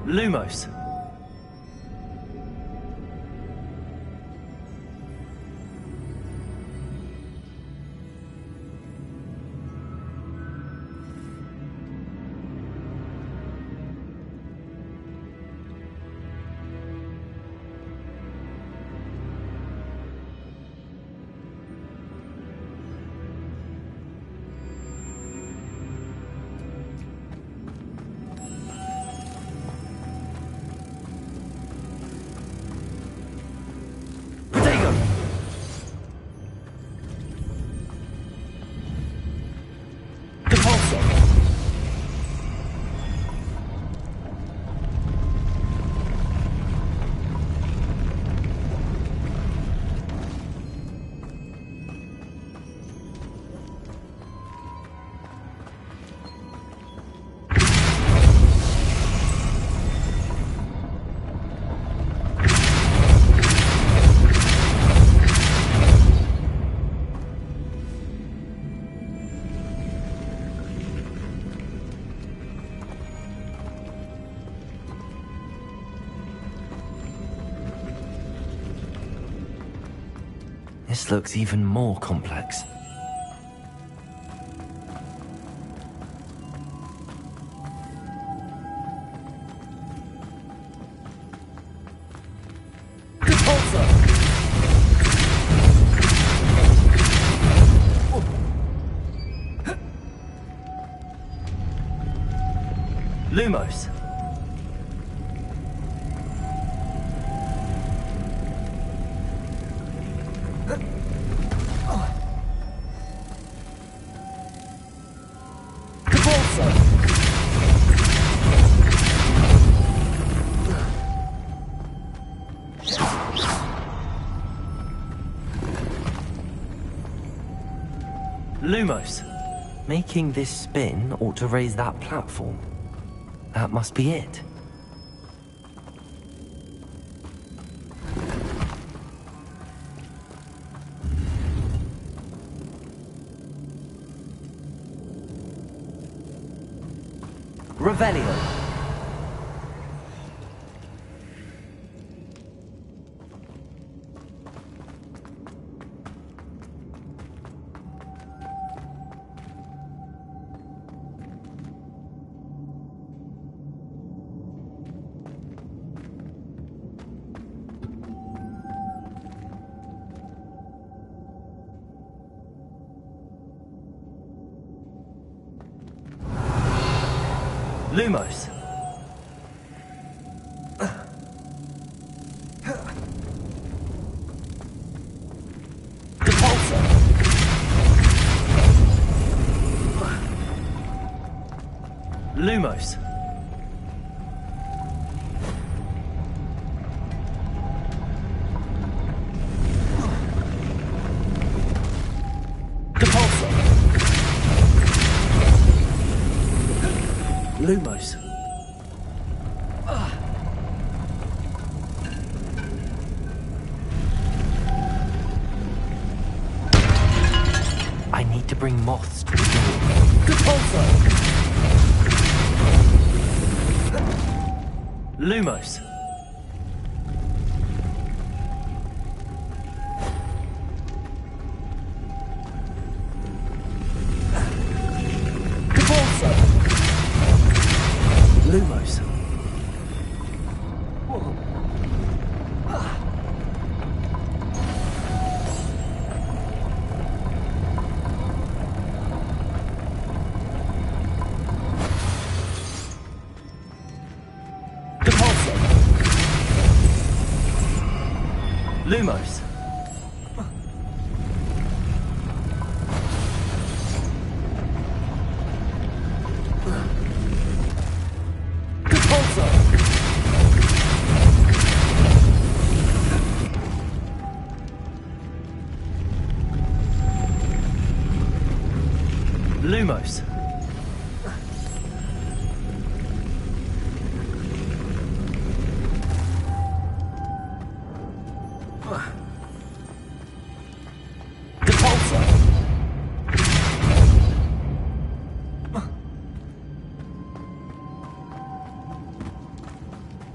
Lumos. This looks even more complex. Lumos. Lumos. Making this spin ought to raise that platform. That must be it. Revelio. Lumos. Depulsor. Lumos. Depulsor. Lumos. I need to bring moths to the door. Depulsor. Lumos. Depulsor. Lumos. Depulsor. Lumos. Lumos.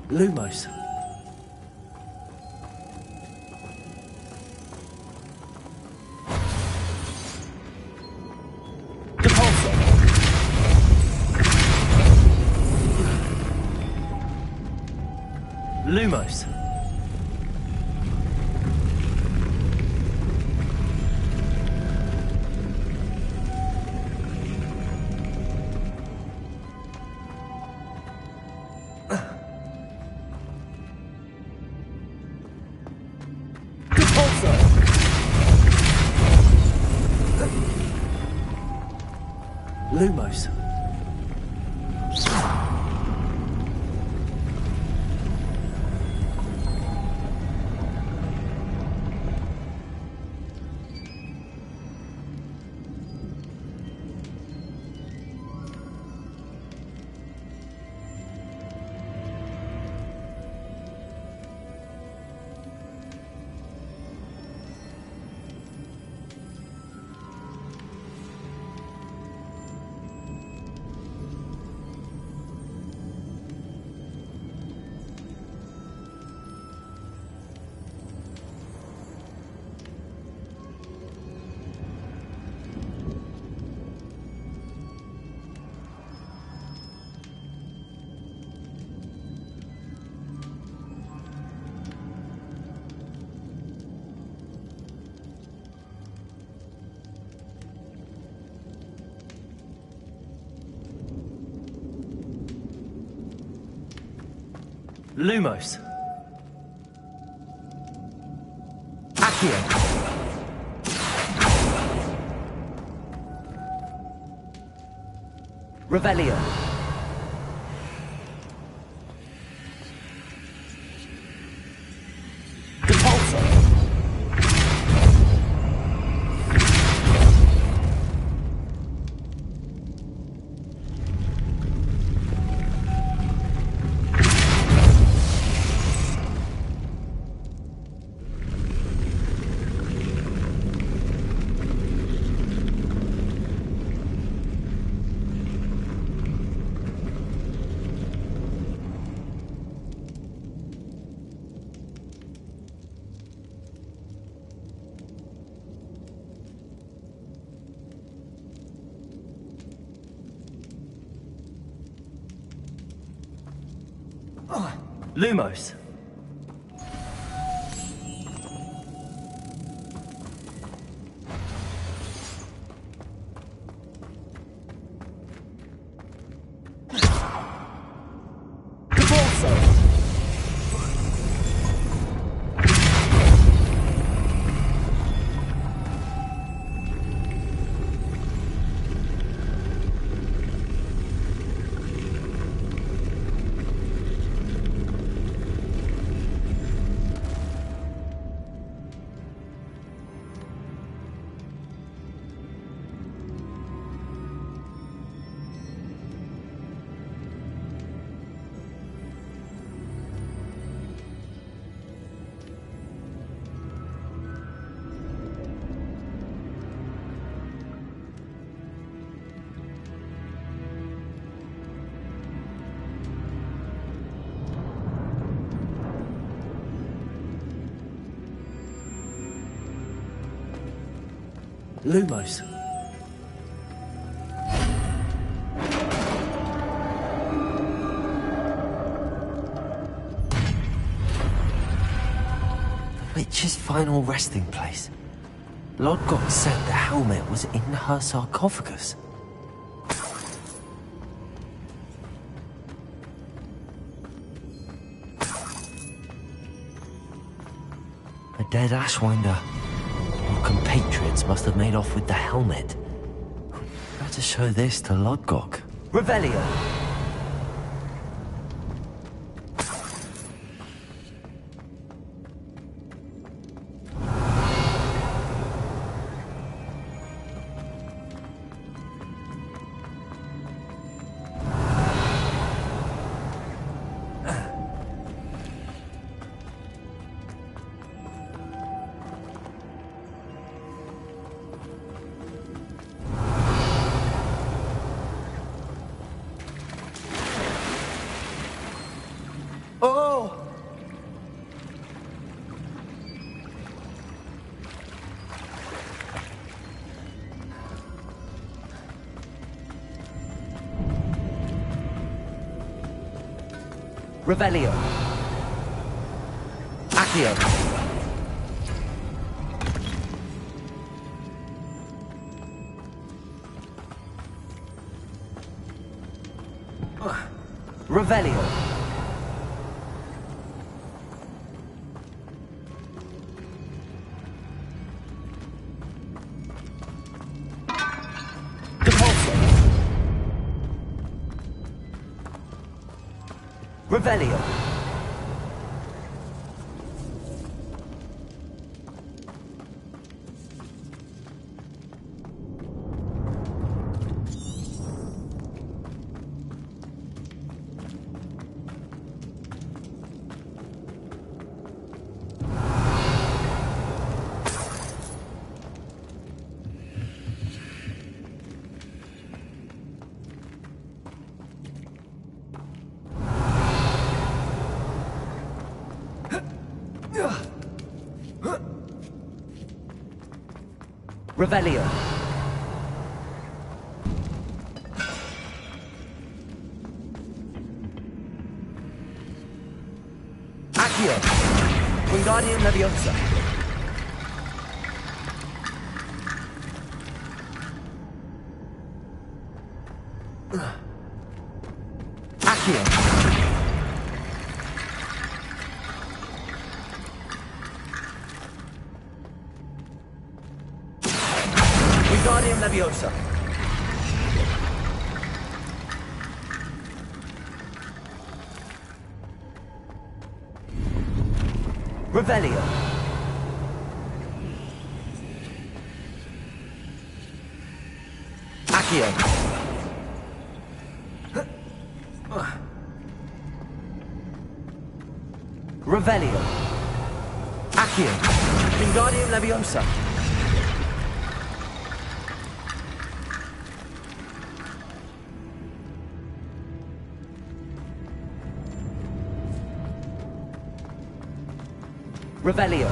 Lumos. Lumos. Lumos. Lumos. Accio. Revelio. Depulso. Lumos. Lumos. The witch's final resting place. Lodgok said the helmet was in her sarcophagus. A dead Ashwinder. Your compatriots must have made off with the helmet. Better show this to Lodgok. Revelio. Revelio. Accio. Revelio. Depulso. Revelio. Revelio. Accio. Wingardium Leviosa. Accio. Wingardium Leviosa. Revelio. Accio. Revelio. Accio. Wingardium Leviosa. Revelio.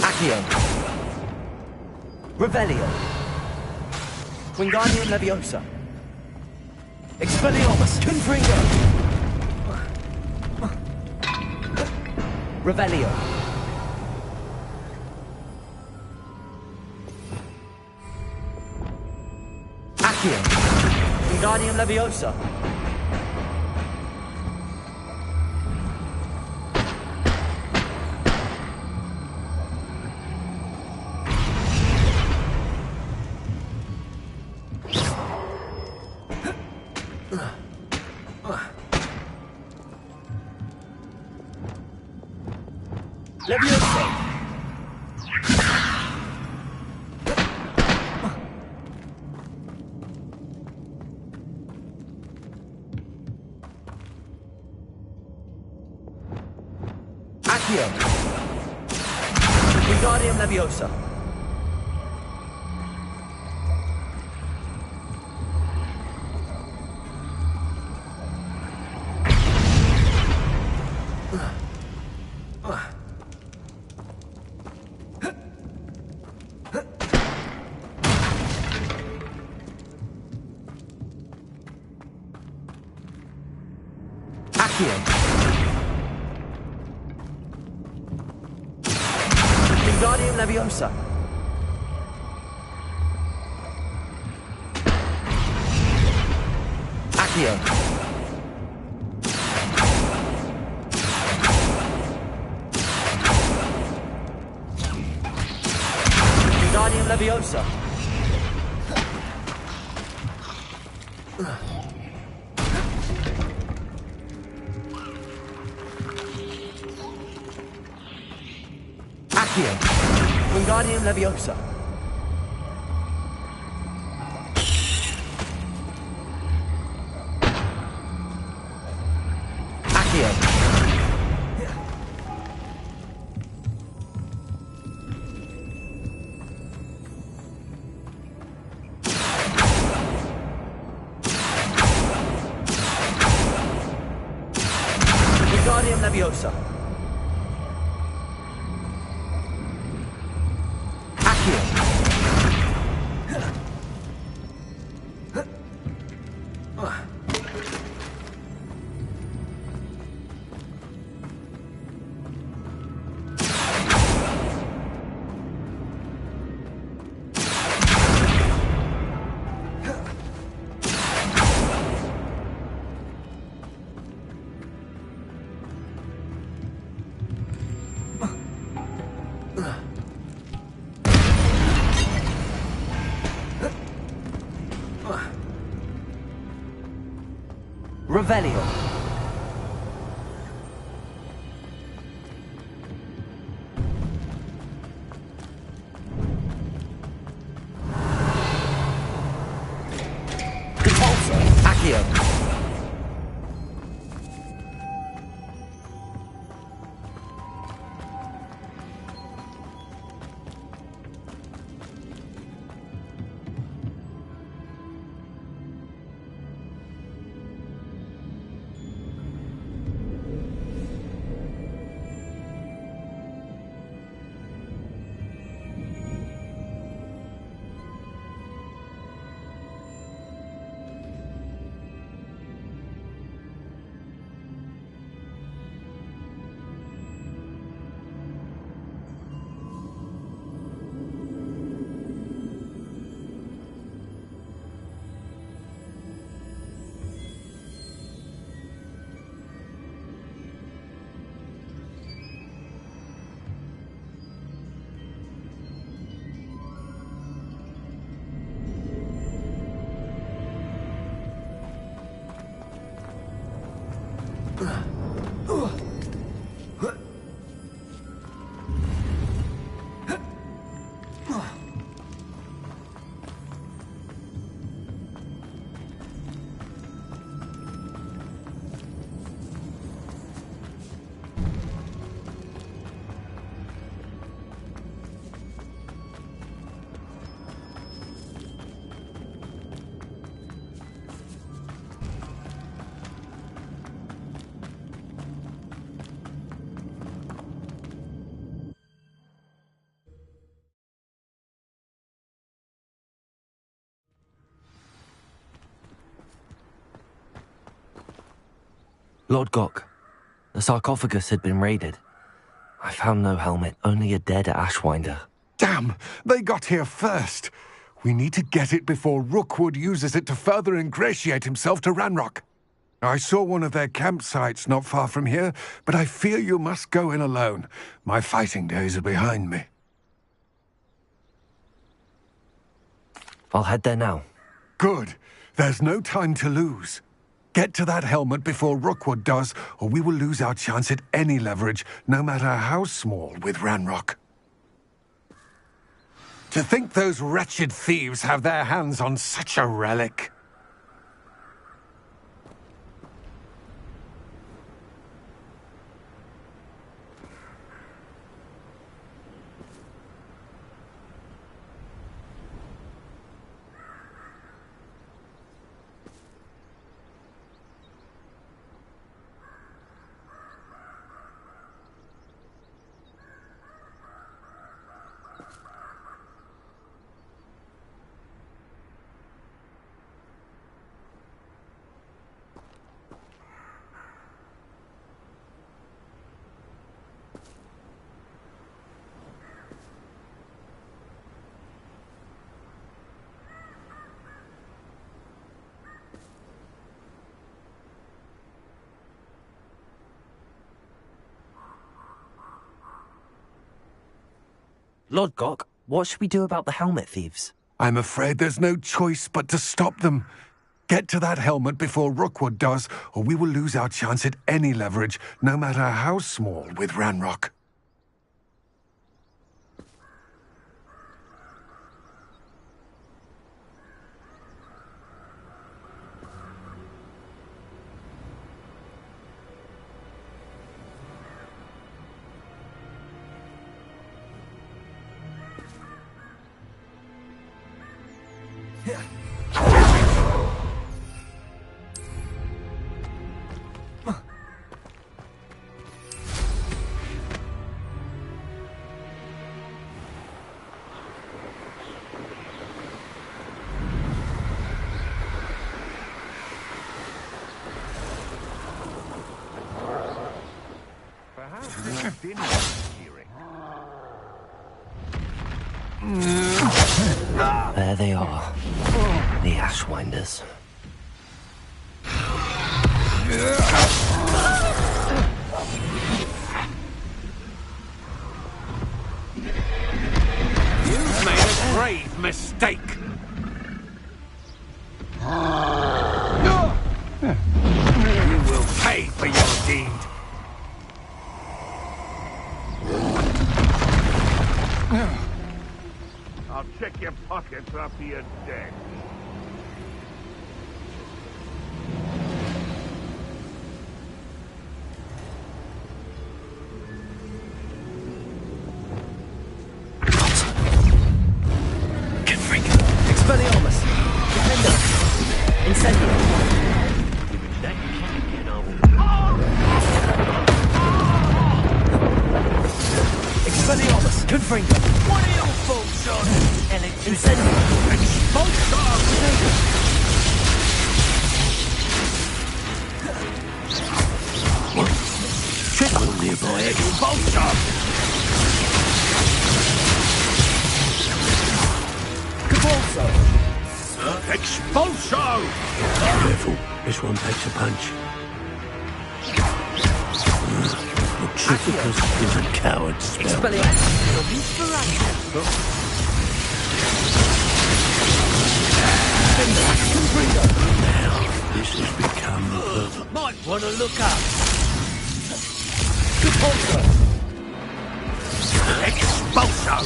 Accio. Revelio. Wingardium Leviosa. Expelliarmus. Confringo. Revelio. Accio. Wingardium Leviosa. Leviosa. Accio. Wingardium Leviosa. Accio. Wingardium Leviosa. Accio. Wingardium Leviosa. Accio. Wingardium Leviosa. Accio. Wingardium Leviosa. Accio. Revelio. Repulsor. Accio. Lord Gok, the sarcophagus had been raided. I found no helmet, only a dead Ashwinder. Damn! They got here first! We need to get it before Rookwood uses it to further ingratiate himself to Ranrock. I saw one of their campsites not far from here, but I fear you must go in alone. My fighting days are behind me. I'll head there now. Good. There's no time to lose. Get to that helmet before Rookwood does, or we will lose our chance at any leverage, no matter how small, with Ranrock. To think those wretched thieves have their hands on such a relic. Lodgok, what should we do about the helmet thieves? I'm afraid there's no choice but to stop them. Get to that helmet before Rookwood does, or we will lose our chance at any leverage, no matter how small, with Ranrock. There they are. The Ashwinders. You've made a grave mistake. You will pay for your deed. I'll check your pockets after you're dead. Expelliarmus! Defender! Incendio! Expelliarmus! Confringo! What are your folks on? Incendio! Triple nearby. Cabalso! Expulso! Careful, this one takes a punch. Trificus is a coward. Expelliarmus! Now, this has become the Might want to look up. Cabalso! Expulso!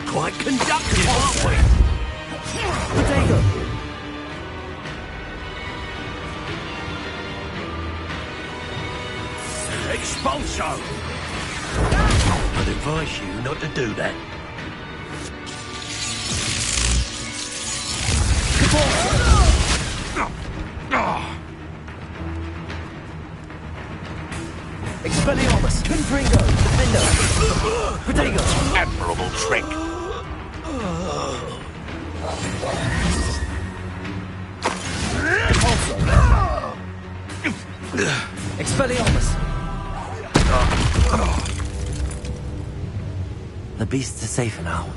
quite conductive, aren't we? Potato! Expulso! I'd advise you not to do that. Expelliarmus! Confringo! Defendo! Potato! Admirable trick! Expelliarmus! The beasts are safer now.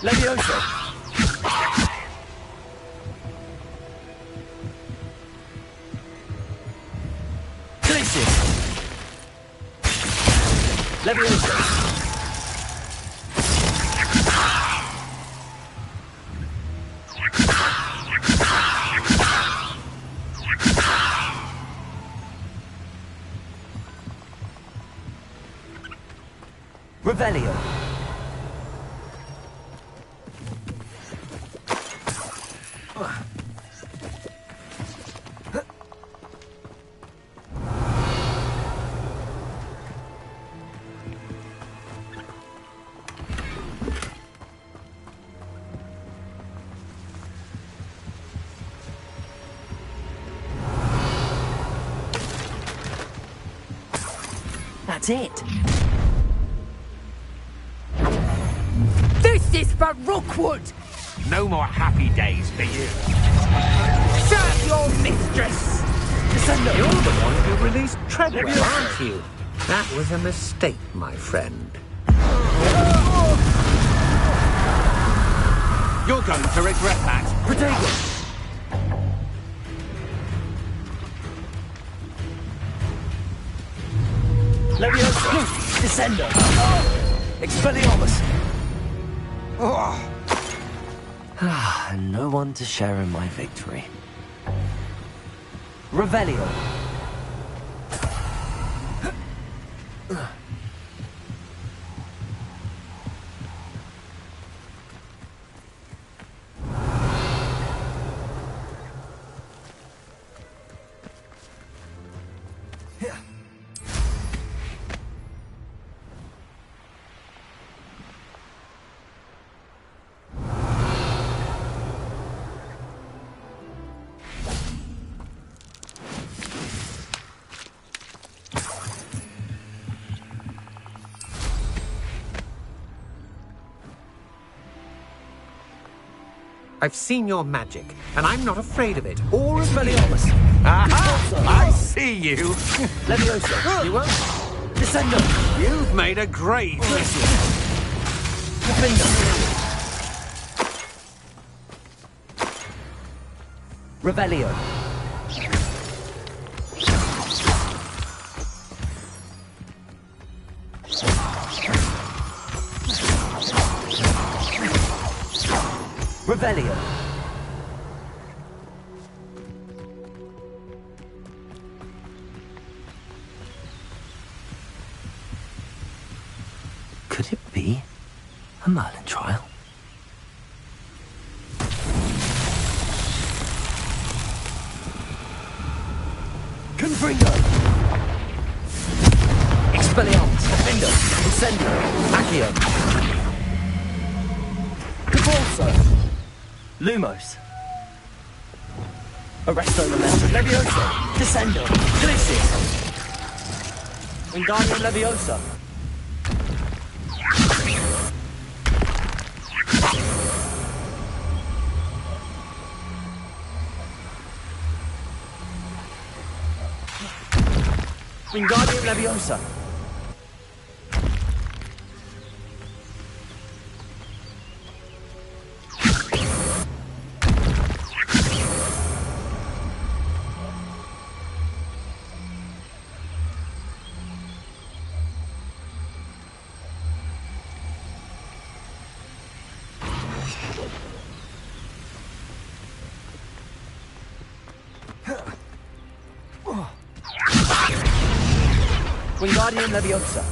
Levioso! Glacius! Levioso! Revelio! That's it. This is for Rookwood! No more happy days for you. Serve your mistress! Descendo! released Treadwell, aren't you? That was a mistake, my friend. You're going to regret that. Protego! Leviosa! Descendo! Expelliarmus! And no one to share in my victory. Revelio! I've seen your magic, and I'm not afraid of it. Or of Expelliarmus! Aha! I see you! Leviosa! You won't? Descendo! You've made a grave mess of Defender! Revelio! Revelio! Could it be a Merlin trial? Confringo! Expelliarmus! Defendo! Incendio! Accio! Cabalso! Lumos! Arresto Memento! Leviosa! Descendo! Glissis! Wingardium Leviosa! Wingardium Leviosa! Wingardium Leviosa!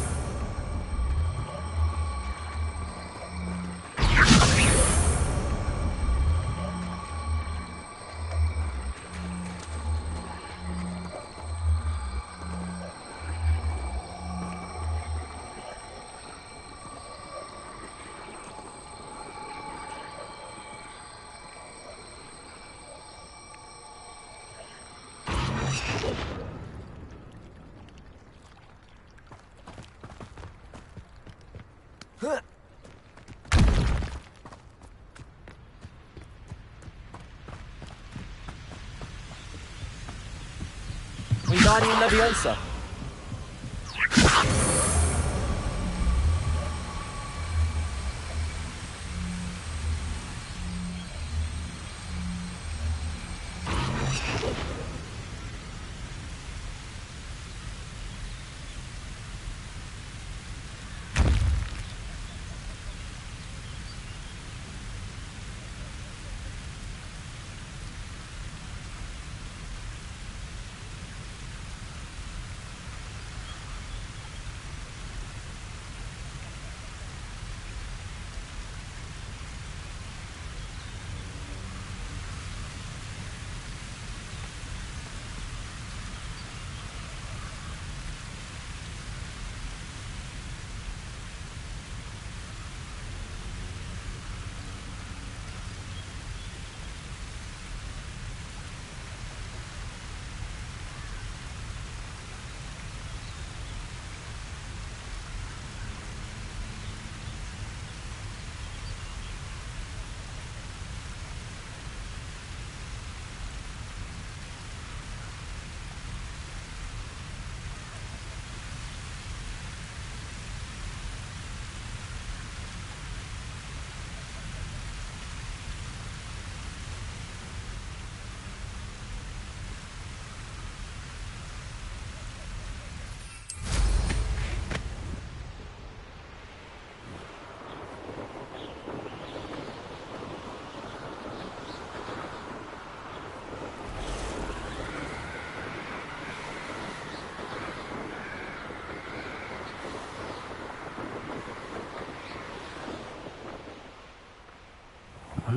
Wingardium Leviosa!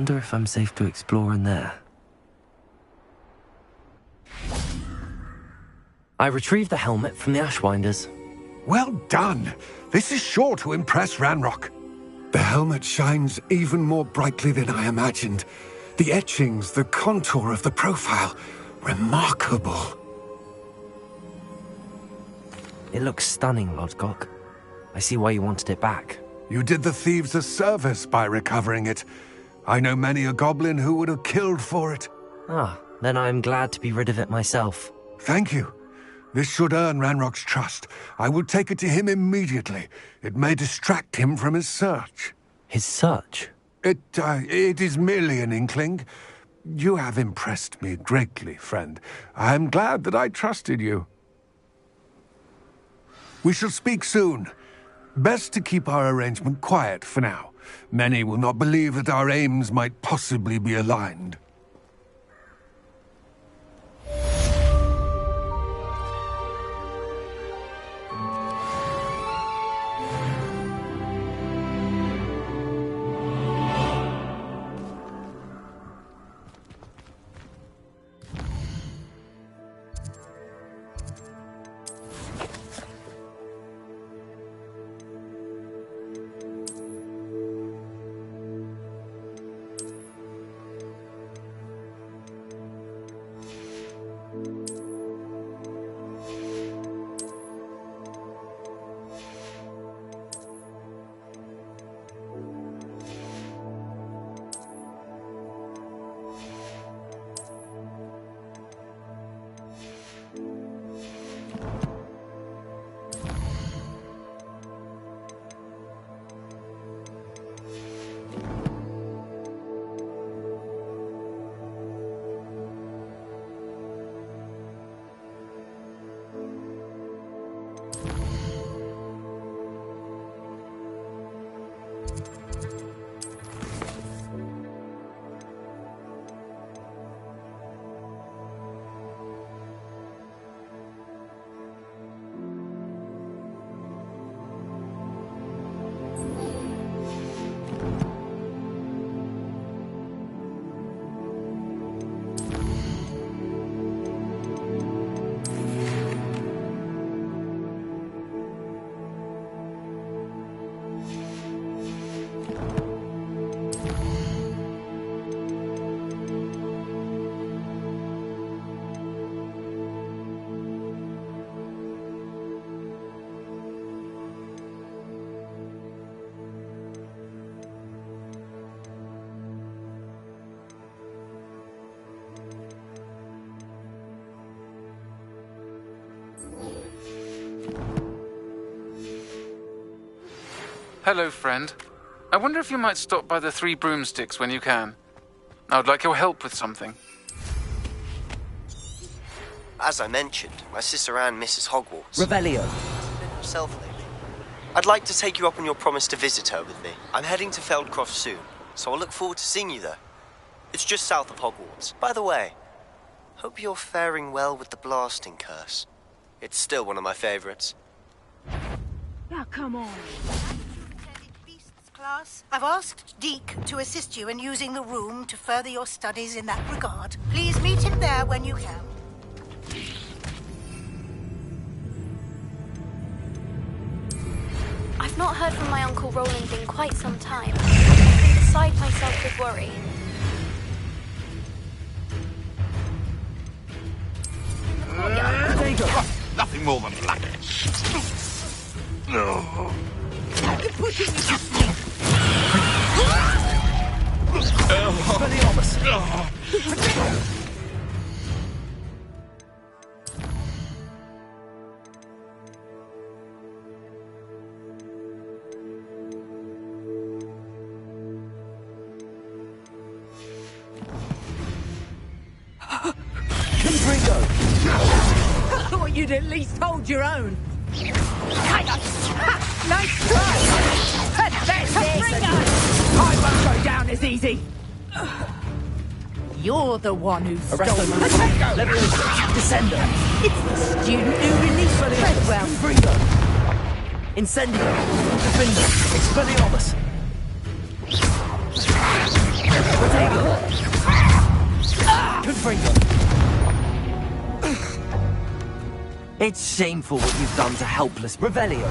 Wonder if I'm safe to explore in there. I retrieved the helmet from the Ashwinders. Well done. This is sure to impress Ranrock. The helmet shines even more brightly than I imagined. The etchings, the contour of the profile, remarkable. It looks stunning, Lodgok. I see why you wanted it back. You did the thieves a service by recovering it. I know many a goblin who would have killed for it. Ah, then I am glad to be rid of it myself. Thank you. This should earn Ranrock's trust. I will take it to him immediately. It may distract him from his search. His search? It is merely an inkling. You have impressed me greatly, friend. I am glad that I trusted you. We shall speak soon. Best to keep our arrangement quiet for now. Many will not believe that our aims might possibly be aligned. Hello, friend. I wonder if you might stop by the Three Broomsticks when you can. I would like your help with something. As I mentioned, my sister Anne misses Hogwarts. Revelio. Been herself lately. I'd like to take you up on your promise to visit her with me. I'm heading to Feldcroft soon, so I'll look forward to seeing you there. It's just south of Hogwarts. By the way, hope you're faring well with the blasting curse. It's still one of my favorites. Now, come on. Class, I've asked Deke to assist you in using the room to further your studies in that regard. Please meet him there when you can. I've not heard from my Uncle Roland in quite some time. I'm beside myself with worry. There you go. Nothing more than luck. You're pushing me to sleep. Expelliarmus. Confringo. I thought you'd at least hold your own. Nice try! Pathetic! I won't go down as easy! You're the one who stole my Potato! Level Descender! It's the student who released Treadwell! Confringo! Incendio! Defender! Expelliarmus! It's shameful what you've done to helpless Revelio.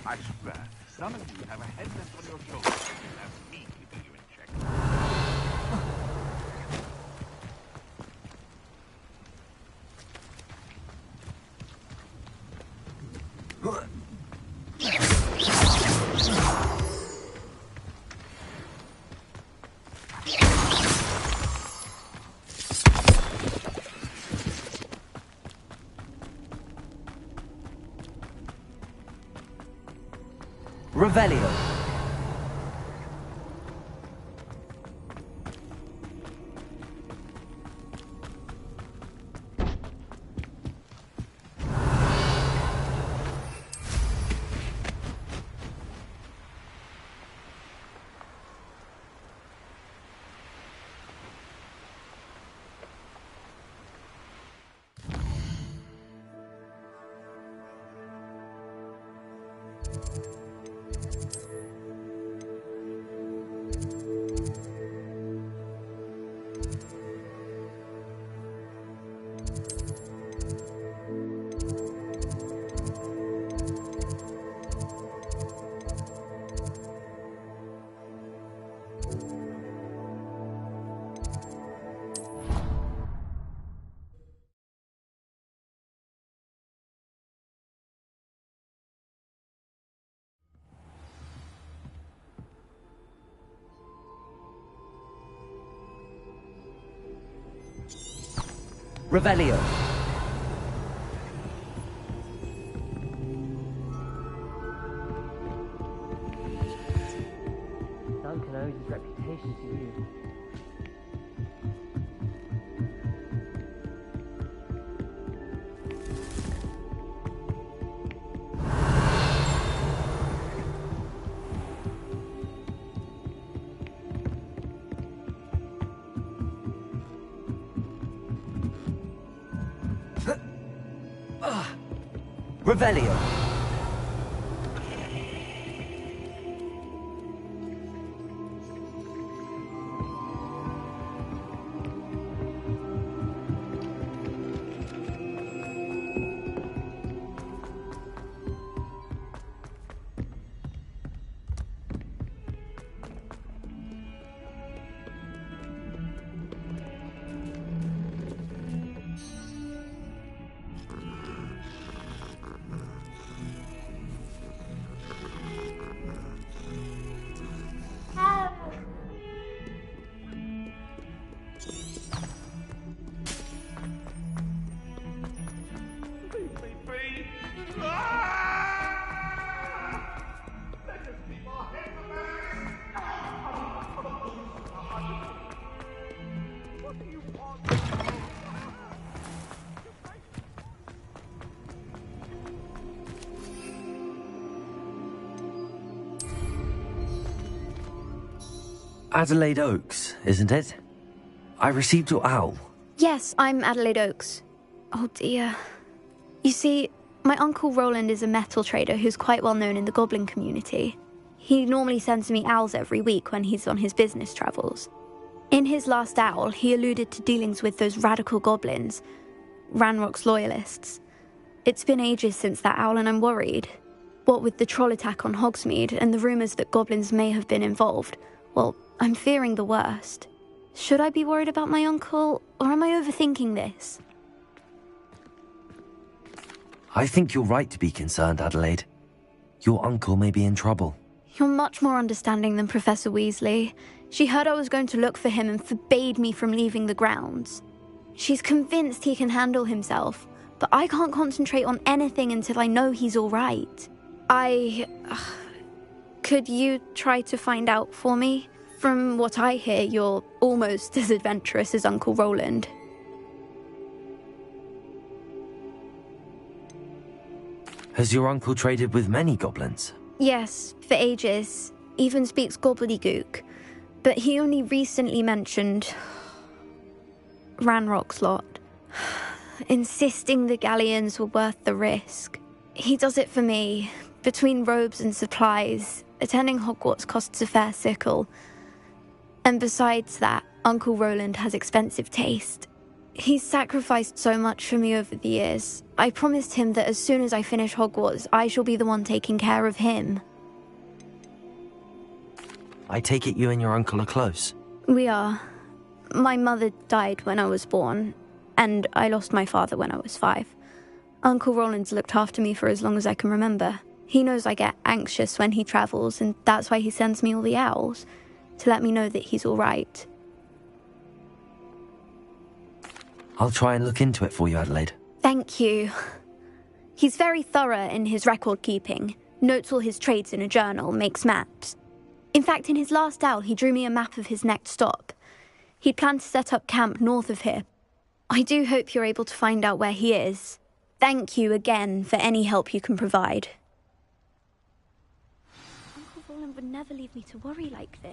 I swear, some of you have a headless on your shoulders and have me keeping you in check. Revelio. Revelio. Duncan owes his reputation to you. Revelio. Adelaide Oaks, isn't it? I received your owl. Yes, I'm Adelaide Oaks. Oh dear. You see, my Uncle Roland is a metal trader who's quite well known in the goblin community. He normally sends me owls every week when he's on his business travels. In his last owl, he alluded to dealings with those radical goblins, Ranrock's loyalists. It's been ages since that owl and I'm worried. What with the troll attack on Hogsmeade and the rumours that goblins may have been involved, well, I'm fearing the worst. Should I be worried about my uncle, or am I overthinking this? I think you're right to be concerned, Adelaide. Your uncle may be in trouble. You're much more understanding than Professor Weasley. She heard I was going to look for him and forbade me from leaving the grounds. She's convinced he can handle himself, but I can't concentrate on anything until I know he's all right. Could you try to find out for me? From what I hear, you're almost as adventurous as Uncle Roland. Has your uncle traded with many goblins? Yes, for ages. even speaks gobbledygook, but he only recently mentioned Ranrock's lot, insisting the galleons were worth the risk. He does it for me. Between robes and supplies, attending Hogwarts costs a fair sickle. And besides that, Uncle Roland has expensive taste. He's sacrificed so much for me over the years. I promised him that as soon as I finish Hogwarts, I shall be the one taking care of him. I take it you and your uncle are close? We are. My mother died when I was born, and I lost my father when I was 5. Uncle Roland's looked after me for as long as I can remember. He knows I get anxious when he travels, and that's why he sends me all the owls, to let me know that he's all right. I'll try and look into it for you, Adelaide. Thank you. He's very thorough in his record keeping, notes all his trades in a journal, makes maps. In fact, in his last owl, he drew me a map of his next stop. He'd planned to set up camp north of here. I do hope you're able to find out where he is. Thank you again for any help you can provide. Uncle Roland would never leave me to worry like this.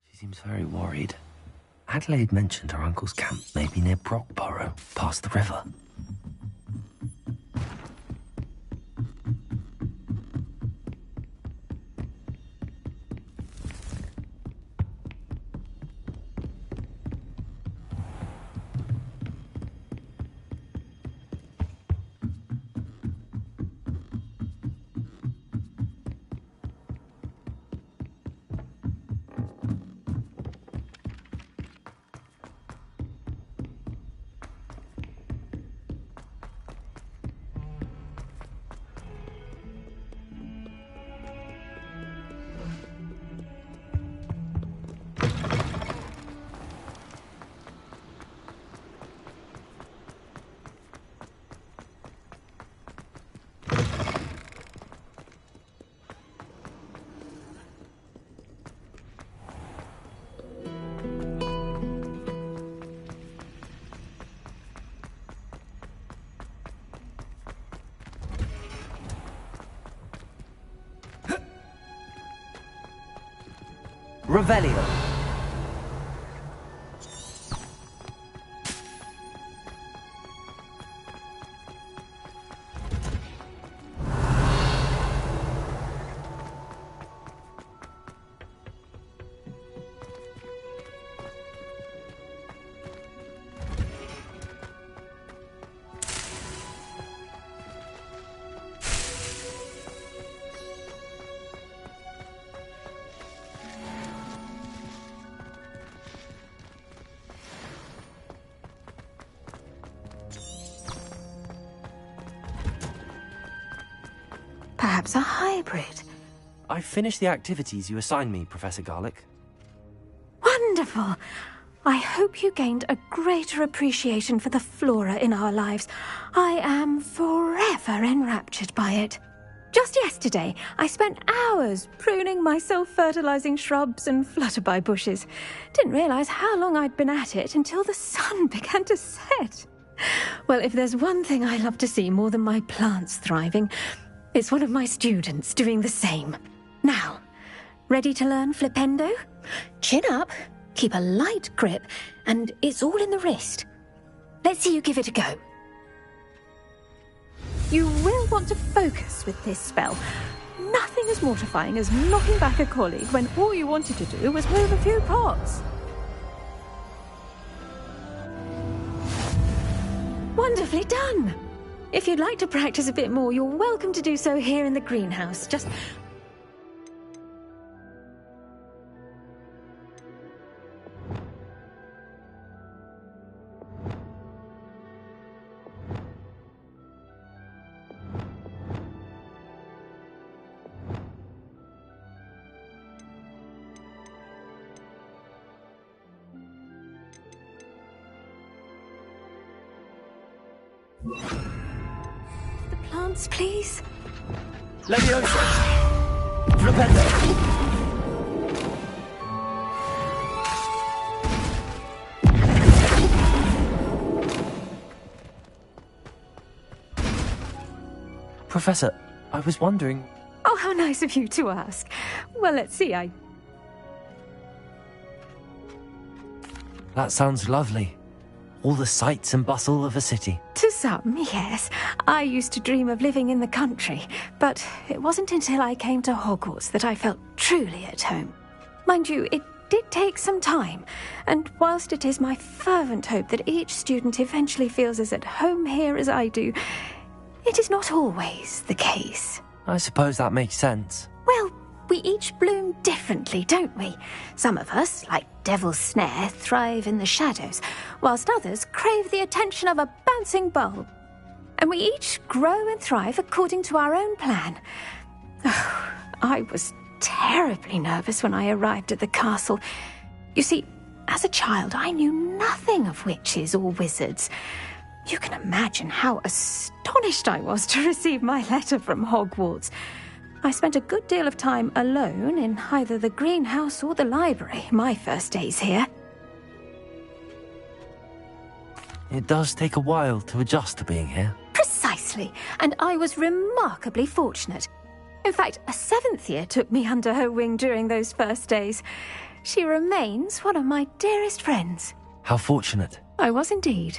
She seems very worried. Adelaide mentioned her uncle's camp may be near Brockborough, past the river. Revelio. Perhaps a hybrid. I've finished the activities you assigned me, Professor Garlick. Wonderful. I hope you gained a greater appreciation for the flora in our lives. I am forever enraptured by it. Just yesterday, I spent hours pruning my self-fertilizing shrubs and flutterby bushes. Didn't realize how long I'd been at it until the sun began to set. Well, if there's one thing I love to see more than my plants thriving, it's one of my students doing the same. Now, ready to learn Flipendo? Chin up, keep a light grip, and it's all in the wrist. Let's see you give it a go. You will want to focus with this spell. Nothing as mortifying as knocking back a colleague when all you wanted to do was move a few pots. Wonderfully done! If you'd like to practice a bit more, you're welcome to do so here in the greenhouse. Just... The plants, please. Leviosa! Repent! Professor, I was wondering... Oh, how nice of you to ask. Well, let's see, That sounds lovely. All the sights and bustle of a city. To some, yes. I used to dream of living in the country, but it wasn't until I came to Hogwarts that I felt truly at home. Mind you, it did take some time, and whilst it is my fervent hope that each student eventually feels as at home here as I do, it is not always the case. I suppose that makes sense. Well, we each bloom differently, don't we? Some of us, like Devil's Snare, thrive in the shadows, whilst others crave the attention of a bouncing bulb. And we each grow and thrive according to our own plan. Oh, I was terribly nervous when I arrived at the castle. You see, as a child, I knew nothing of witches or wizards. You can imagine how astonished I was to receive my letter from Hogwarts. I spent a good deal of time alone in either the greenhouse or the library my first days here. It does take a while to adjust to being here. Precisely, and I was remarkably fortunate. In fact, a 7th year took me under her wing during those first days. She remains one of my dearest friends. How fortunate. I was indeed.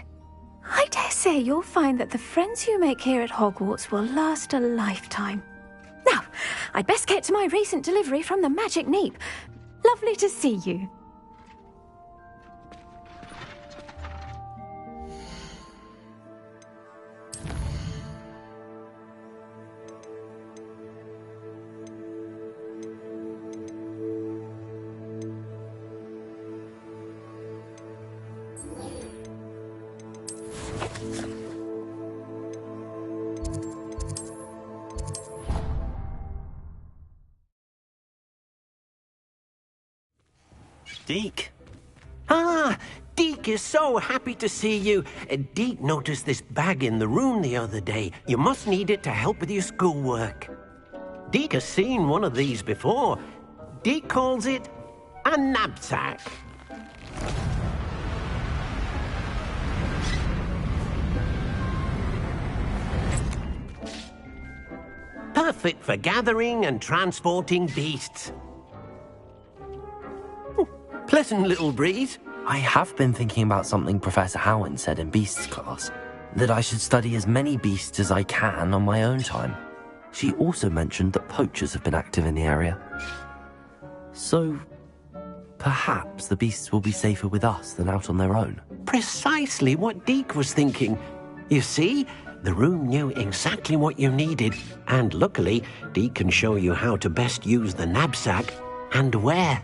I dare say you'll find that the friends you make here at Hogwarts will last a lifetime. Now, I'd best get to my recent delivery from the Magic Neep. Lovely to see you. Deke. Ah, Deke is so happy to see you. Deke noticed this bag in the room the other day. You must need it to help with your schoolwork. Deke has seen one of these before. Deke calls it a knapsack. Perfect for gathering and transporting beasts. Pleasant little breeze. I have been thinking about something Professor Howin said in Beasts class, that I should study as many beasts as I can on my own time. She also mentioned that poachers have been active in the area. So, perhaps the beasts will be safer with us than out on their own. Precisely what Deke was thinking. You see, the room knew exactly what you needed, and luckily, Deke can show you how to best use the knapsack and where.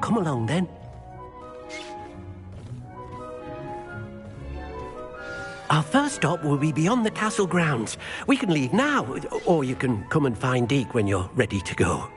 Come along, then. Our first stop will be beyond the castle grounds. We can leave now, or you can come and find Deke when you're ready to go.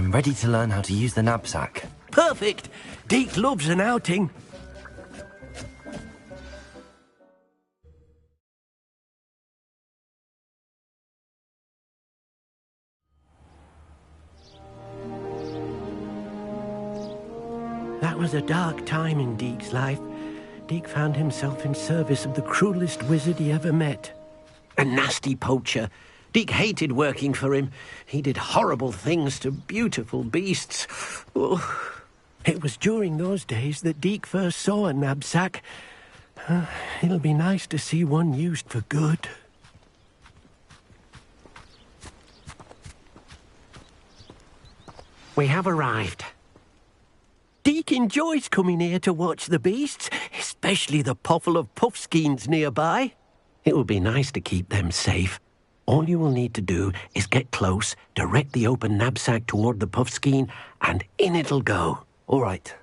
I'm ready to learn how to use the knapsack. Perfect! Deke loves an outing. That was a dark time in Deke's life. Deke found himself in service of the cruelest wizard he ever met. A nasty poacher. Deke hated working for him. He did horrible things to beautiful beasts. Oh. It was during those days that Deke first saw a knapsack. It'll be nice to see one used for good. We have arrived. Deke enjoys coming here to watch the beasts, especially the poffle of puffskeins nearby. It will be nice to keep them safe. All you will need to do is get close, direct the open knapsack toward the puffskein, and in it'll go. All right.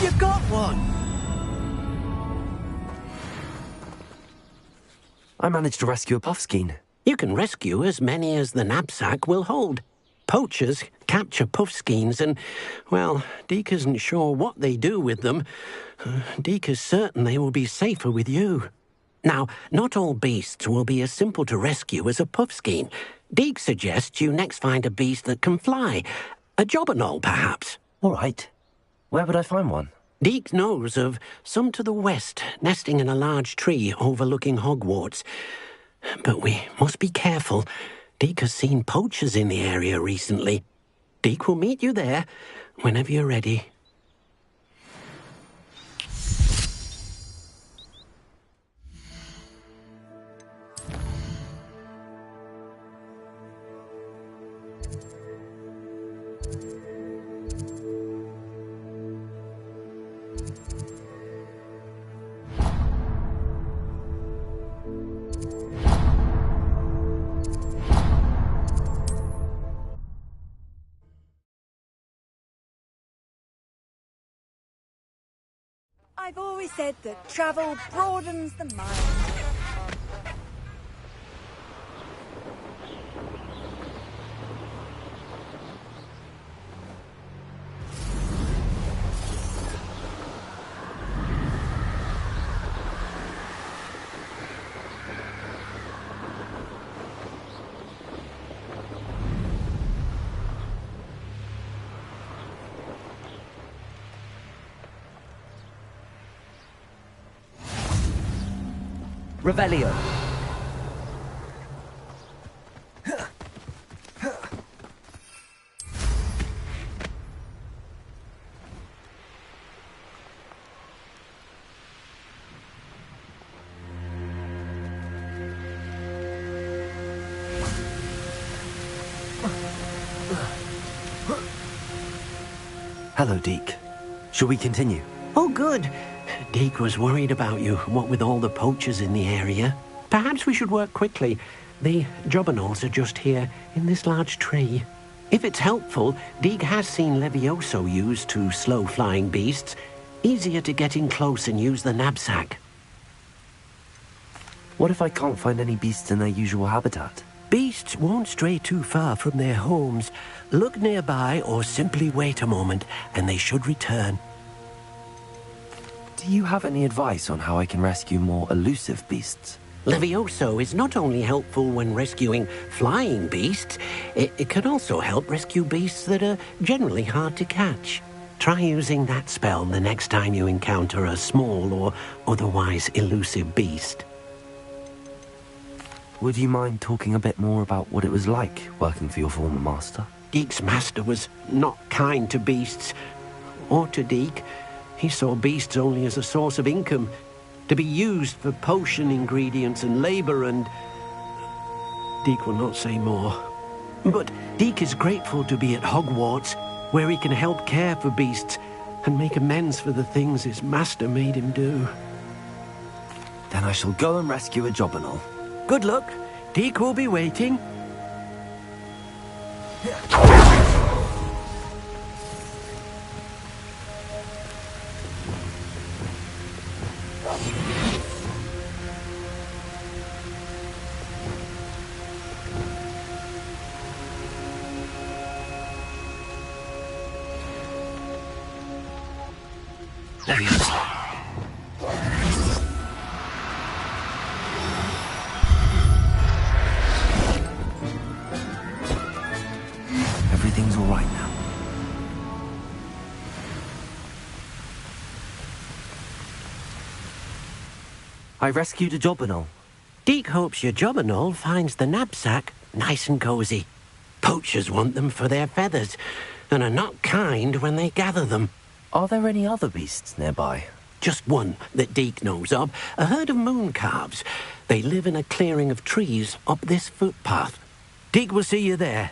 You got one! I managed to rescue a puffskein. You can rescue as many as the knapsack will hold. Poachers capture puffskeins and, well, Deke isn't sure what they do with them. Deke is certain they will be safer with you. Now, not all beasts will be as simple to rescue as a puffskein. Deke suggests you next find a beast that can fly. A jobberknoll, perhaps. All right. Where would I find one? Deke knows of some to the west, nesting in a large tree overlooking Hogwarts. But we must be careful. Deke has seen poachers in the area recently. Deke will meet you there whenever you're ready. I've always said that travel broadens the mind. Revelio. Hello, Deke. Shall we continue? Oh, good. Deke was worried about you, what with all the poachers in the area. Perhaps we should work quickly. The jobberknolls are just here, in this large tree. If it's helpful, Deke has seen Levioso used to slow flying beasts. Easier to get in close and use the knapsack. What if I can't find any beasts in their usual habitat? Beasts won't stray too far from their homes. Look nearby or simply wait a moment, and they should return. Do you have any advice on how I can rescue more elusive beasts? Levioso is not only helpful when rescuing flying beasts, it can also help rescue beasts that are generally hard to catch. Try using that spell the next time you encounter a small or otherwise elusive beast. Would you mind talking a bit more about what it was like working for your former master? Deke's master was not kind to beasts. or to Deke. He saw beasts only as a source of income, to be used for potion ingredients and labor, and Deke will not say more. But Deke is grateful to be at Hogwarts, where he can help care for beasts and make amends for the things his master made him do. Then I shall go and rescue a Jobberknoll. Good luck. Deke will be waiting. There he is. Everything's all right now. I rescued a Jobberknoll. Deke hopes your Jobberknoll finds the knapsack nice and cozy. Poachers want them for their feathers, and are not kind when they gather them. Are there any other beasts nearby? Just one that Deke knows of, a herd of moon calves. They live in a clearing of trees up this footpath. Deke will see you there.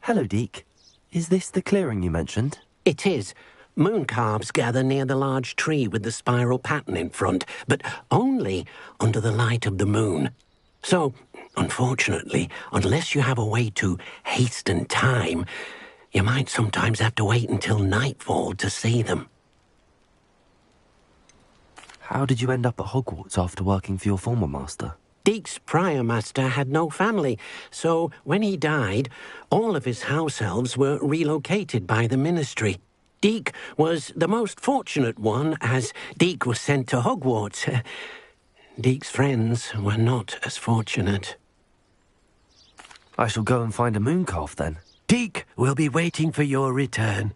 Hello, Deke. Is this the clearing you mentioned? It is. Moon calves gather near the large tree with the spiral pattern in front, but only under the light of the moon. So, unfortunately, unless you have a way to hasten time, you might sometimes have to wait until nightfall to see them. How did you end up at Hogwarts after working for your former master? Deke's prior master had no family, so when he died, all of his house elves were relocated by the ministry. Deke was the most fortunate one, as Deke was sent to Hogwarts. Deke's friends were not as fortunate. I shall go and find a moon calf then. Deke will be waiting for your return.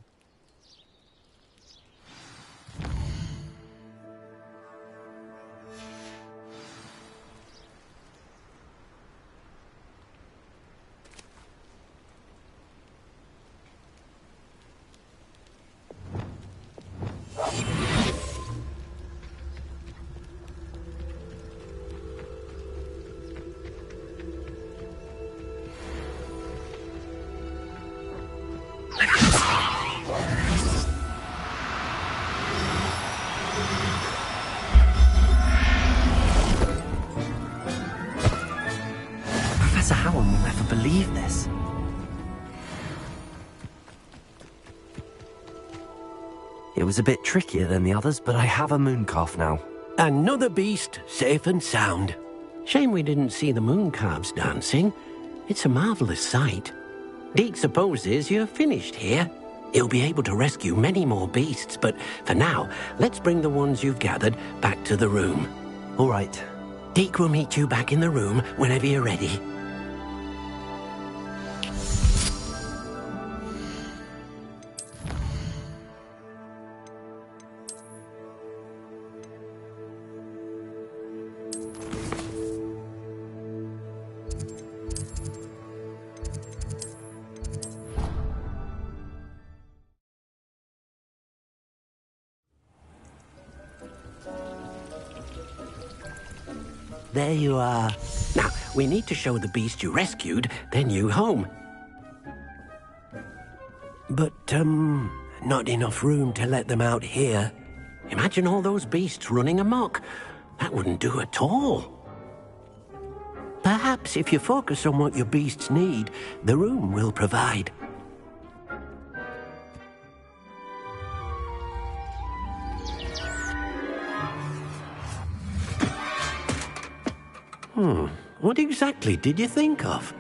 Professor Howard will never believe this. It was a bit trickier than the others, but I have a moon calf now. Another beast, safe and sound. Shame we didn't see the moon calves dancing. It's a marvelous sight. Deke supposes you're finished here. He'll be able to rescue many more beasts, but for now, let's bring the ones you've gathered back to the room. All right. Deke will meet you back in the room whenever you're ready. There you are. Now, we need to show the beast you rescued their new home. But, not enough room to let them out here. Imagine all those beasts running amok. That wouldn't do at all. Perhaps if you focus on what your beasts need, the room will provide. What exactly did you think of?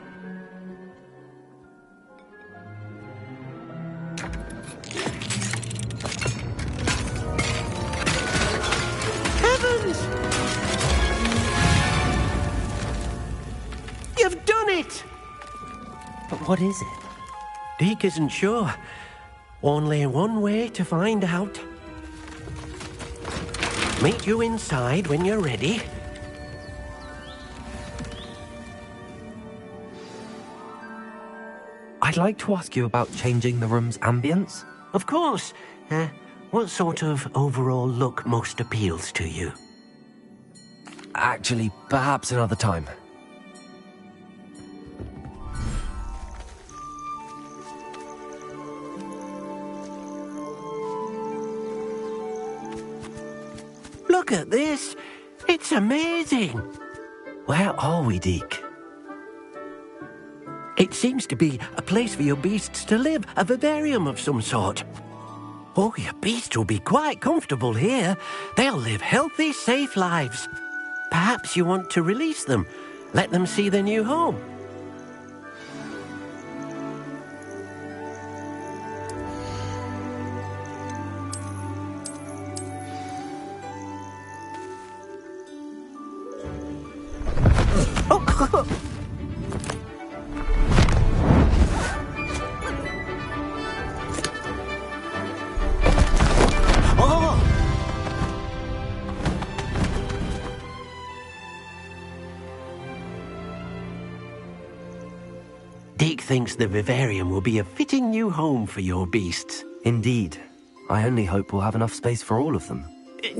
Heavens! You've done it! But what is it? Deke isn't sure. Only one way to find out. Meet you inside when you're ready. I'd like to ask you about changing the room's ambience. Of course. What sort of overall look most appeals to you? Actually, perhaps another time. Look at this. It's amazing. Where are we, Deke? It seems to be a place for your beasts to live, a vivarium of some sort. Oh, your beasts will be quite comfortable here. They'll live healthy, safe lives. Perhaps you want to release them, let them see their new home. Deke thinks the vivarium will be a fitting new home for your beasts. Indeed. I only hope we'll have enough space for all of them.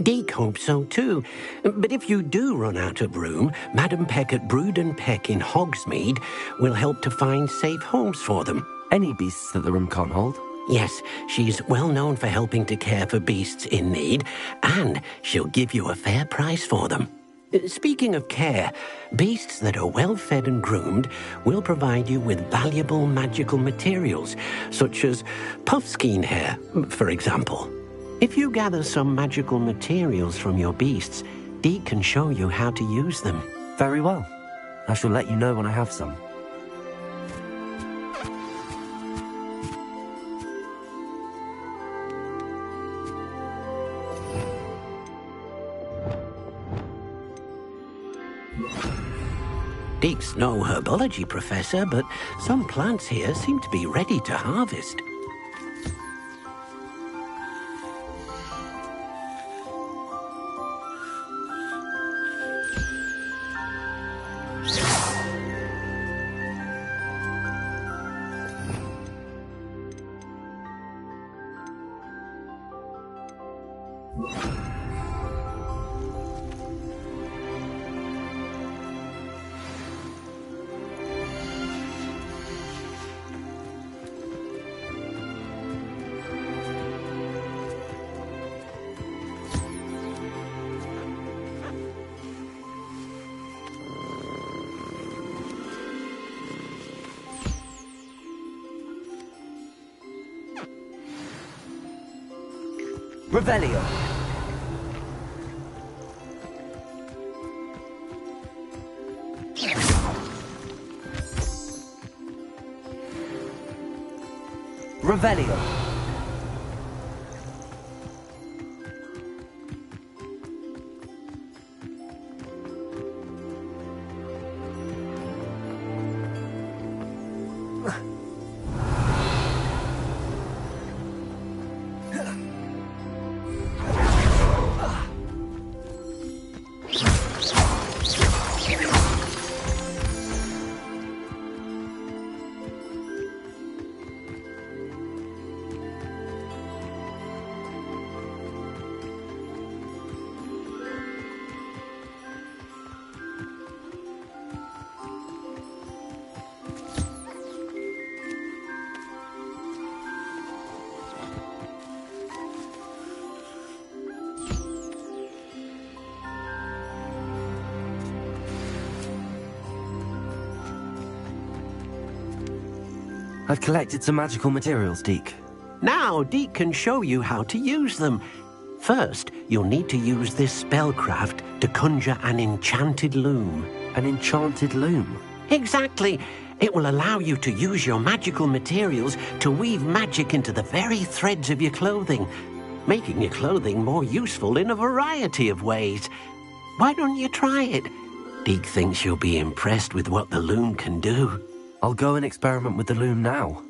Deke hopes so too. But if you do run out of room, Madam Peck at Brood and Peck in Hogsmeade will help to find safe homes for them. Any beasts that the room can't hold? Yes, she's well known for helping to care for beasts in need, and she'll give you a fair price for them. Speaking of care, beasts that are well fed and groomed will provide you with valuable magical materials, such as puffskein hair, for example. If you gather some magical materials from your beasts, Deke can show you how to use them. Very well. I shall let you know when I have some. Deke's no herbology professor, but some plants here seem to be ready to harvest. Revelio. Revelio. I've collected some magical materials, Deke. Now Deke can show you how to use them. First, you'll need to use this spellcraft to conjure an enchanted loom. An enchanted loom? Exactly. It will allow you to use your magical materials to weave magic into the very threads of your clothing, making your clothing more useful in a variety of ways. Why don't you try it? Deke thinks you'll be impressed with what the loom can do. I'll go and experiment with the loom now.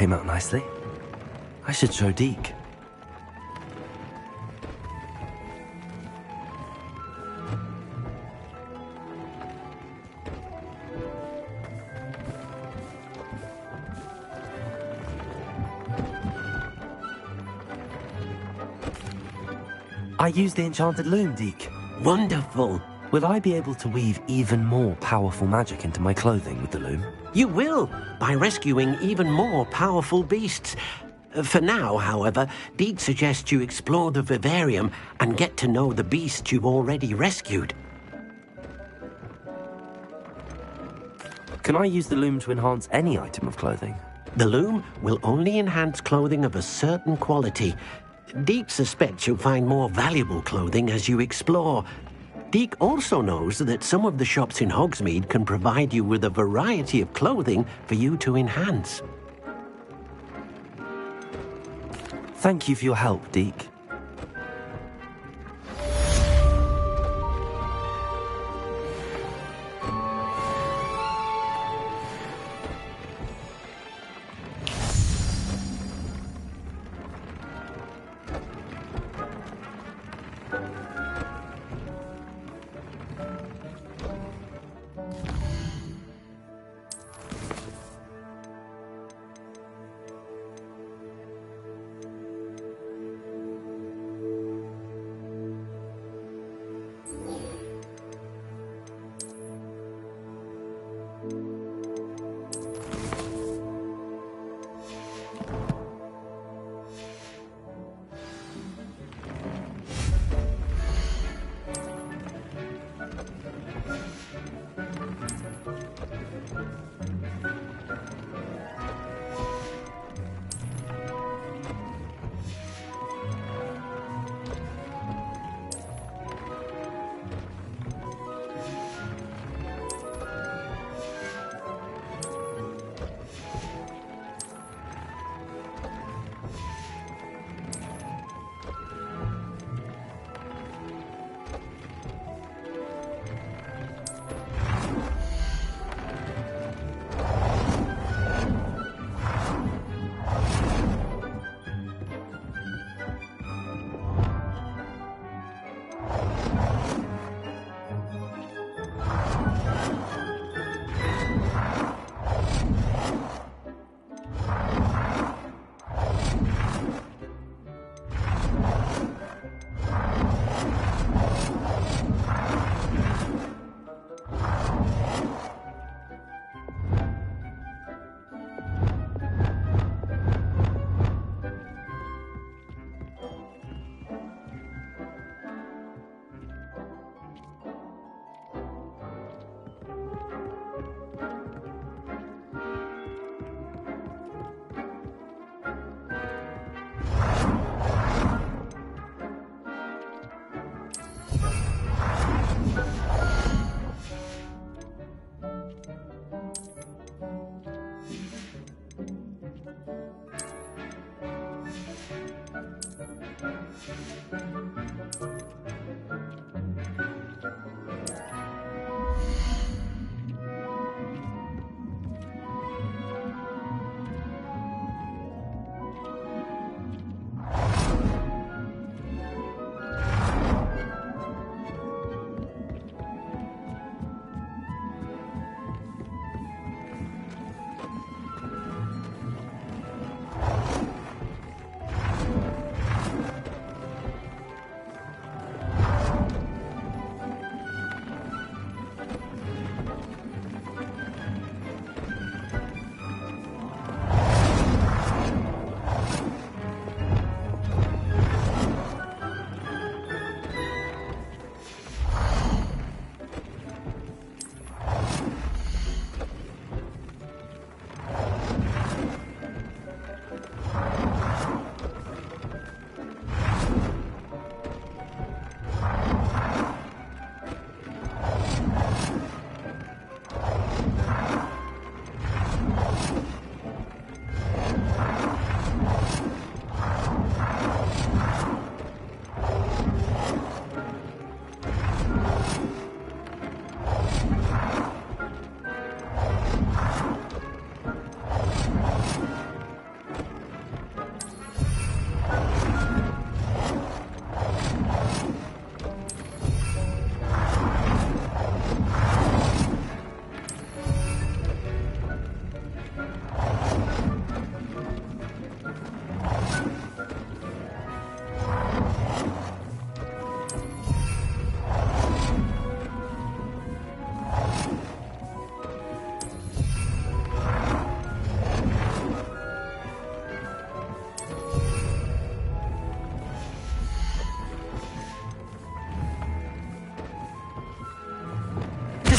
came out nicely. I should show Deke. I used the enchanted loom, Deke. Wonderful. Will I be able to weave even more powerful magic into my clothing with the loom? You will, by rescuing even more powerful beasts. For now, however, Deke suggests you explore the vivarium and get to know the beasts you've already rescued. Can I use the loom to enhance any item of clothing? The loom will only enhance clothing of a certain quality. Deke suspects you'll find more valuable clothing as you explore. Deke also knows that some of the shops in Hogsmeade can provide you with a variety of clothing for you to enhance. Thank you for your help, Deke.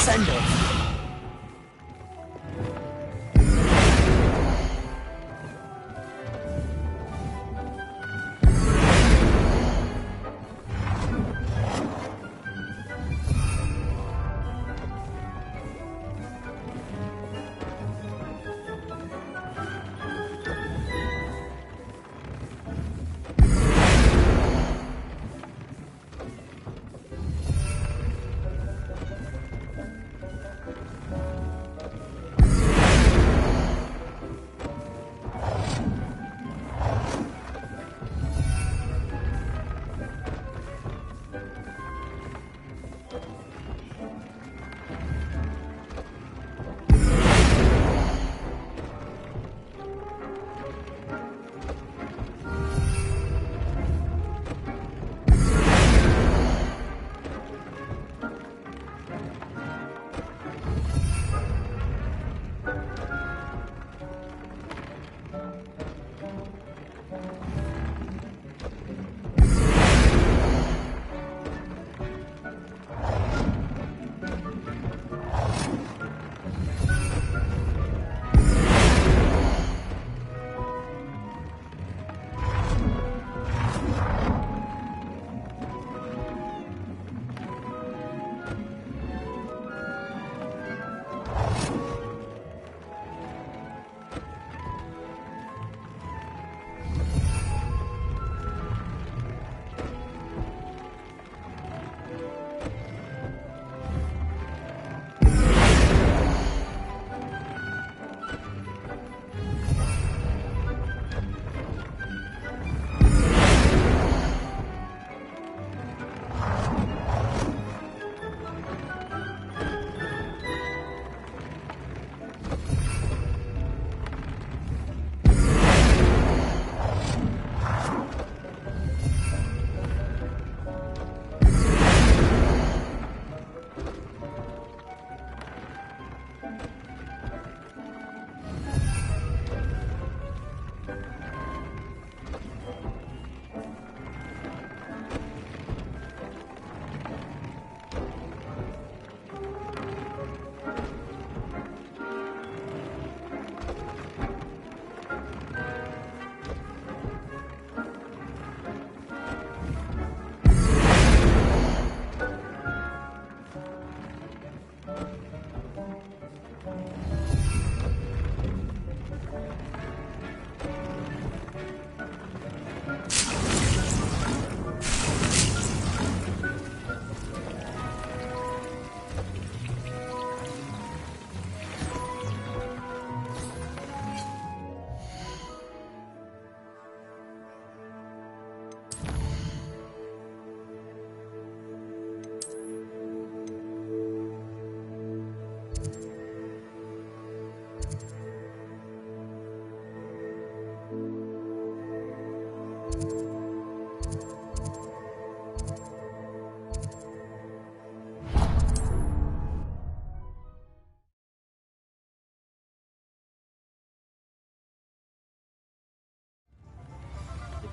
Descendo.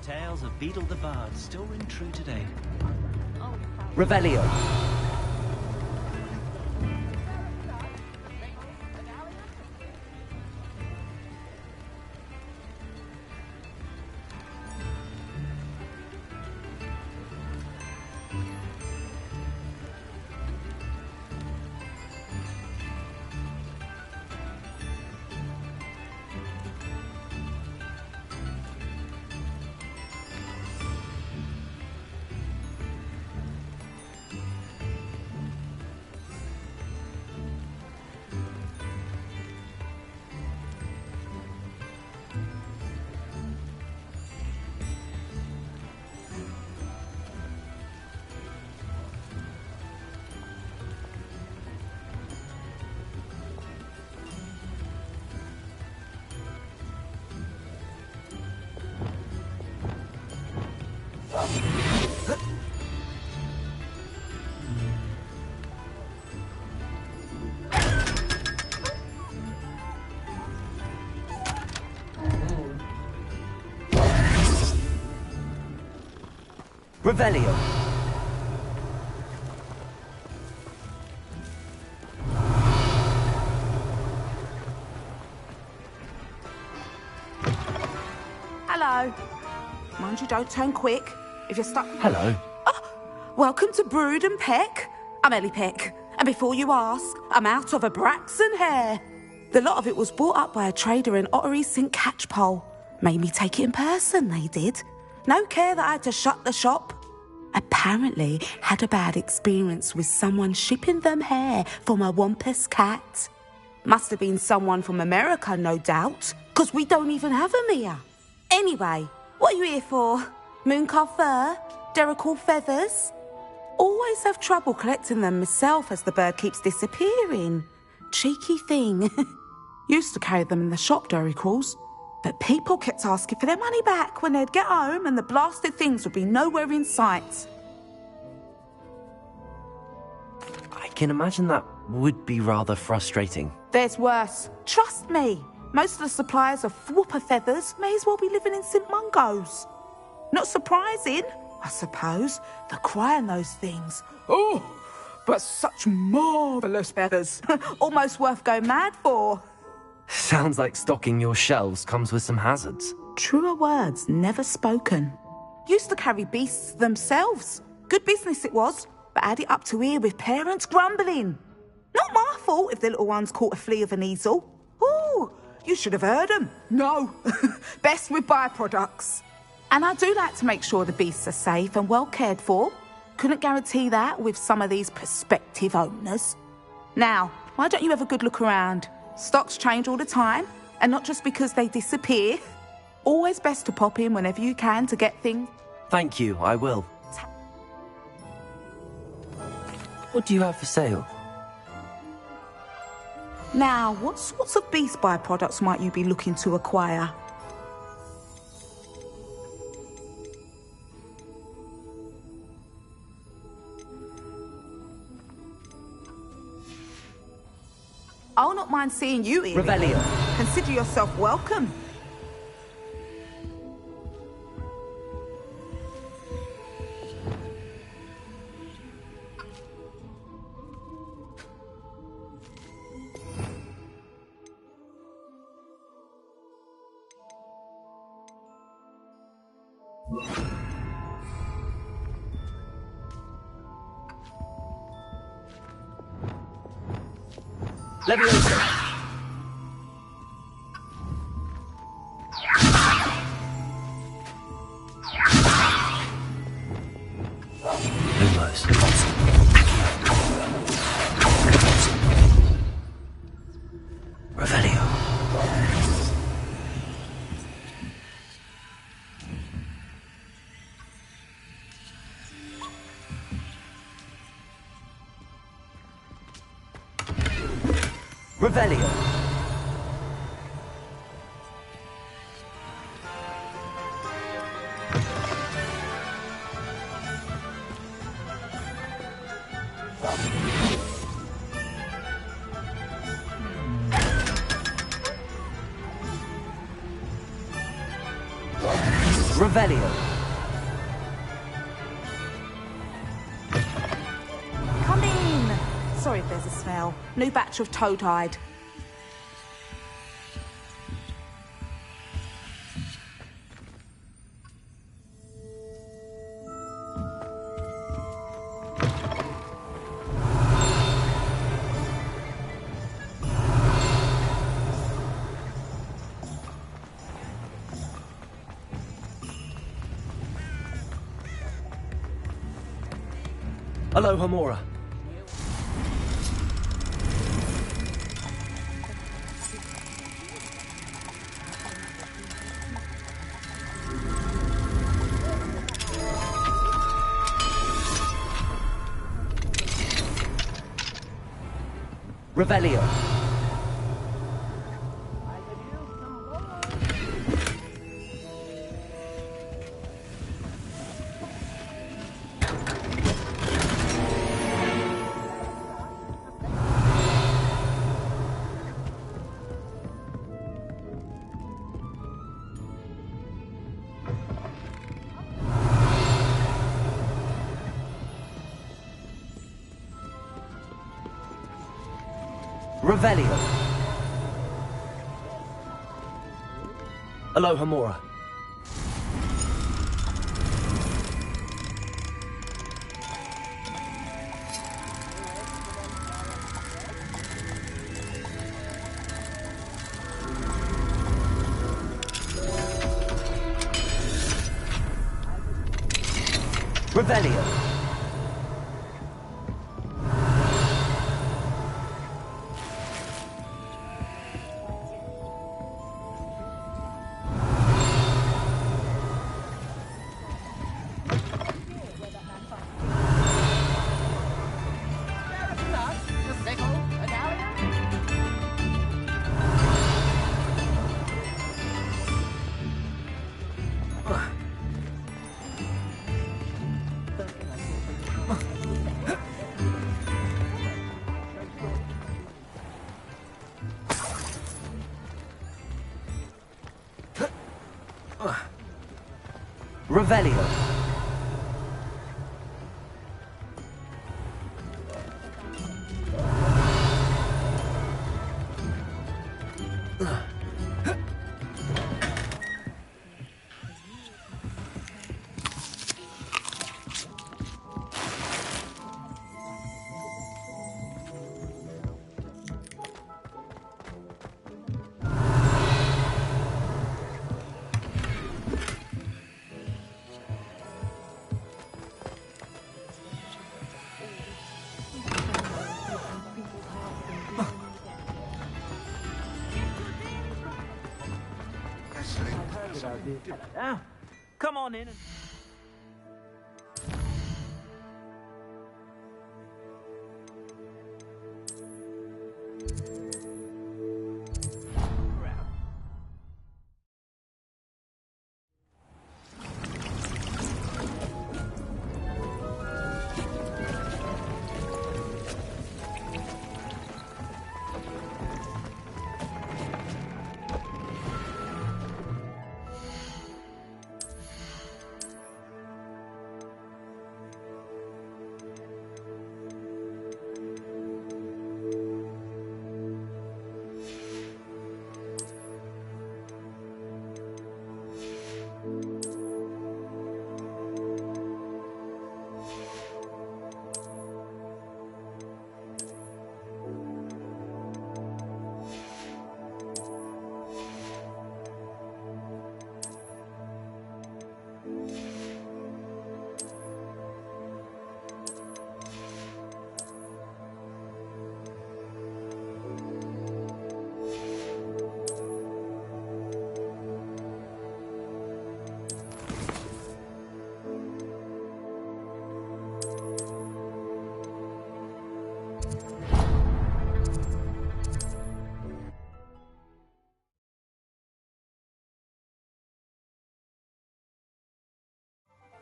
Tales of Beetle the Bard still ring true today. Revelio. Revelio. Mind you don't turn quick. If you're stuck... Hello. Welcome to Brood and Peck. I'm Ellie Peck. And before you ask, I'm out of a Braxton hair. The lot of it was bought up by a trader in Ottery St. Catchpole. Made me take it in person, they did. No care that I had to shut the shop. Apparently had a bad experience with someone shipping them hair for my Wampus cat. Must have been someone from America, no doubt, because we don't even have them here. Anyway, what are you here for? Mooncar fur? Derrickle feathers? Always have trouble collecting them myself as the bird keeps disappearing. Cheeky thing. Used to carry them in the shop, Derricles. But people kept asking for their money back when they'd get home and the blasted things would be nowhere in sight. I can imagine that would be rather frustrating. There's worse. Trust me. Most of the suppliers of whooper feathers may as well be living in St. Mungo's. Not surprising, I suppose, the cry on those things. Oh, but such marvellous feathers. Almost worth going mad for. Sounds like stocking your shelves comes with some hazards. Truer words never spoken. Used to carry beasts themselves. Good business it was, but had it up to here with parents grumbling. Not my fault if the little ones caught a flea of an easel. Ooh, you should have heard them. No, best with byproducts. And I do like to make sure the beasts are safe and well cared for. Couldn't guarantee that with some of these prospective owners. Now, why don't you have a good look around? Stocks change all the time, and not just because they disappear. Always best to pop in whenever you can to get things. Thank you, I will. What do you have for sale? Now, what sorts of beast byproducts might you be looking to acquire? I'll not mind seeing you here. Revelio. Consider yourself welcome. Leviosa. Lumos. Revelio. Revelio. Revelio. Come in. Sorry if there's a smell. New batch of toad-hide. Aloha Mora. Revelio. Revelio. Aloha Mora. Revelio. Revelio. Now, come on in and...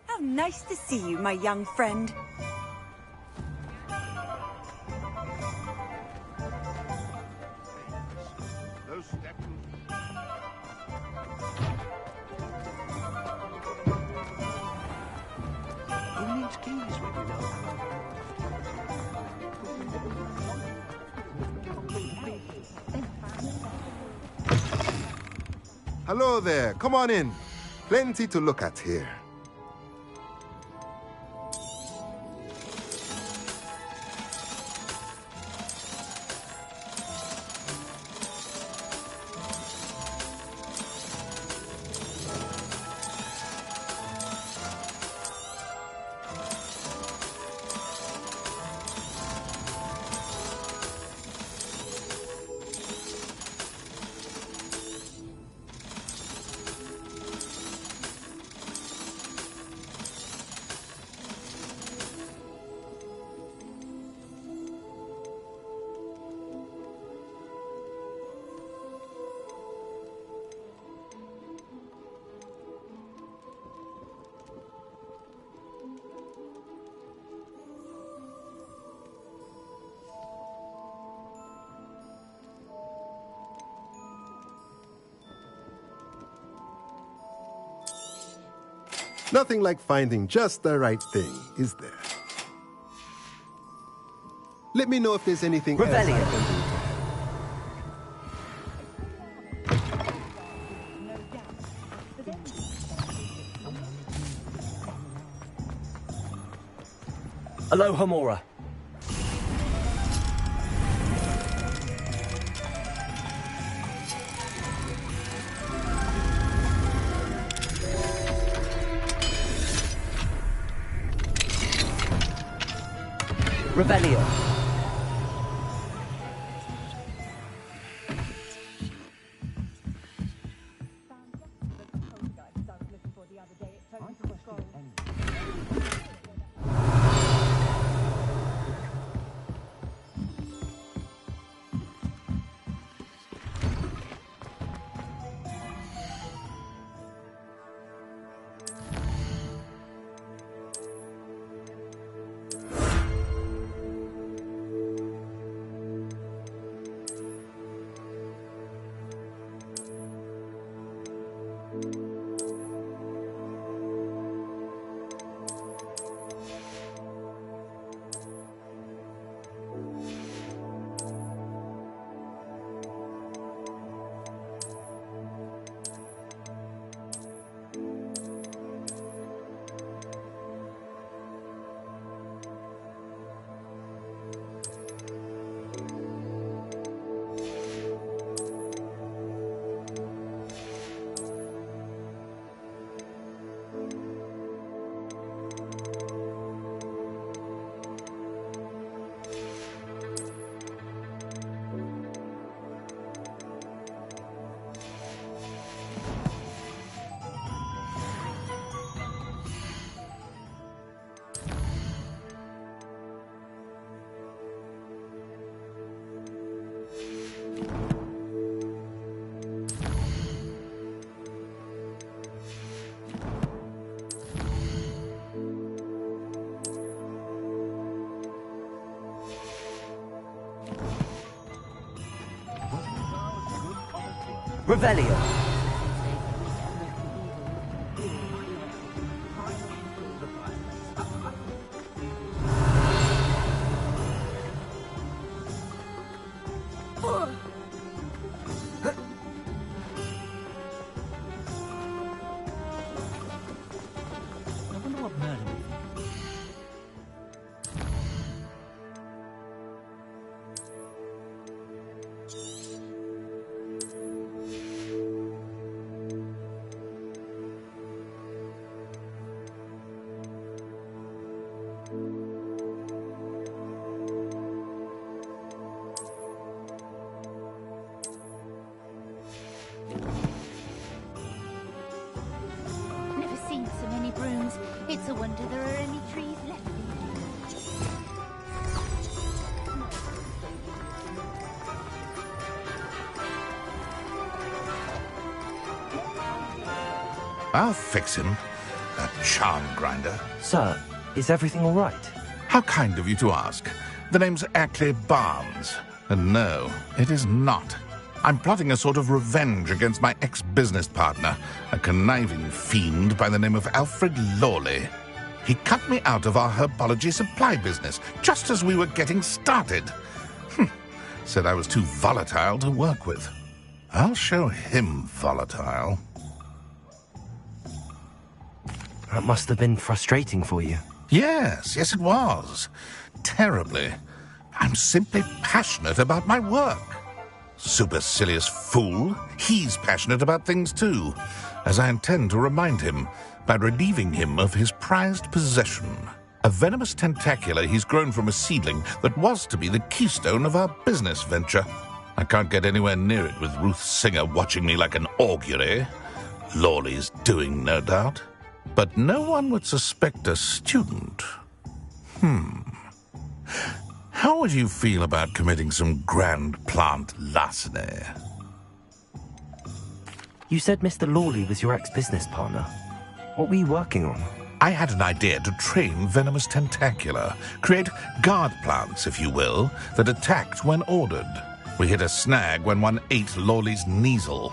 How nice to see you, my young friend. Those steps. Who needs keys when you know? Hello there. Come on in. Plenty to look at here. Nothing like finding just the right thing, is there? Let me know if there's anything else I can do to help. Aloha Mora. Rebellion. Rebellion. Never seen so many brooms. It's a wonder there are any trees left. I'll fix him. That charm grinder. Sir, is everything all right? How kind of you to ask. The name's Ackley Barnes. And no, it is not. I'm plotting a sort of revenge against my ex-business partner, a conniving fiend by the name of Alfred Lawley. He cut me out of our herbology supply business just as we were getting started. Said I was too volatile to work with. I'll show him volatile. That must have been frustrating for you. Yes, it was. Terribly. I'm simply passionate about my work. Supercilious fool. He's passionate about things too, as I intend to remind him by relieving him of his prized possession. A venomous tentacula he's grown from a seedling that was to be the keystone of our business venture. I can't get anywhere near it with Ruth Singer watching me like an augury. Lawley's doing, no doubt. But no one would suspect a student. How would you feel about committing some grand plant larceny? You said Mr. Lawley was your ex-business partner. What were you working on? I had an idea to train venomous tentacula, create guard plants, if you will, that attacked when ordered. We hit a snag when one ate Lawley's Kneasel.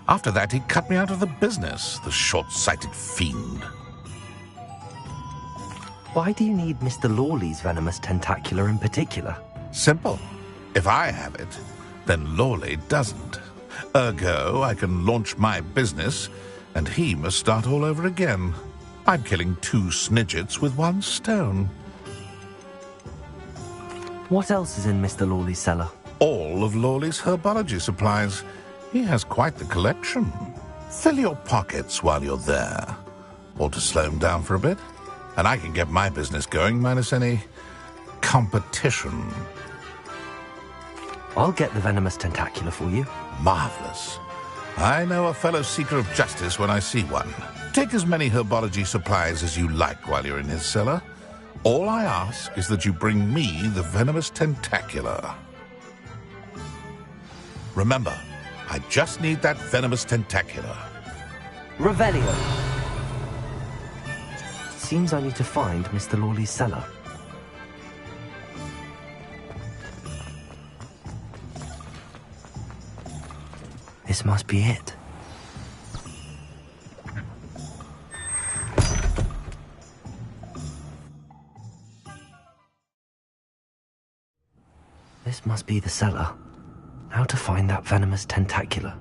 After that, he cut me out of the business, the short-sighted fiend. Why do you need Mr. Lawley's venomous tentacula in particular? Simple. If I have it, then Lawley doesn't. Ergo, I can launch my business, and he must start all over again. I'm killing 2 snidgets with 1 stone. What else is in Mr. Lawley's cellar? All of Lawley's herbology supplies. He has quite the collection. Fill your pockets while you're there. Or to slow him down for a bit. And I can get my business going minus any competition. I'll get the venomous tentacula for you. Marvelous. I know a fellow seeker of justice when I see one. Take as many herbology supplies as you like while you're in his cellar. All I ask is that you bring me the venomous tentacula. Remember, I just need that venomous tentacula. Revelio. Seems I need to find Mr. Lawley's cellar. This must be it. This must be the cellar. How to find that venomous tentacula?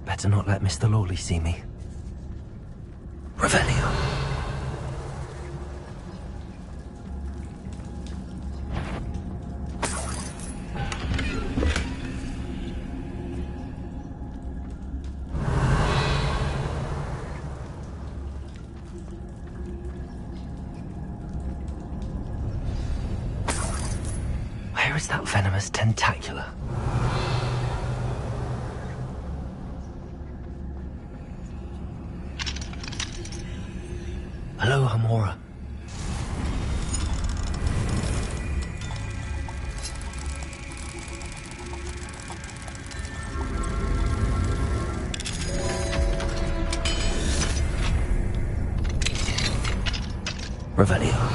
Better not let Mr. Lawley see me. Revelio. Where is that venomous tentacula? Hello, Hamora. Revelio.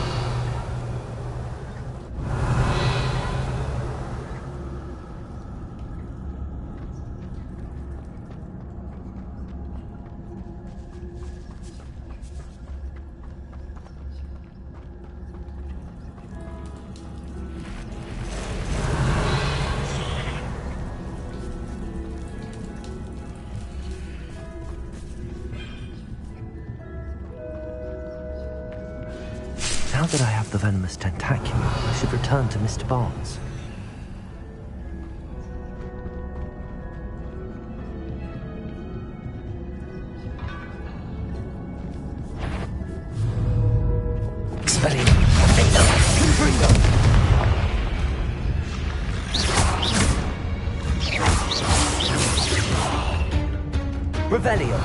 Now that I have the venomous tentacula, I should return to Mr. Barnes. Revelio.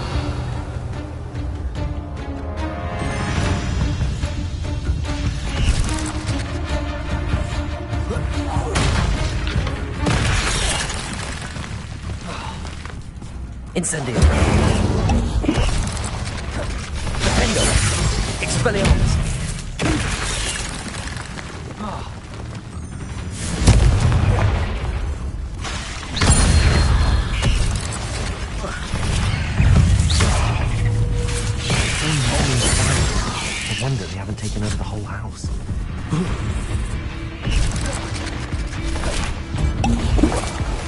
Incendio. Defendo. Expelliarmus. I wonder they haven't taken over the whole house.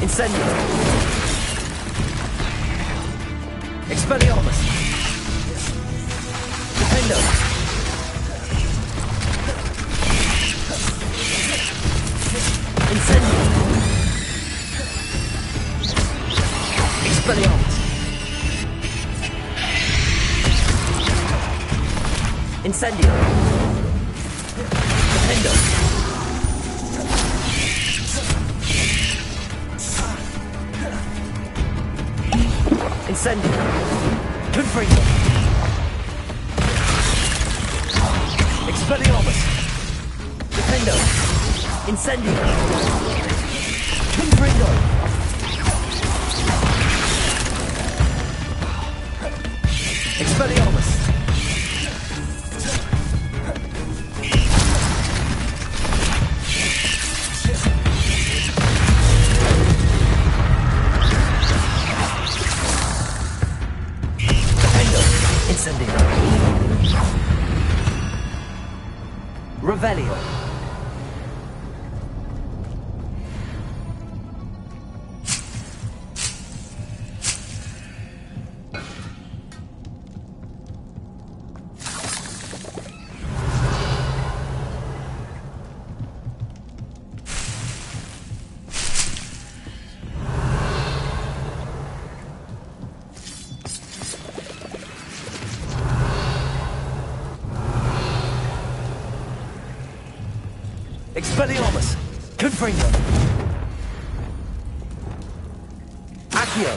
Incendio. Expelliarmus. Defendo. Incendio. Expelliarmus. Incendio. Defendo. Incendio. Confringo. Expelliarmus. Defendo. Incendio. Confringo. Expelliarmus. Incendio. Revelio. Expelliarmus. Confringo. Accio.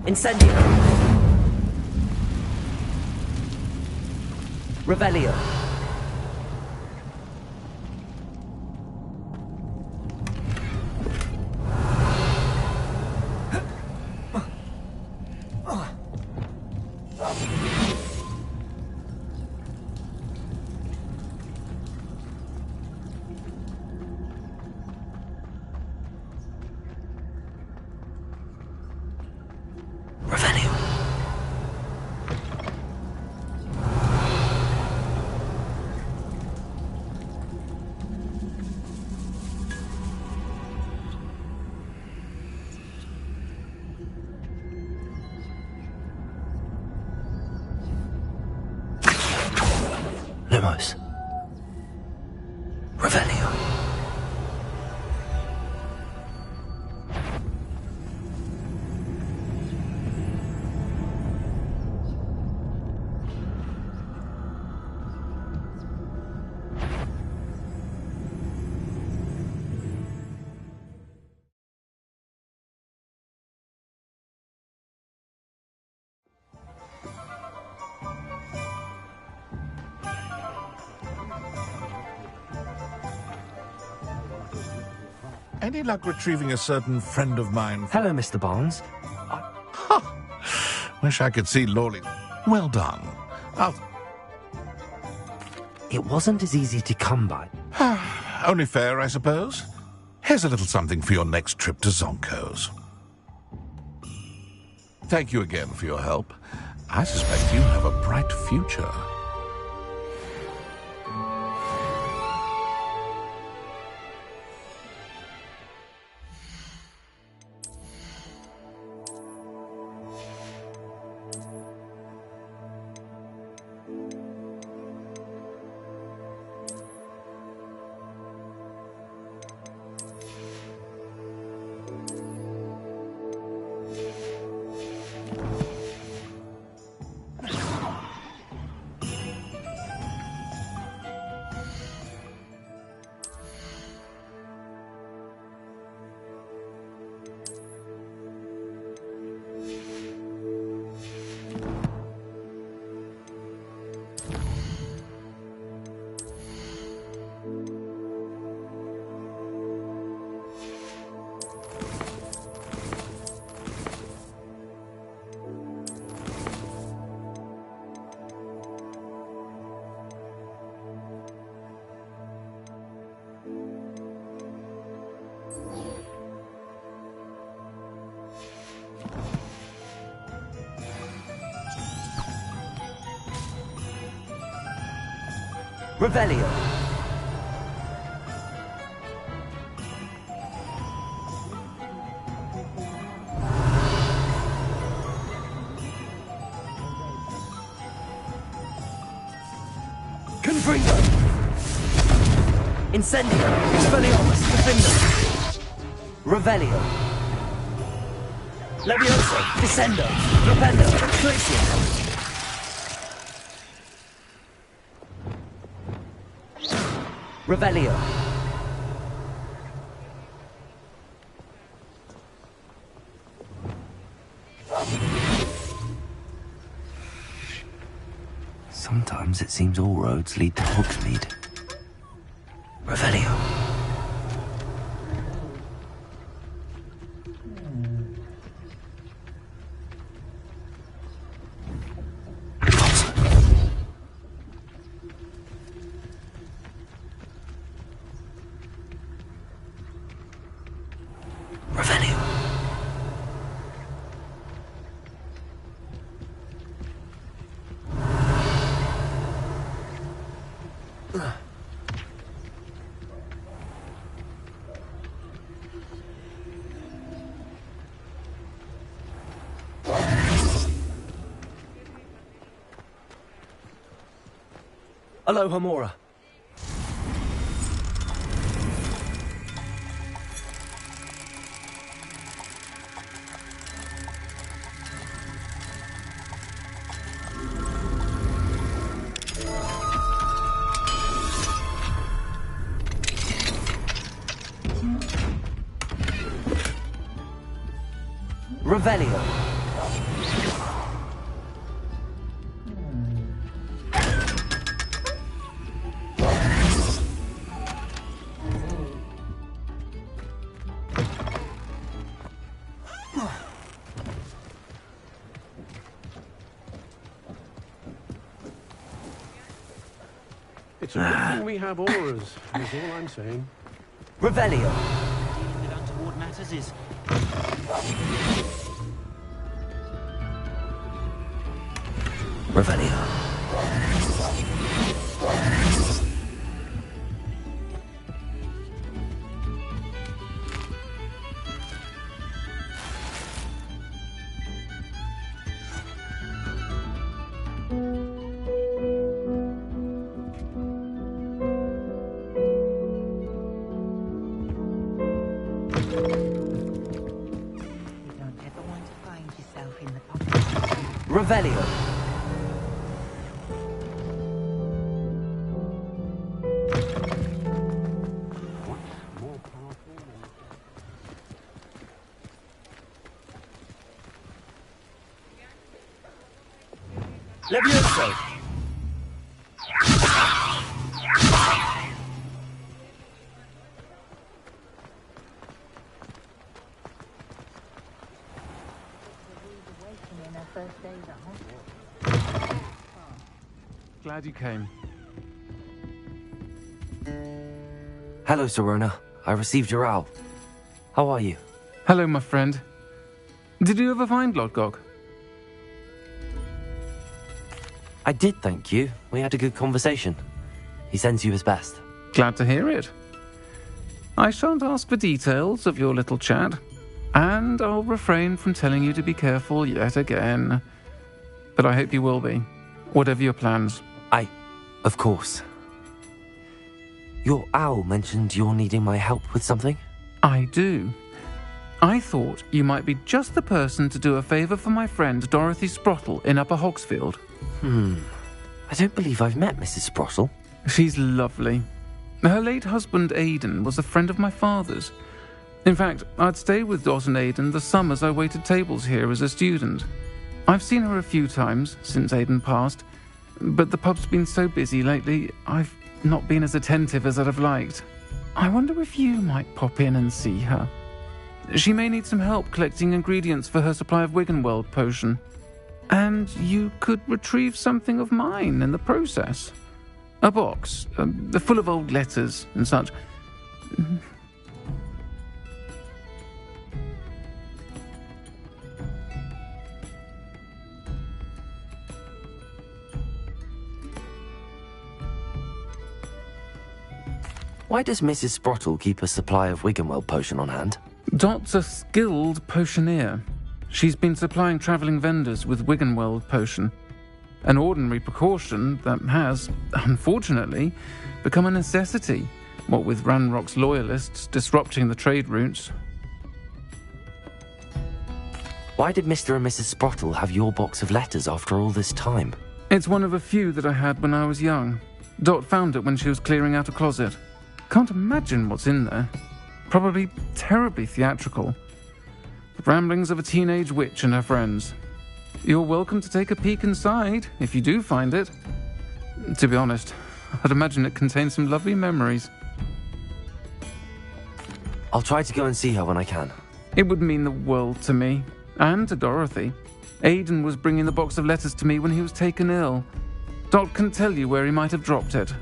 Incendio. Revelio. Lumos. Revelio. Any luck retrieving a certain friend of mine? Hello, Mr. Barnes. Wish I could see Lawley. Well done. It wasn't as easy to come by. Only fair, I suppose. Here's a little something for your next trip to Zonko's. Thank you again for your help. I suspect you have a bright future. Revelio. Confringo. Incendio. Expelliarmus. Defendo. Revelio. Levioso. Descendo. Propendo. Glacier. Revelio. Sometimes it seems all roads lead to Hogsmeade. Revelio. Aloha Mora. Revelio. It's a good thing we have auras, is all I'm saying. Revelio. Dealing with untoward matters is... Revelio. Revelio. Levioso. Glad you came. Hello, Serona. I received your owl. How are you? Hello, my friend. Did you ever find Lodgok? I did, thank you. We had a good conversation. He sends you his best. Glad to hear it. I shan't ask for details of your little chat, and I'll refrain from telling you to be careful yet again. But I hope you will be, whatever your plans. Of course. Your owl mentioned you're needing my help with something? I do. I thought you might be just the person to do a favour for my friend Dorothy Sprottle in Upper Hogsfield. I don't believe I've met Mrs. Sprottle. She's lovely. Her late husband Aidan was a friend of my father's. In fact, I'd stay with Dot and Aidan the summers I waited tables here as a student. I've seen her a few times since Aidan passed, but the pub's been so busy lately, I've not been as attentive as I'd have liked. I wonder if you might pop in and see her. She may need some help collecting ingredients for her supply of Wiggenweld potion. And you could retrieve something of mine in the process. A box, full of old letters and such. Why does Mrs. Sprottle keep a supply of Wiggenweld potion on hand? Dot's a skilled potioneer. She's been supplying travelling vendors with Wiggenweld potion. An ordinary precaution that has, unfortunately, become a necessity, what with Ranrock's loyalists disrupting the trade routes. Why did Mr. and Mrs. Sprottle have your box of letters after all this time? It's one of a few that I had when I was young. Dot found it when she was clearing out a closet. Can't imagine what's in there. Probably terribly theatrical. The ramblings of a teenage witch and her friends. You're welcome to take a peek inside, if you do find it. To be honest, I'd imagine it contains some lovely memories. I'll try to go and see her when I can. It would mean the world to me, and to Dorothy. Aidan was bringing the box of letters to me when he was taken ill. Dot can tell you where he might have dropped it.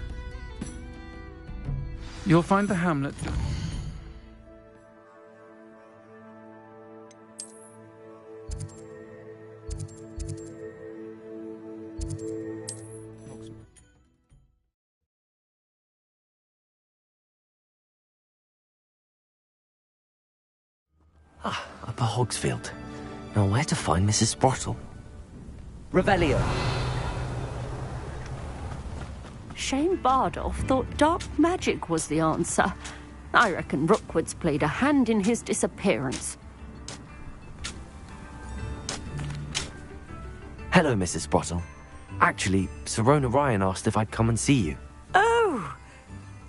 You'll find the hamlet... Upper Hogsfield. Now where to find Mrs. Sprottle? Revelio. Shane Bardolph thought dark magic was the answer. I reckon Rookwood's played a hand in his disappearance. Hello, Mrs. Sprottle. Actually, Sirona Ryan asked if I'd come and see you. Oh,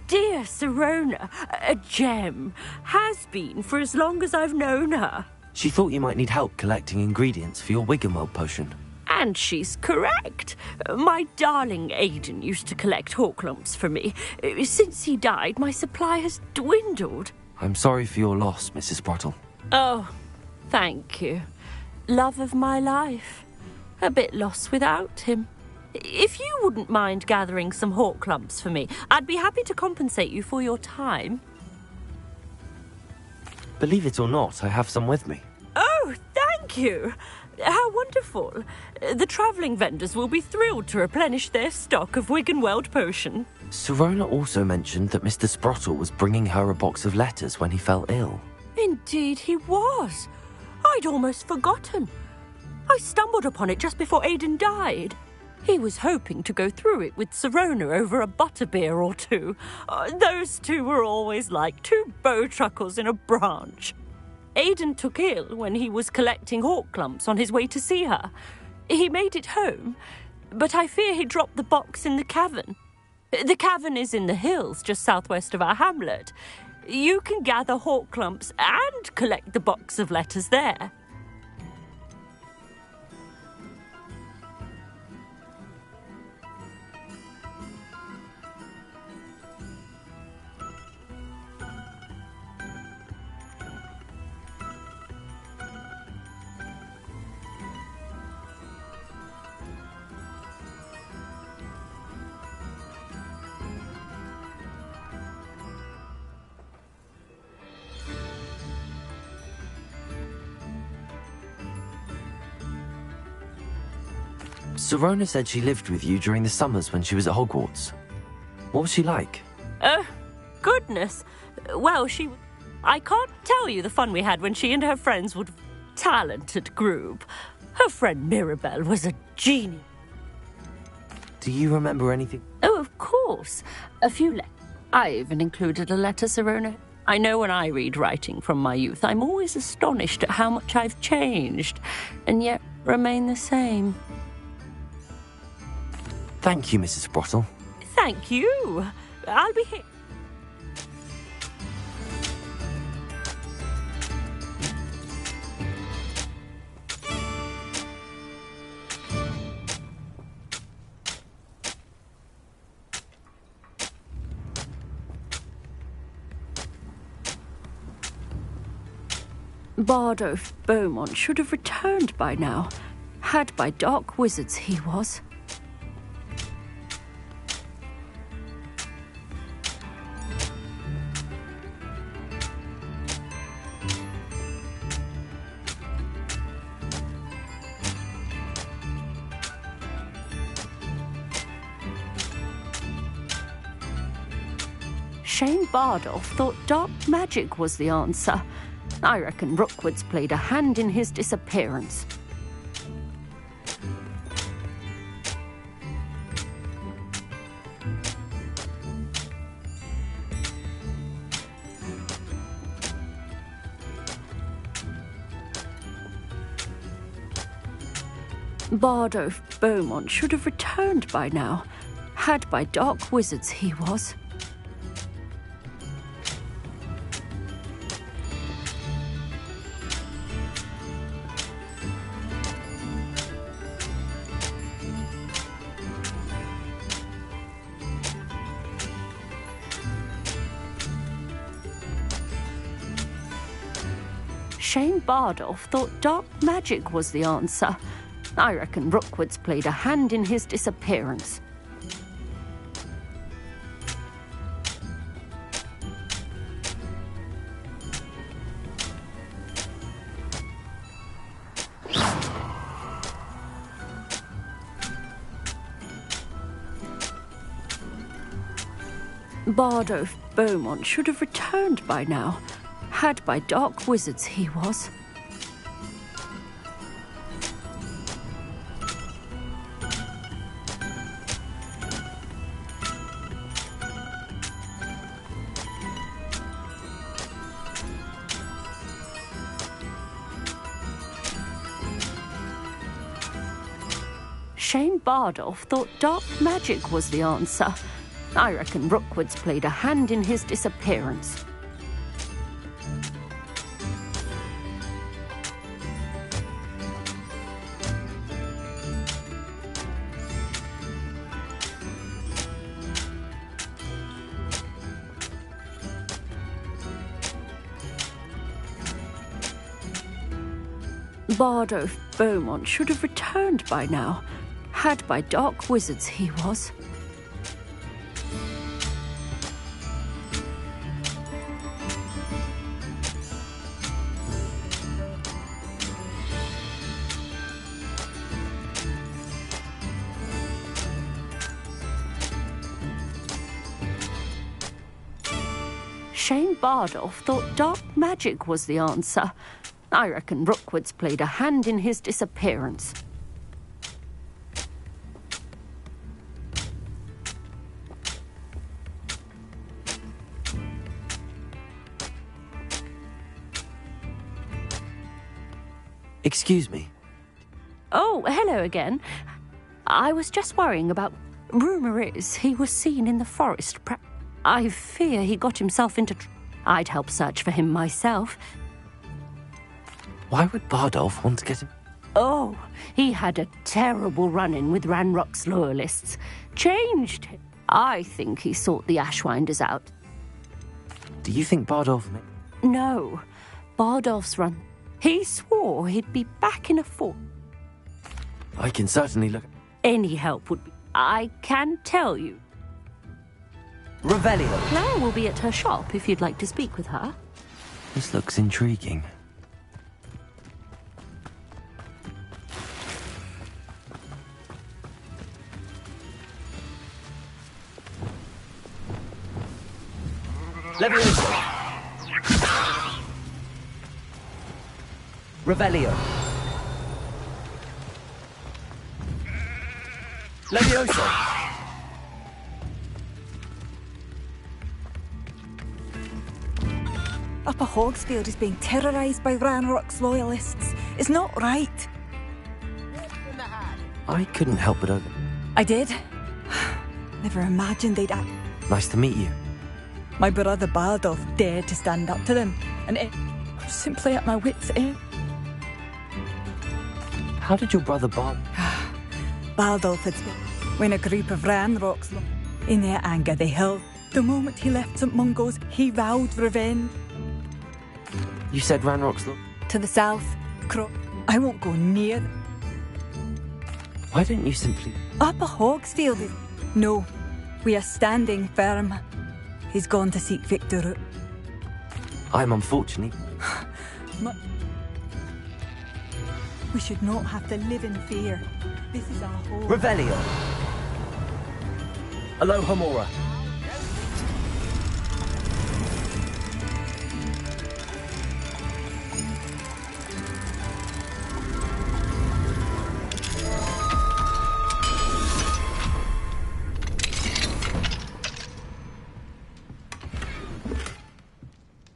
dear Sirona, a gem. Has been for as long as I've known her. She thought you might need help collecting ingredients for your Wiggenweld potion. And she's correct. My darling Aidan used to collect hawk lumps for me. Since he died, my supply has dwindled. I'm sorry for your loss, Mrs. Sprottle. Oh, thank you. Love of my life. A bit lost without him. If you wouldn't mind gathering some hawk lumps for me, I'd be happy to compensate you for your time. Believe it or not, I have some with me. Oh, thank you. How wonderful. The travelling vendors will be thrilled to replenish their stock of Wiggenweld potion. Sirona also mentioned that Mr. Sprottle was bringing her a box of letters when he fell ill. Indeed he was. I'd almost forgotten. I stumbled upon it just before Aidan died. He was hoping to go through it with Sirona over a butterbeer or two. Those two were always like two bowtruckles in a branch. Aidan took ill when he was collecting hawk lumps on his way to see her. He made it home, but I fear he dropped the box in the cavern. The cavern is in the hills just southwest of our hamlet. You can gather hawk lumps and collect the box of letters there. Sirona said she lived with you during the summers when she was at Hogwarts. What was she like? Oh, goodness. Well, I can't tell you the fun we had when she and her friends would... Talented group. Her friend Mirabelle was a genius. Do you remember anything? Oh, of course. A few letters. I even included a letter, Sirona. I know when I read writing from my youth, I'm always astonished at how much I've changed, and yet remain the same. Thank you, Mrs. Sprottle. Thank you. I'll be here. Bardolph Beaumont should have returned by now. Had by dark wizards he was. Shane Bardolph thought dark magic was the answer. I reckon Rookwood's played a hand in his disappearance. Bardolph Beaumont should have returned by now. Had by dark wizards he was. Shane Bardolph thought dark magic was the answer. I reckon Rookwood's played a hand in his disappearance. Bardolph Beaumont should have returned by now. Had by dark wizards he was. Shane Bardolph thought dark magic was the answer. I reckon Rookwood's played a hand in his disappearance. Bardolph Beaumont should have returned by now. Had by dark wizards he was. Shane Bardolph thought dark magic was the answer. I reckon Rookwood's played a hand in his disappearance. Excuse me. Oh, hello again. I was just worrying about... Rumour is he was seen in the forest. I fear he got himself into... I'd help search for him myself. Why would Bardolph want to get him? Oh, he had a terrible run-in with Ranrock's loyalists. Changed him. I think he sought the Ashwinders out. Do you think Bardolph... No. Bardolph's run... He swore he'd be back in a fort. I can certainly look... Any help would be... I can tell you. Revelio. Claire will be at her shop if you'd like to speak with her. This looks intriguing. Levioso. Revelio. Levioso. Upper Hogsfield is being terrorised by Ranrock's loyalists. It's not right. I couldn't help but over. I did. Never imagined they'd act. Nice to meet you. My brother Bardolph dared to stand up to them, and I was simply at my wits' end. How did your brother Bardolph had when a group of Ranrocks, in their anger, they held. The moment he left St. Mungo's, he vowed revenge. You said Ranrock's... To the south, I won't go near. Why don't you simply... Upper Hogsfield is... No, we are standing firm. He's gone to seek Victor. I'm unfortunate. We should not have to live in fear. This is our home. Revelio. Alohomora.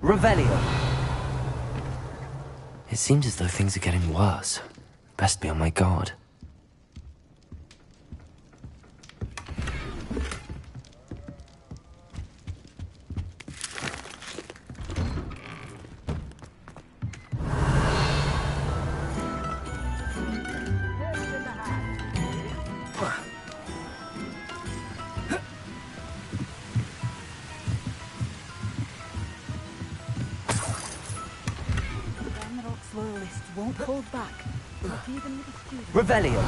Revelio. It seems as though things are getting worse. Best be on my guard. Loyalists won't hold back, not even with the students. Revelio.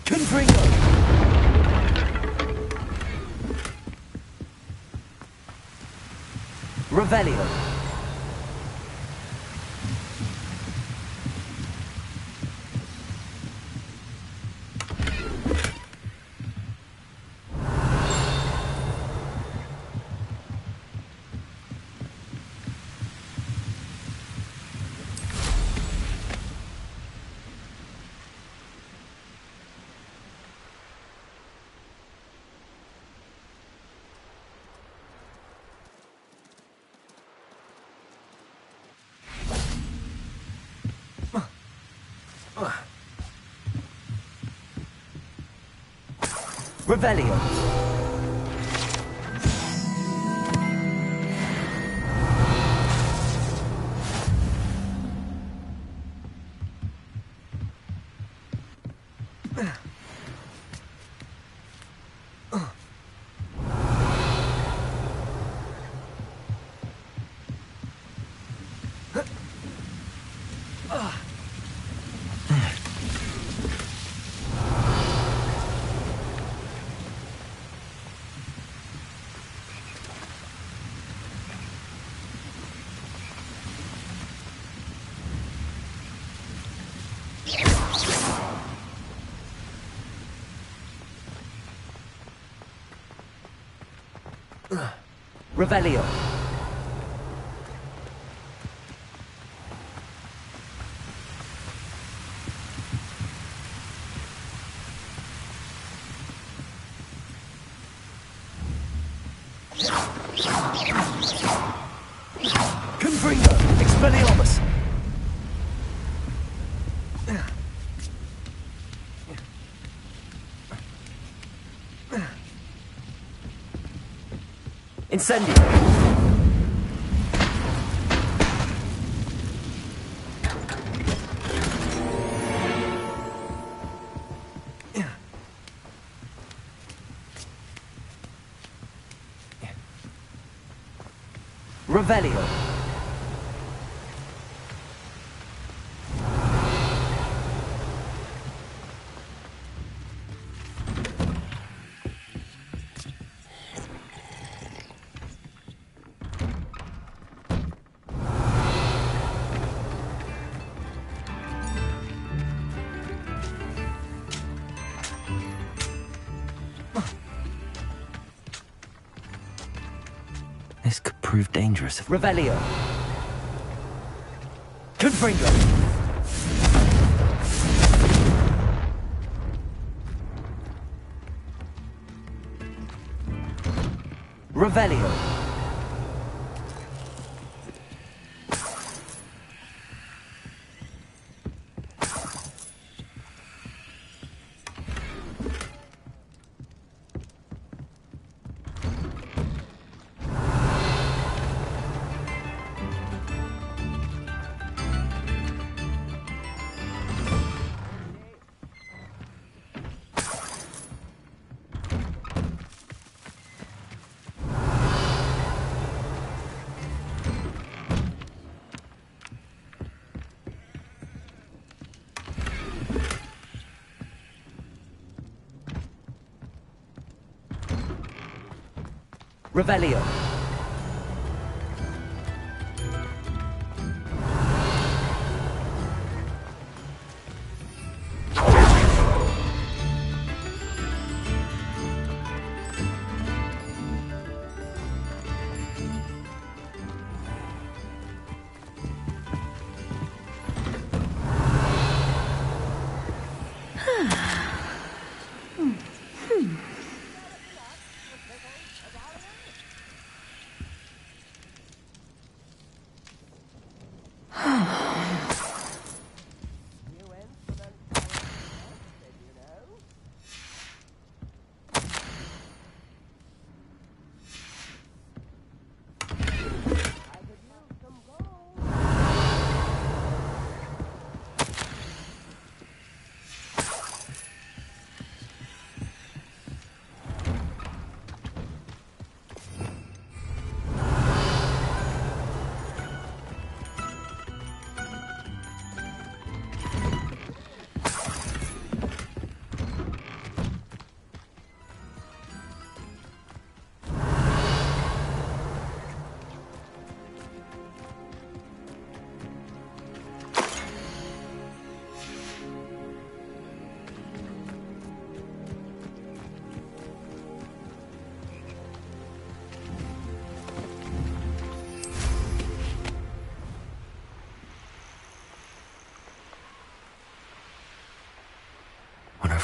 Confringo. Revelio. Revelio. Revelio. Confringo. Expelliarmus. Incendio. Revelio. This could prove dangerous if... Revelio. Confringo. Revelio. Revelio.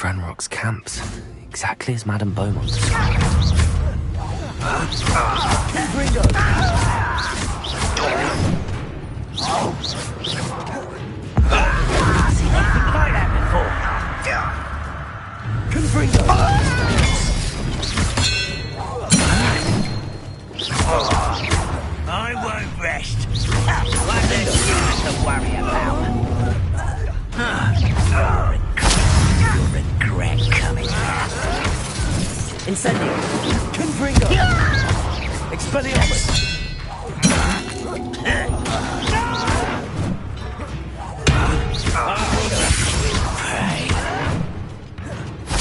of Ranrock's camps, exactly as Madame Beaumont described. Confringo! Seen anything like that before? Confringo! I won't rest. One less human to worry about. You'll regret coming back. Incendio. Confringo. Expelliarmus.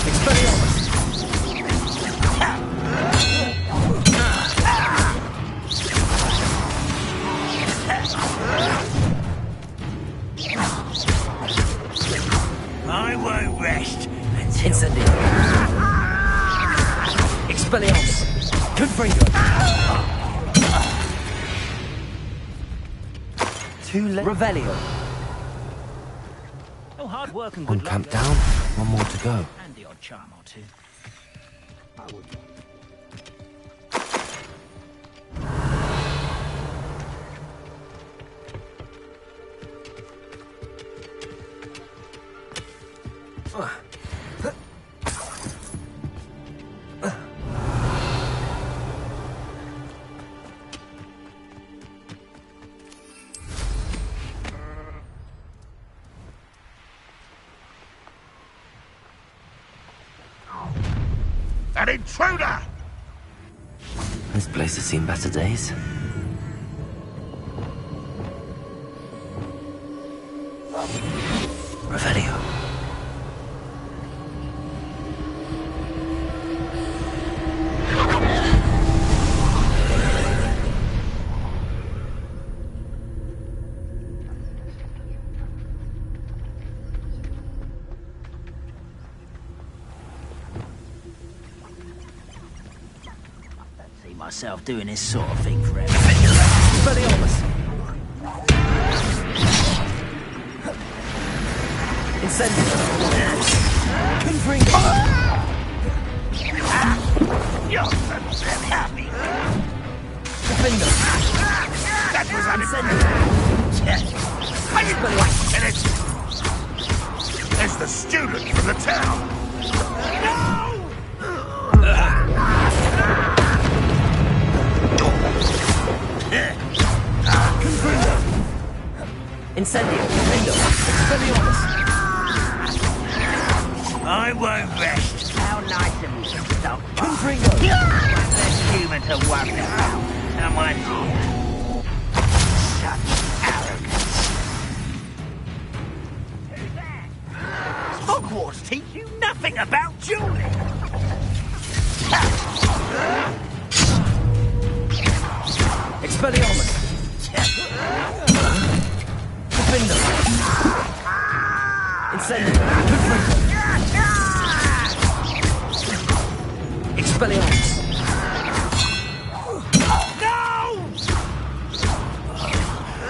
Expelliarmus. I won't rest until... Incendio. Expelliarmus. Confringo. Too late. Revelio. Oh, hard work and One good luck. camp down, one more to go. And the odd charm or two. I would. An intruder! This place has seen better days. Revelio. See myself doing this sort of thing forever. Expelliarmus. Incendio. Confringo. You're very happy. Confringo. That was Expelliarmus. There's the student from the town. Confringo. Incendio. Confringo. Expelliarmus. I won't rest. How nice of you to stop. Confringo. One less human to worry about. Am I dear? Such arrogance. Who's that? Hogwarts teach you nothing about dueling. Expelliarmus. Confringo. Incendio. Confringo. Expelliarmus. No!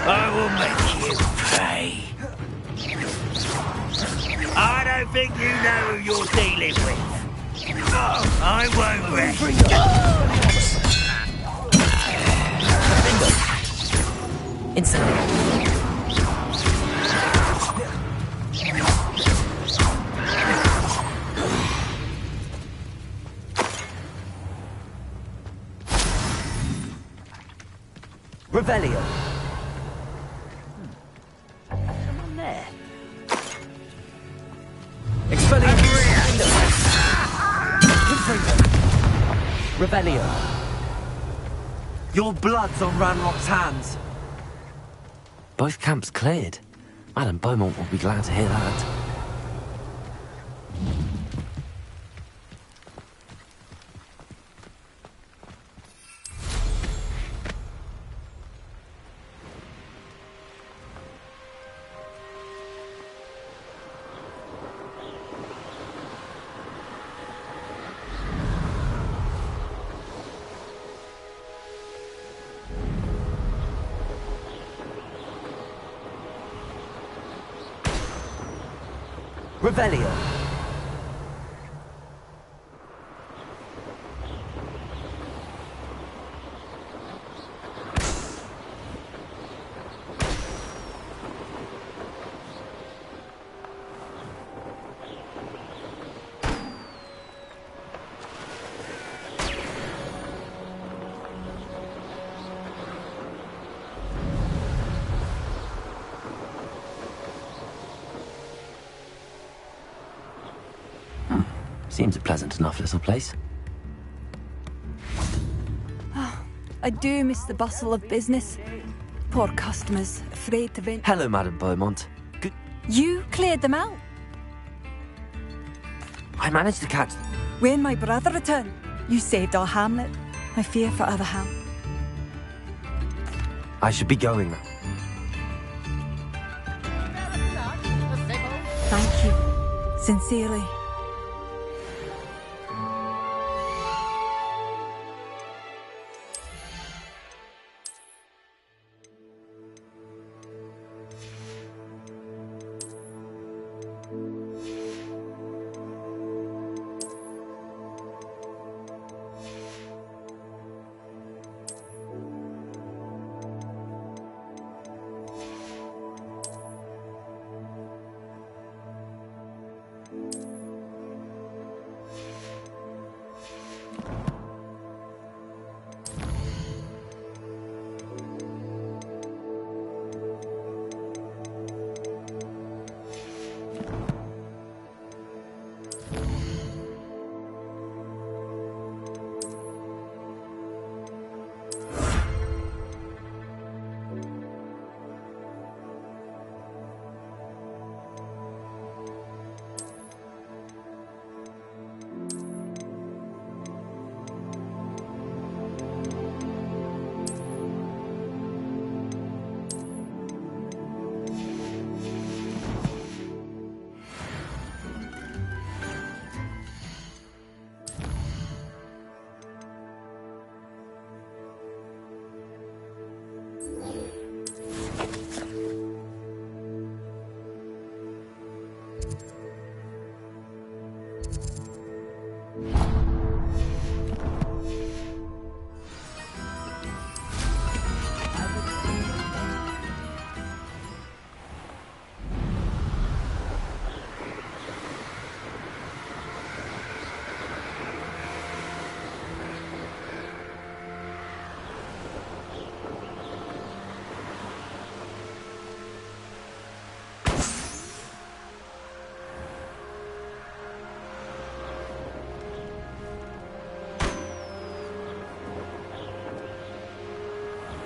I will make you pay. I don't think you know who you're dealing with. I won't rest. Incendio. Revelio. Someone there. Expelliarmus. Confringo. Revelio. Your blood's on Ranrock's hands. Both camps cleared. Madame Beaumont will be glad to hear that. Revelio. Seems a pleasant enough little place. I do miss the bustle of business. Poor customers, afraid to vent. Hello, Madame Beaumont. Good. You cleared them out? I managed to catch... When my brother returned, you saved our hamlet. I fear for other ham. I should be going now. Thank you. Sincerely.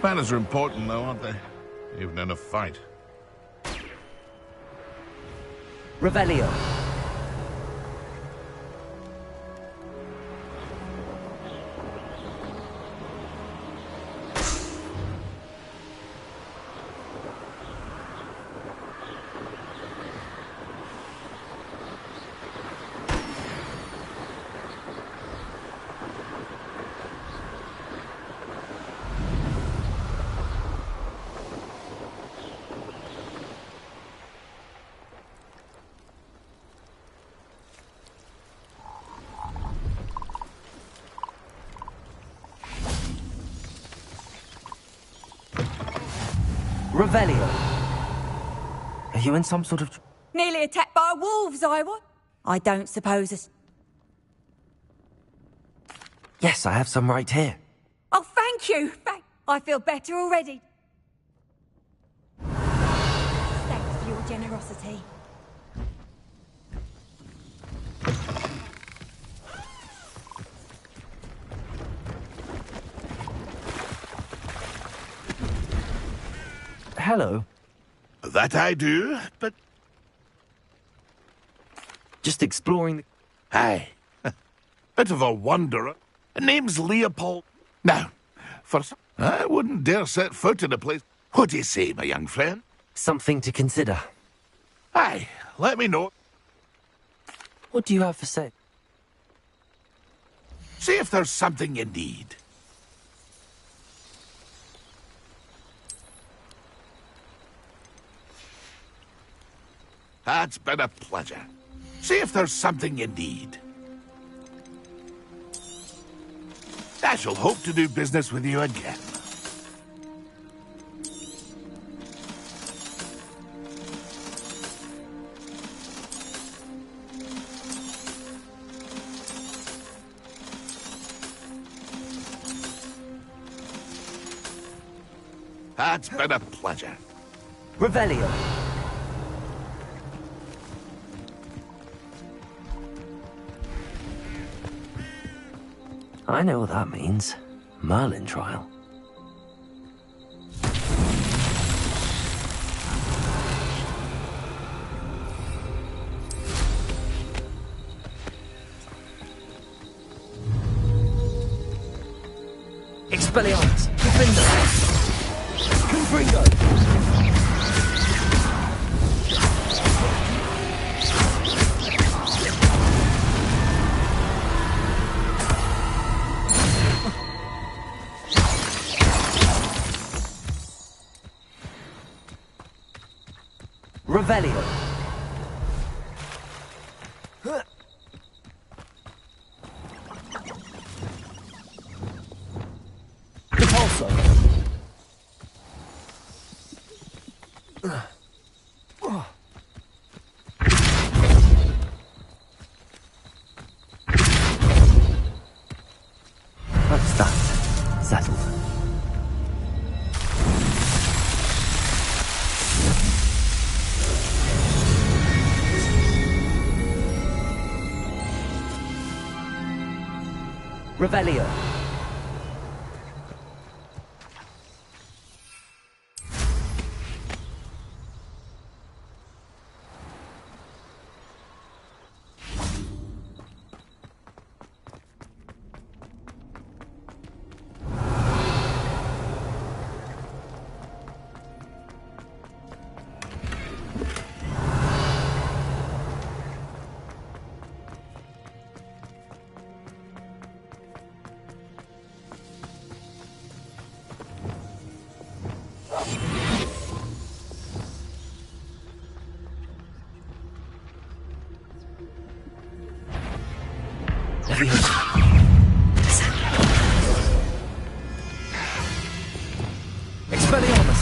Manners are important, though, aren't they? Even in a fight. Revelio. Revelio. Are you in some sort of... Nearly attacked by wolves, I was. I don't suppose us. Yes, I have some right here. Oh, thank you. I feel better already. Thanks for your generosity. Hello. That I do, but... Just exploring the... Aye. Bit of a wanderer. Name's Leopold. Now, I wouldn't dare set foot in a place... What do you say, my young friend? Something to consider. Aye, let me know. What do you have for sale? See if there's something you need. That's been a pleasure. See if there's something you need. I shall hope to do business with you again. That's been a pleasure. Revelio. I know what that means. Merlin trial. Expelliarmus! Defender! Confringo! Revelio! Repulso! That's that. Settled. Revelio! Expelliarmus!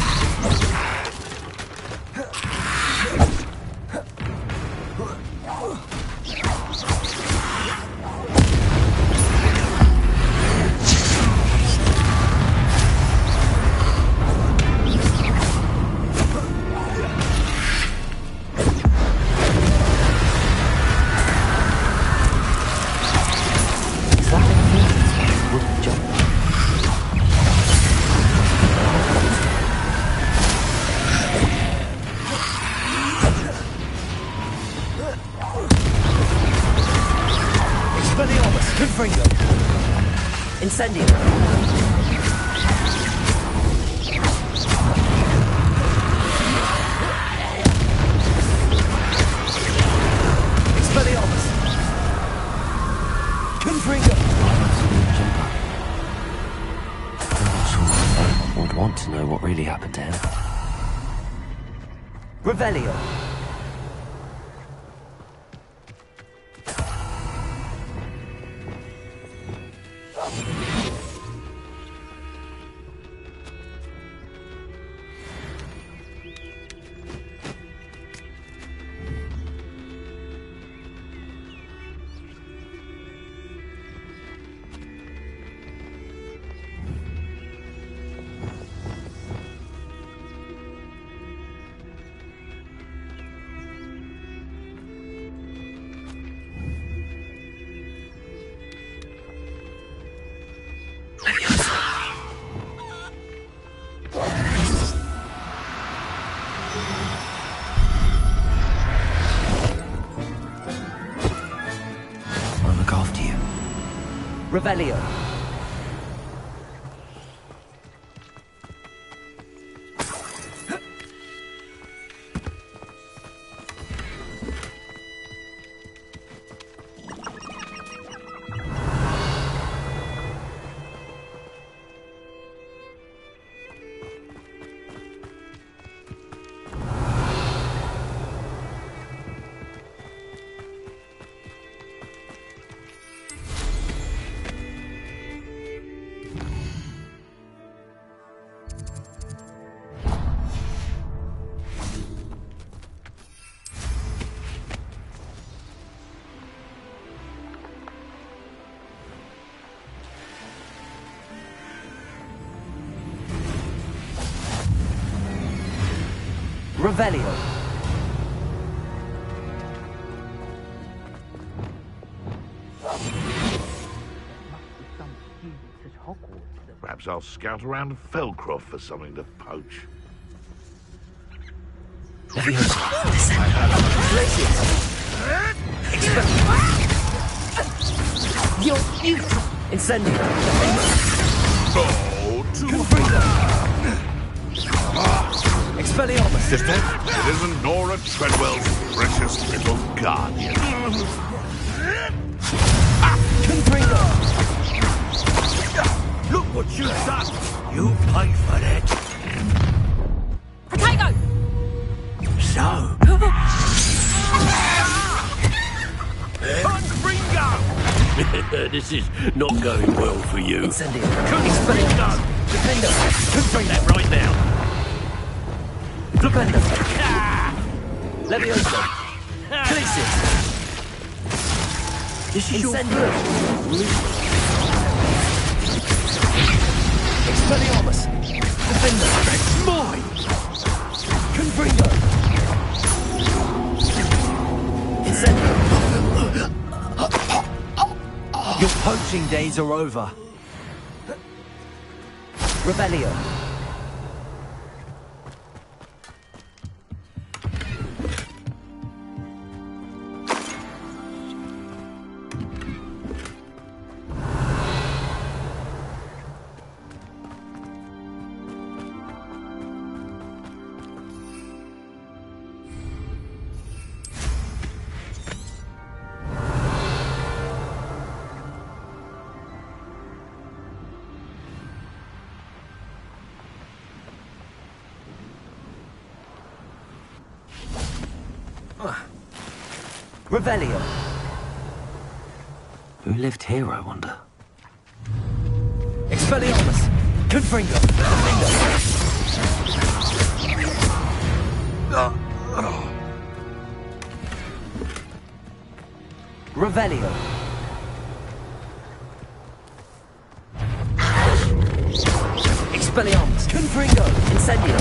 Expelliarmus! Confringo! Incendio! Expelliarmus! Confringo! I'm not sure I would want to know what really happened to him. Revelio! I'll look after you. Revelio! Revelio! Perhaps I'll scout around Felcroft for something to poach. Incendio. Oh, Expelliarmus. Sister, it isn't Nora Treadwell's precious little guardian. Confringo. Look what you've done. You pay for that. Potato! So. Confringo! This is not going well for you. Incendio. Confringo! Defendo. Confringo that right now. Flipendo. Levioso. Calixis. This is Incendio. Expelliarmus. Defendo. That's mine! Confringo. Incendio. Your poaching days are over. Revelio. Revelio. Who lived here, I wonder? Expelliarmus. Confringo. Revelio. Expelliarmus. Confringo. Incendio.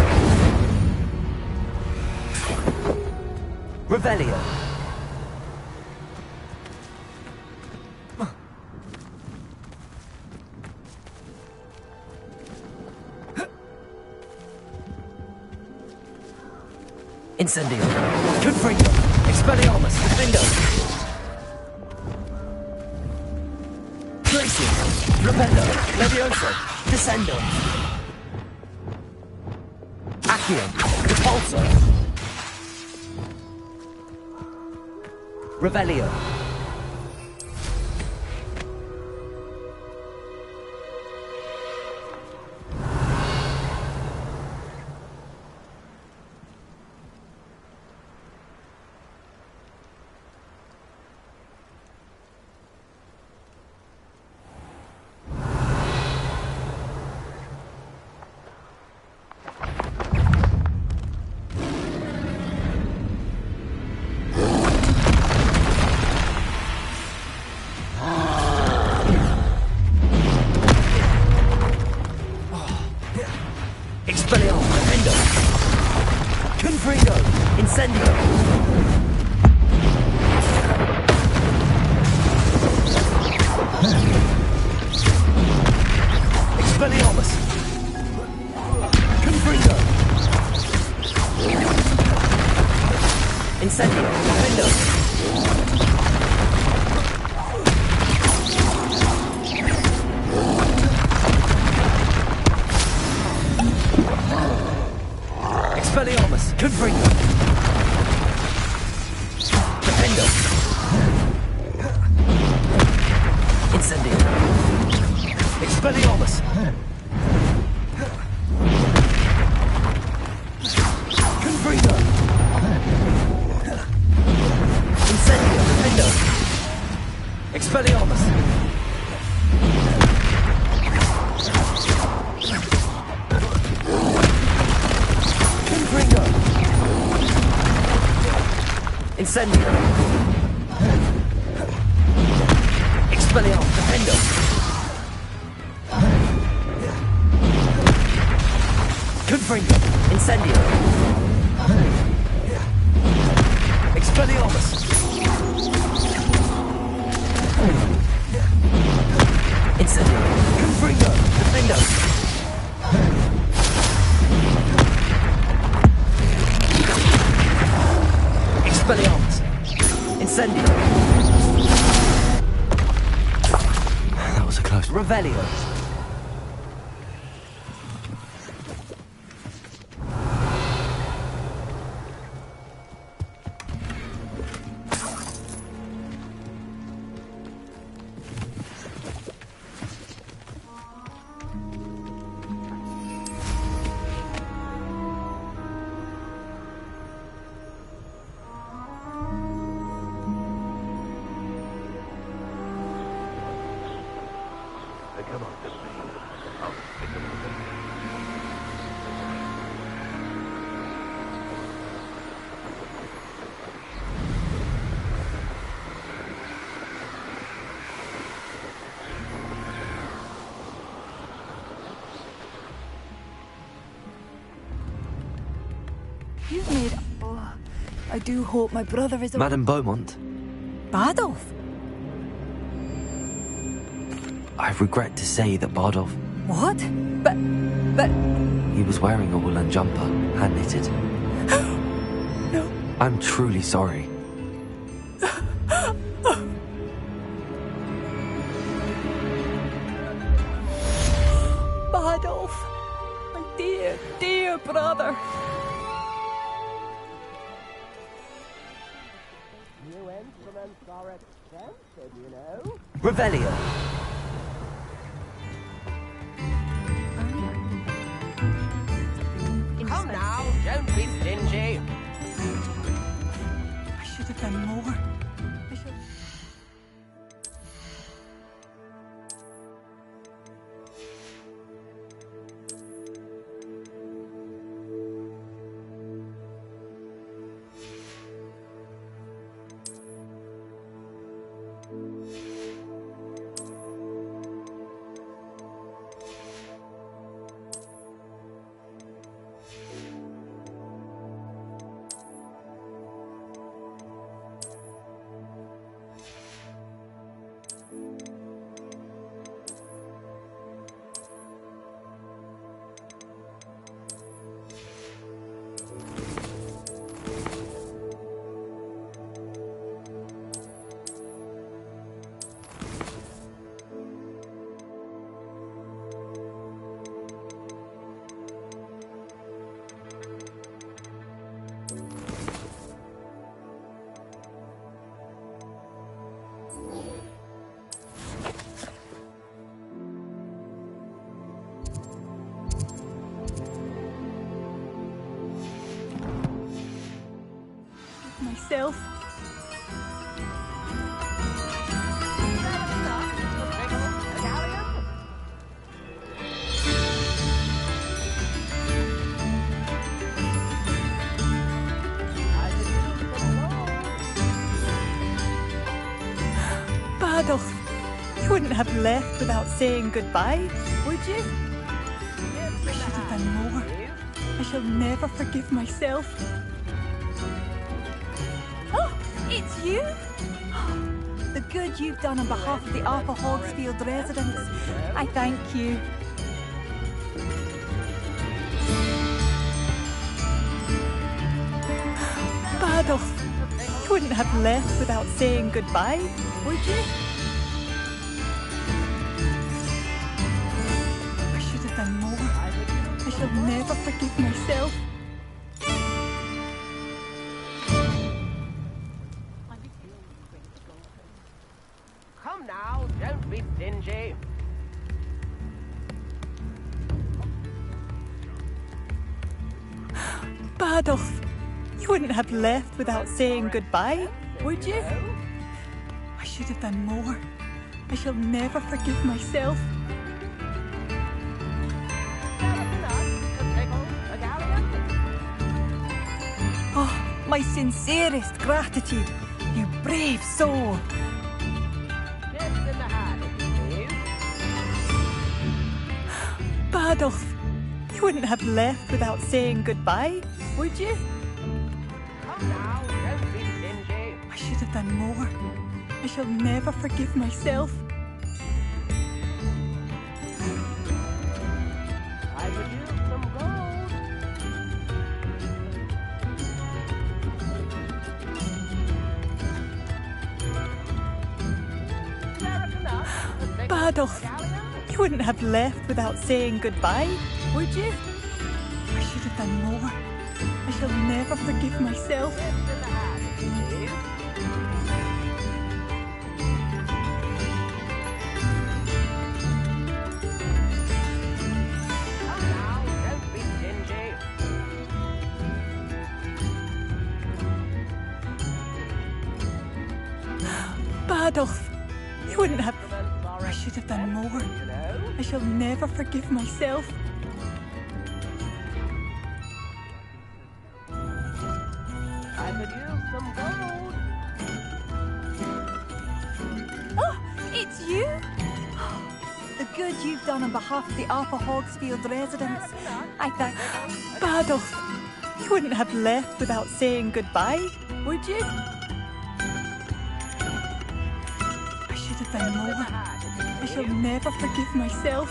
Revelio. Incendio. Confringo. Expelliarmus. Defendo. Glacier. Rependo. Levioso. Descendo. Accio. Repulsor. Revelio. Incendio. Expelliarmus. Defendo. Confringo. Incendio. Expelliarmus. Incendio. Confringo. Defendo. Incendio. That was a close. Revelio. You've made... Oh, I do hope my brother is... Madame Beaumont, Bardolph? I regret to say that Bardolph... What? But... He was wearing a woolen jumper, hand-knitted. No. I'm truly sorry. Bardolph! My dear, dear brother! Revelio. Come now, don't be stingy. I should have done more. I should... Myself. Bardolph, you wouldn't have left without saying goodbye, would you? I should have done more. I shall never forgive myself. Oh, it's you? The good you've done on behalf of the Upper Hogsfield residents. I thank you. Bardolph, you wouldn't have left without saying goodbye, would you? I should have done more. I shall never forgive myself. Come now, don't be stingy. Bardolph, you wouldn't have left without saying goodbye, would you? I should have done more. I shall never forgive myself. Oh, my sincerest gratitude, you brave soul. Bardolph, you wouldn't have left without saying goodbye, would you? Come now, don't be stingy. I should have done more. I shall never forgive myself. I could use some gold. Adolf, you wouldn't have left without saying goodbye, would you? I should have done more. I shall never forgive myself. Adolf, you wouldn't have... I should have done more. I shall never forgive myself. I could use some gold. Oh, it's you? The good you've done on behalf of the Upper Hogsfield residents. I thank... Adolf, you wouldn't have left without saying goodbye, would you? Done more. I shall never forgive myself.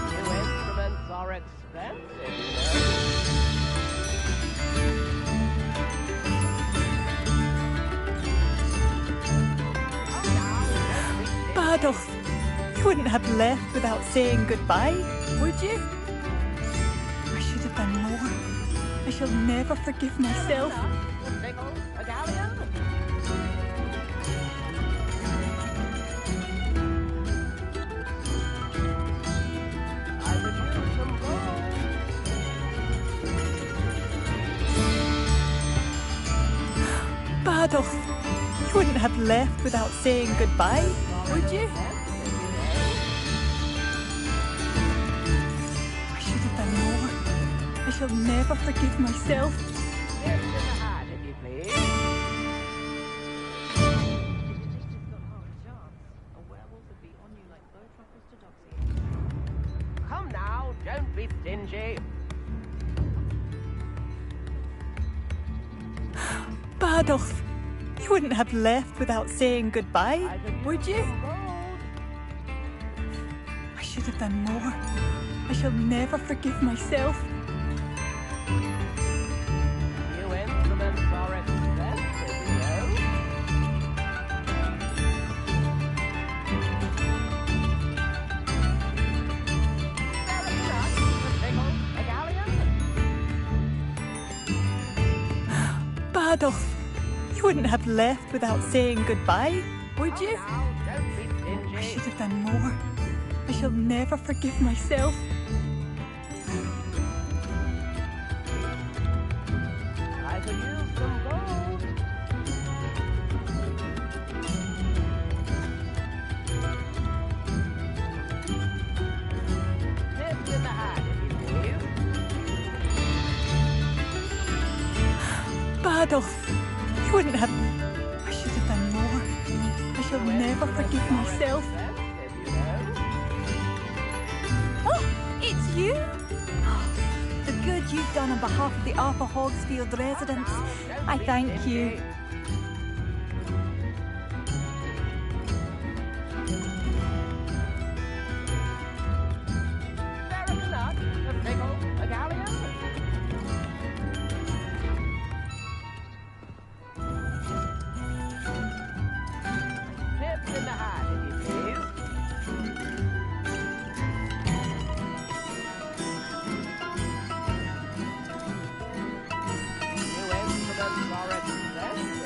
New instruments are expensive, Adolf, you wouldn't have left without saying goodbye, would you? I should have done more. I shall never forgive myself. Adolf, you wouldn't have left without saying goodbye, would you? I should have done more. I shall never forgive myself. Come now, don't be stingy. Adolf, you wouldn't have left without saying goodbye, would you? I should have done more. I shall never forgive myself. New instruments are expensive, you know. Adolf, you wouldn't have left without saying goodbye, would you? I should have done more. I shall never forgive myself. I could use some gold. Tips in the hat, if you please. Adolf, you wouldn't have... I should have done more. I shall never forgive myself. Oh, it's you? The good you've done on behalf of the Upper Hogsfield residents. I thank you. Are expensive.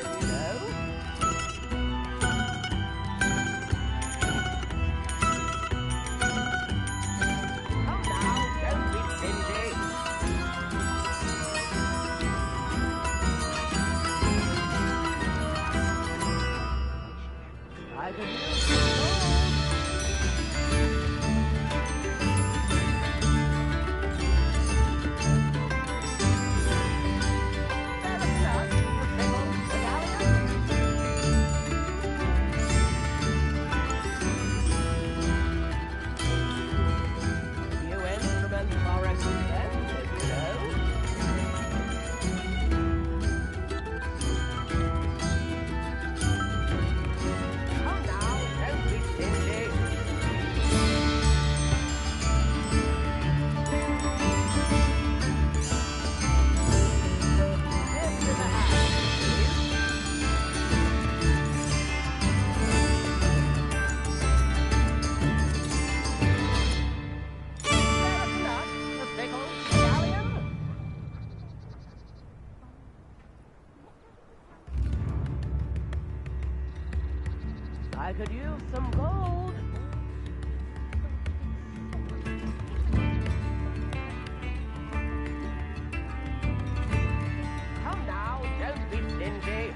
I could use some gold. Come now, don't be stingy.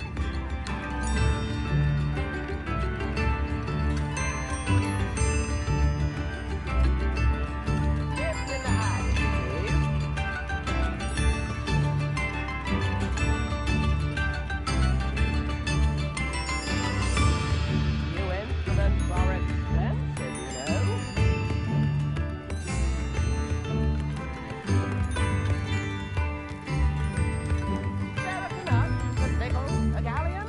Tips in the hat, please. New instruments are expensive, you know. Ferret nuts, a pickle, a galleon.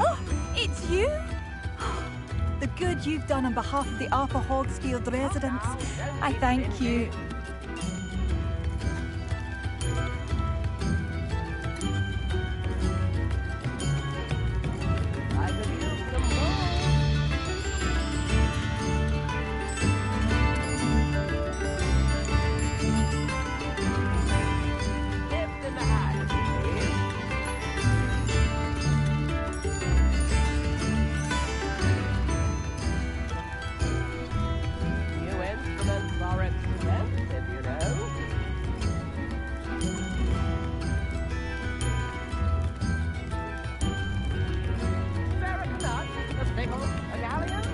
Oh, it's you? The good you've done on behalf of the Upper Hogsfield residents. I thank you. I could use some gold. Tips in the hat, please. New instruments are expensive, you know. Ferret nuts, a pickle, a galleon.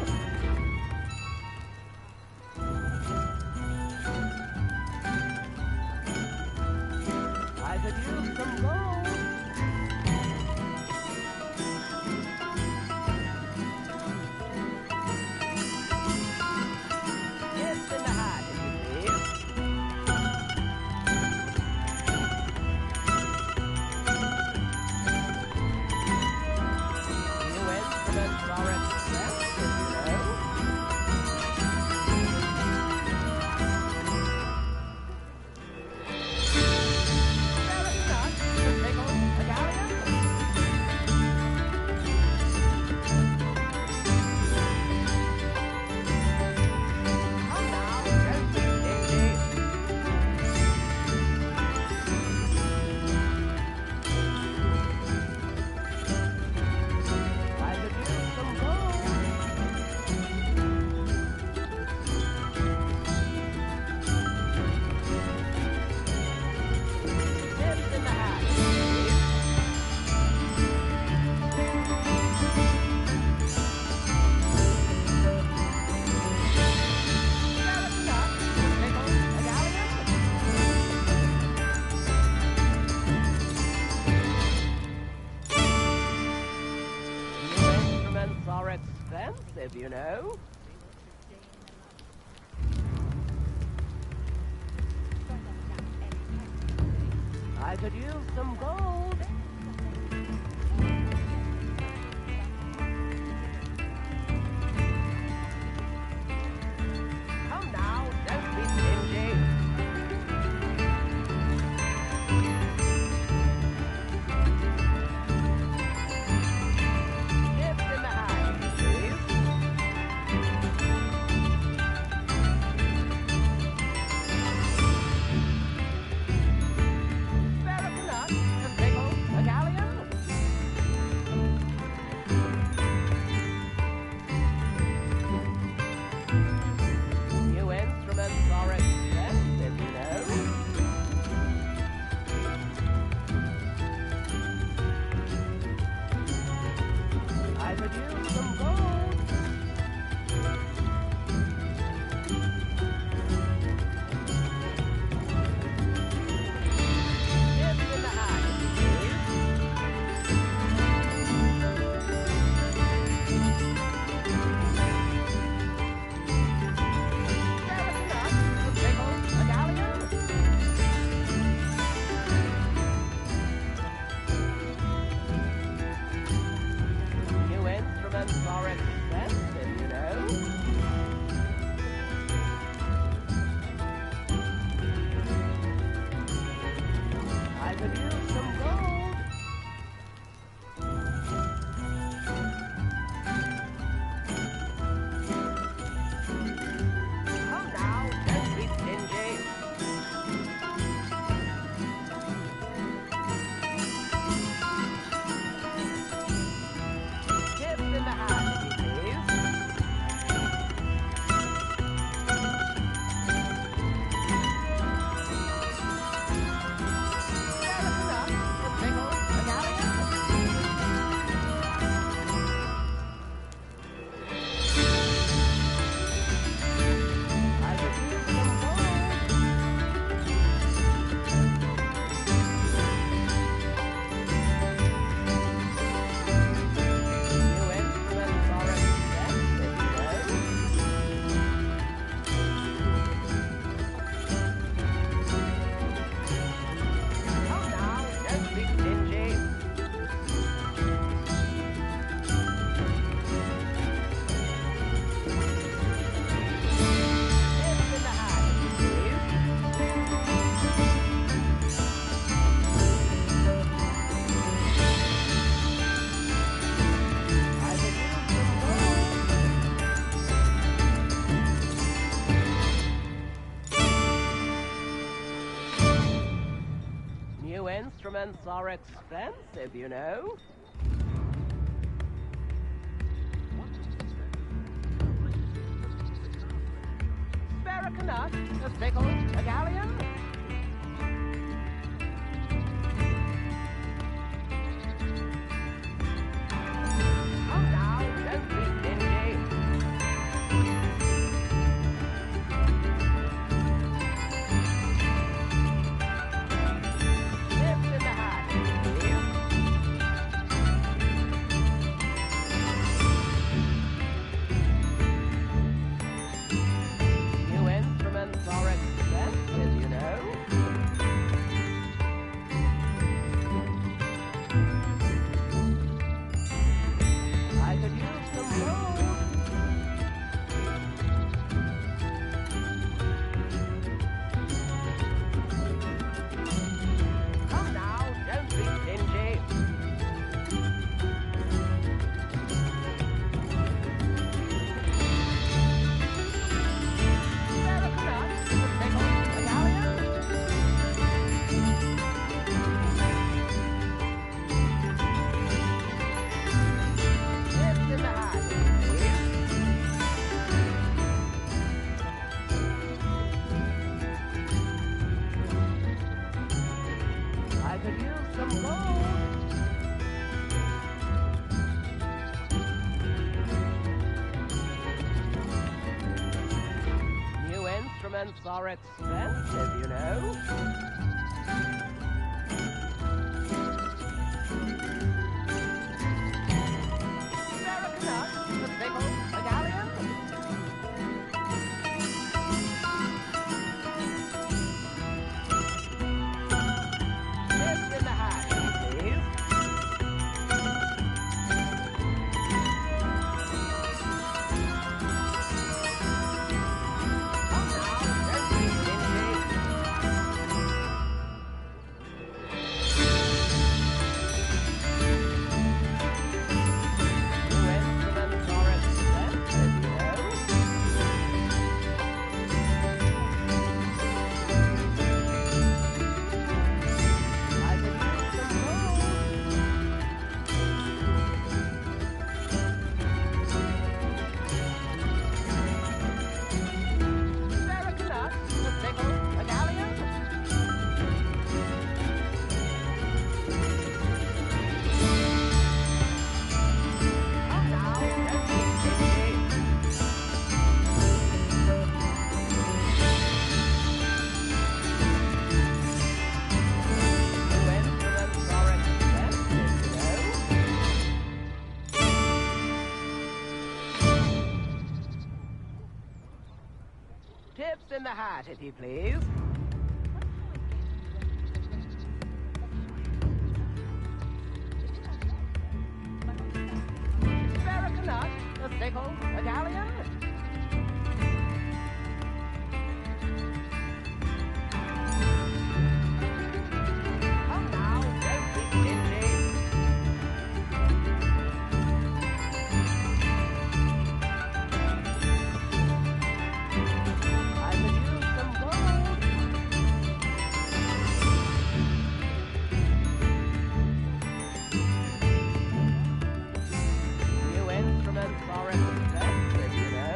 I could use some gold. Tips in the hat, please. New instruments are expensive, you know. Ferret nuts, a pickle, a galleon. Come now, don't be stingy. I could use some gold. Tips in the hat, please. Ferret nuts, a pickle, a galleon. New instruments are expensive, you know. I could use some gold. Come now, don't be stingy. Tips in the hat, please. Ferret nuts, a pickle, New instruments are expensive, you know. Spare a canut, a pickle, a galleon. Come now, don't be stingy. Tips in the hat, please. New instruments are expensive, you know. I could use some gold. Come now, don't be stingy. Spare a canut, a pickle, a galleon. Tips in the hat, please. I could use some gold. New instruments are expensive, you know. Spare a canut, a pickle, a galleon. Tips in the hat, please. Come now, don't be stingy. New instruments are expensive, you know. I could use some gold. Spare a canut, a pickle, a galleon. Come now, don't be stingy. New instruments are expensive, you know. Tips in the hat, if you please. Spare a canut, a pickle, a galleon. Come now, don't be stingy. I could use some gold. New instruments are expensive, you know.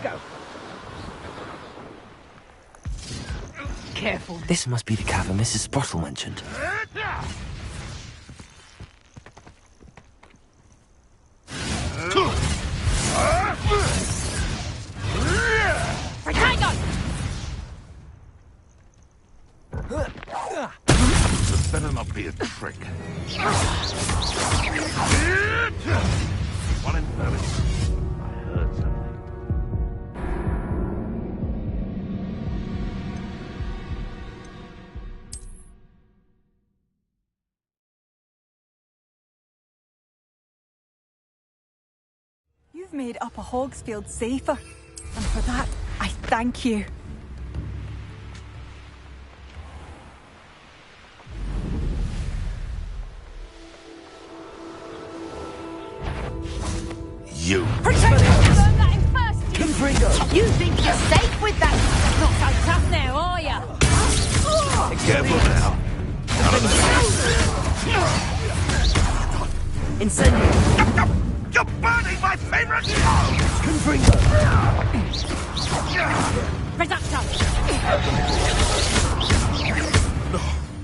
go. Careful. This must be the cavern Mrs. Sprottle mentioned. Potato! This better not be a trick. What in fairness? I heard something. You've made Upper Hogsfield safer, and for that, I thank you. You. Protect us! Burn that in first! Confringo! You think you're safe with that? Not so tough now, are you? Careful now. None of that. Incendio! You're burning my favorite song! Confringo! Reducto!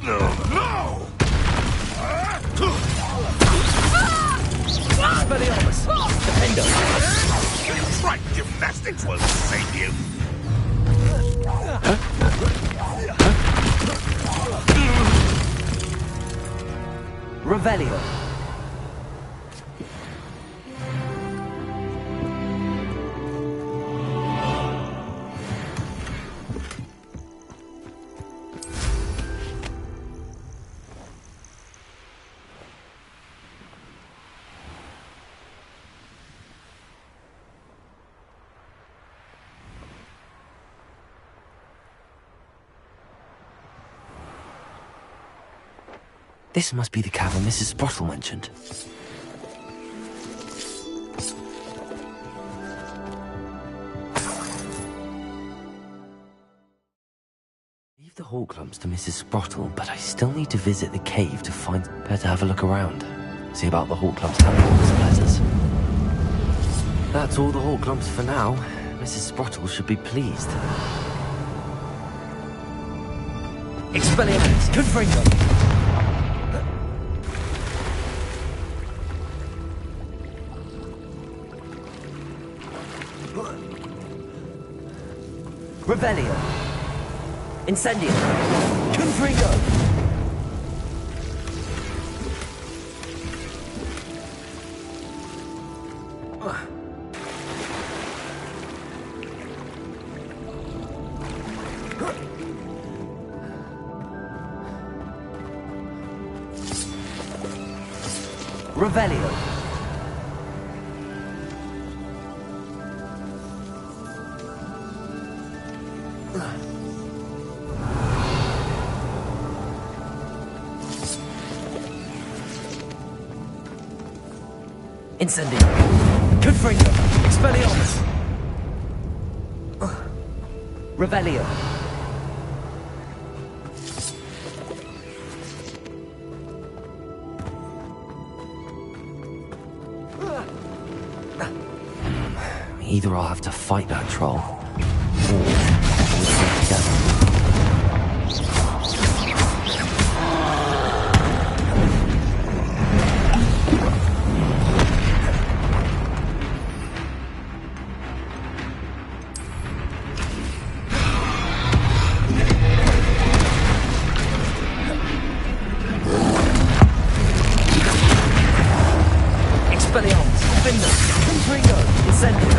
No! Expelliarmus! Defendo! Right, gymnastics will save you. Revelio! This must be the cavern Mrs. Sprottle mentioned. Leave the hawk lumps to Mrs. Sprottle, but I still need to visit the cave to find... Better have a look around. See about the hawk lumps handles letters. That's all the hawk lumps for now. Mrs. Sprottle should be pleased. Expelliarmus! Confringo! Revelio! Incendio! Confringo! Revelio! Incendio! Confringo! Expelliarmus! Revelio! Either I'll have to fight that troll, or we'll work together. Expelliarmus! Defender! Confringo! Incendio!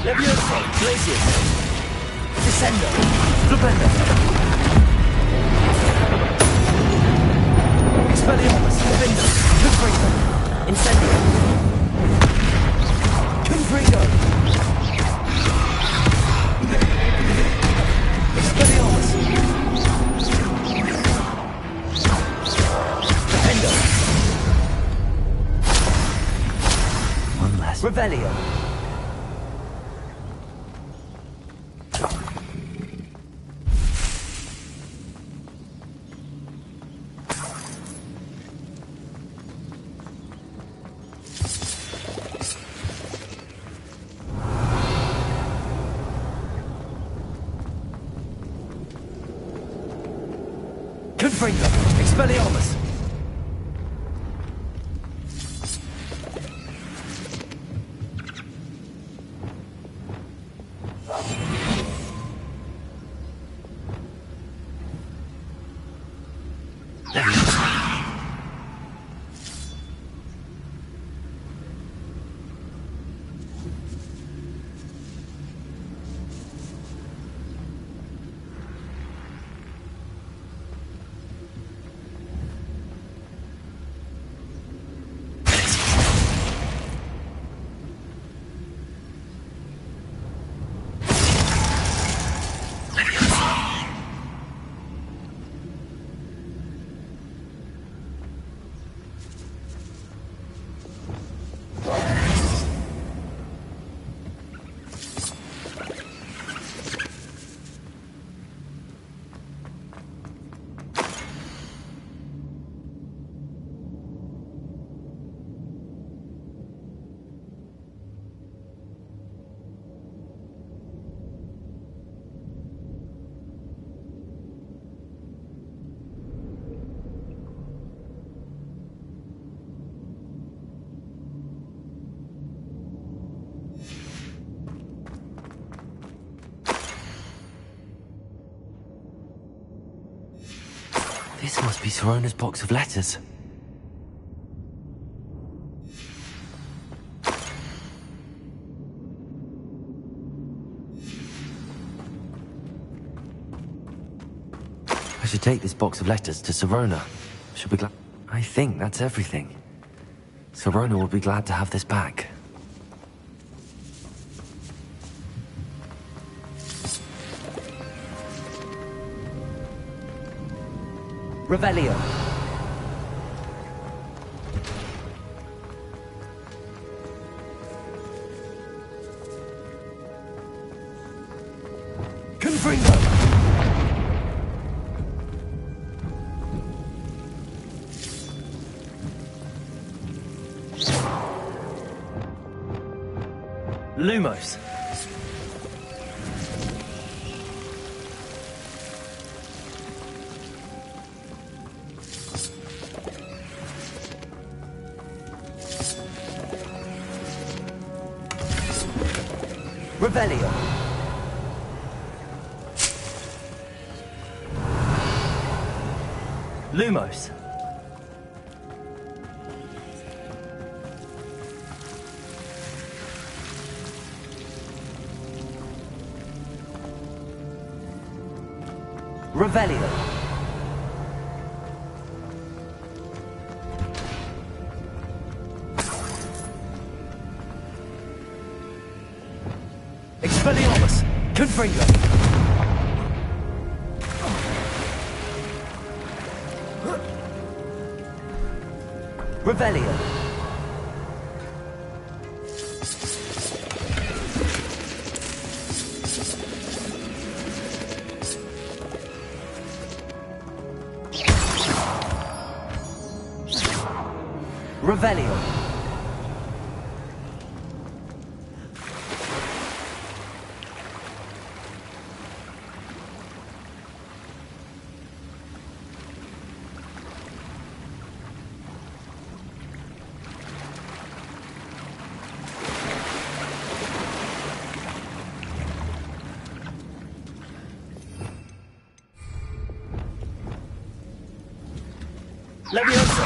Levioso! Glacius! Descendo! Flipendo! Expelliarmus! Defendo! Confringo! Incendio! Confringo! Expelliarmus! Defendo! One less. Revelio! Confringo! Expelliarmus! This must be Sorona's box of letters. I should take this box of letters to Sorona. She'll be glad. I think that's everything. Sorona will be glad to have this back. Revelio! Confringo! Lumos! Revelio! Lumos! Revelio! Expelliarmus! Confringo! Revelio! Revelio! Levioso!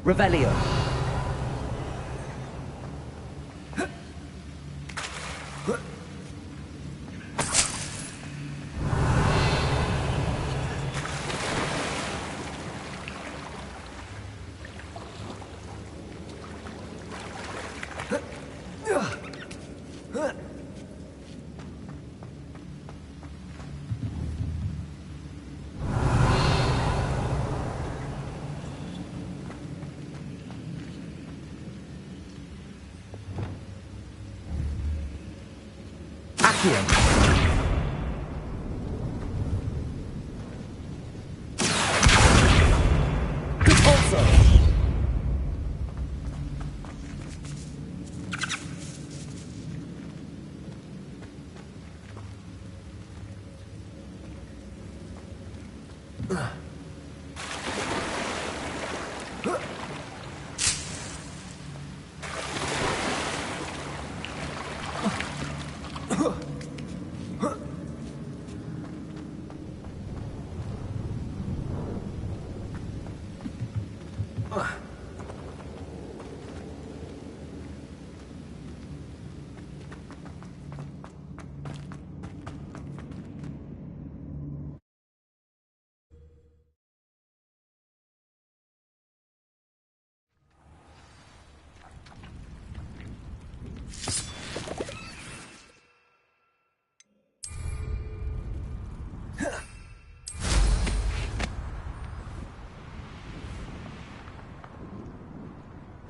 Revelio.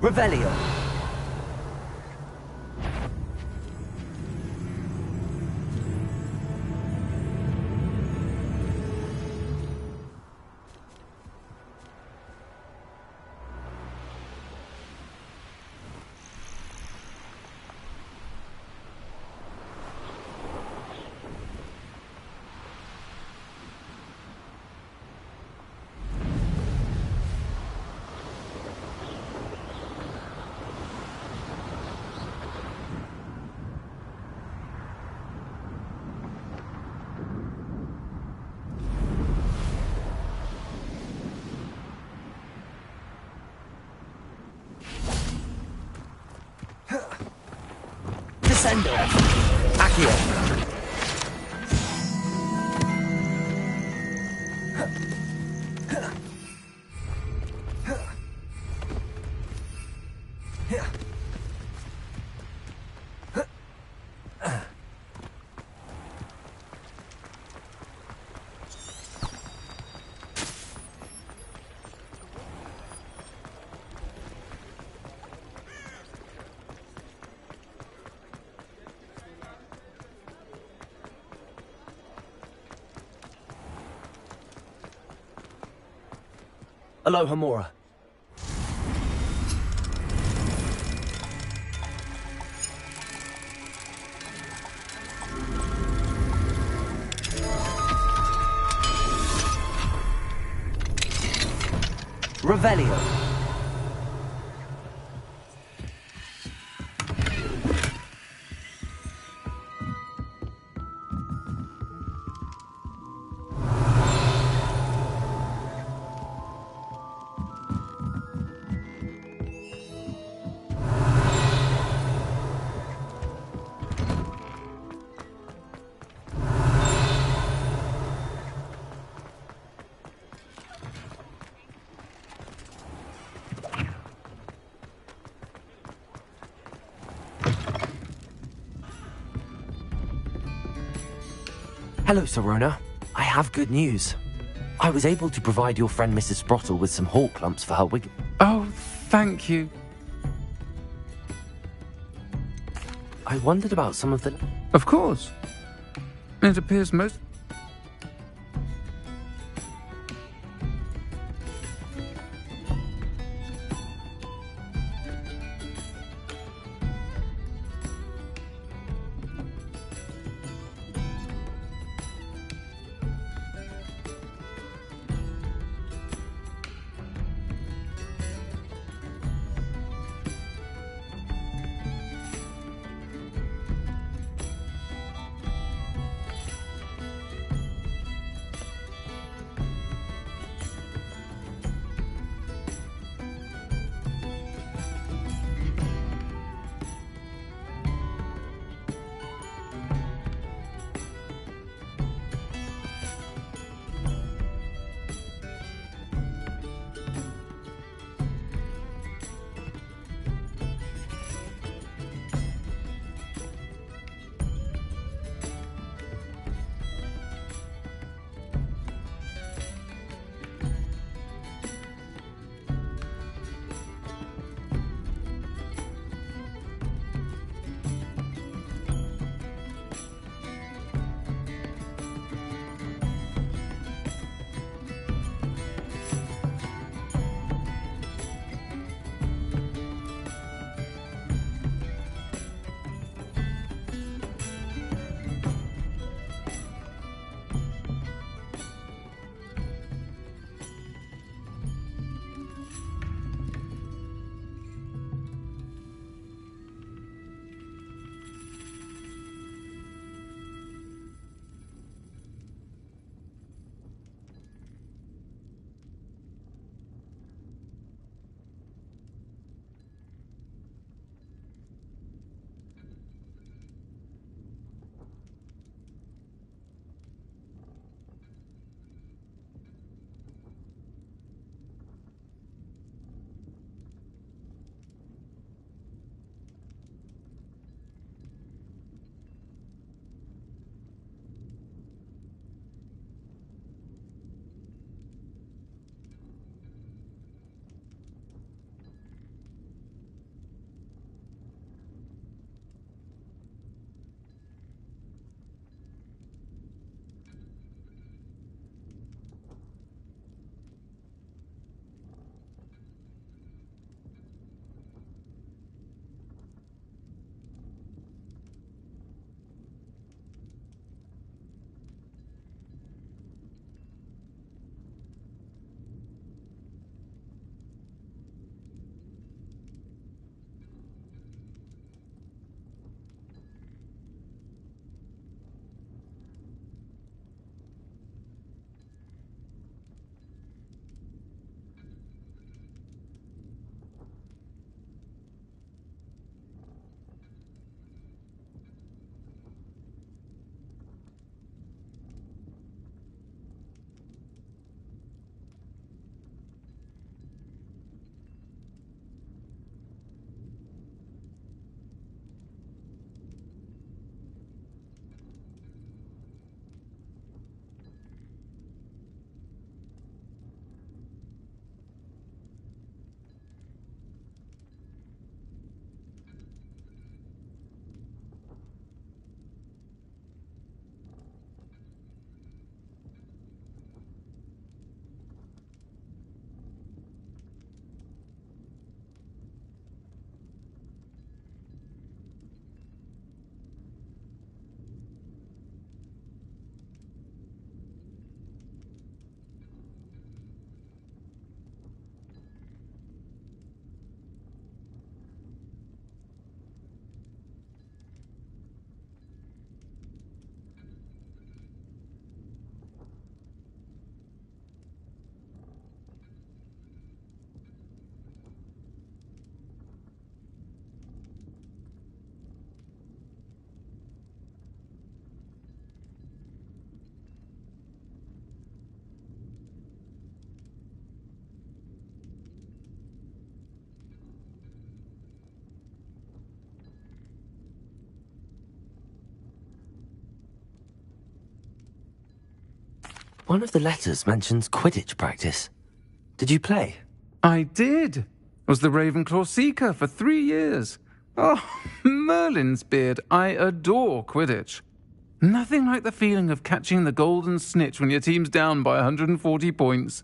Revelio. Descendo. Accio. Aloha Mora. Revelio. Hello, Sorona. I have good news. I was able to provide your friend Mrs. Sprottle with some hawk lumps for her wig. Oh, thank you. I wondered about some of the... Of course. It appears most... One of the letters mentions Quidditch practice. Did you play? I did. Was the Ravenclaw Seeker for 3 years. Oh, Merlin's beard. I adore Quidditch. Nothing like the feeling of catching the golden snitch when your team's down by 140 points.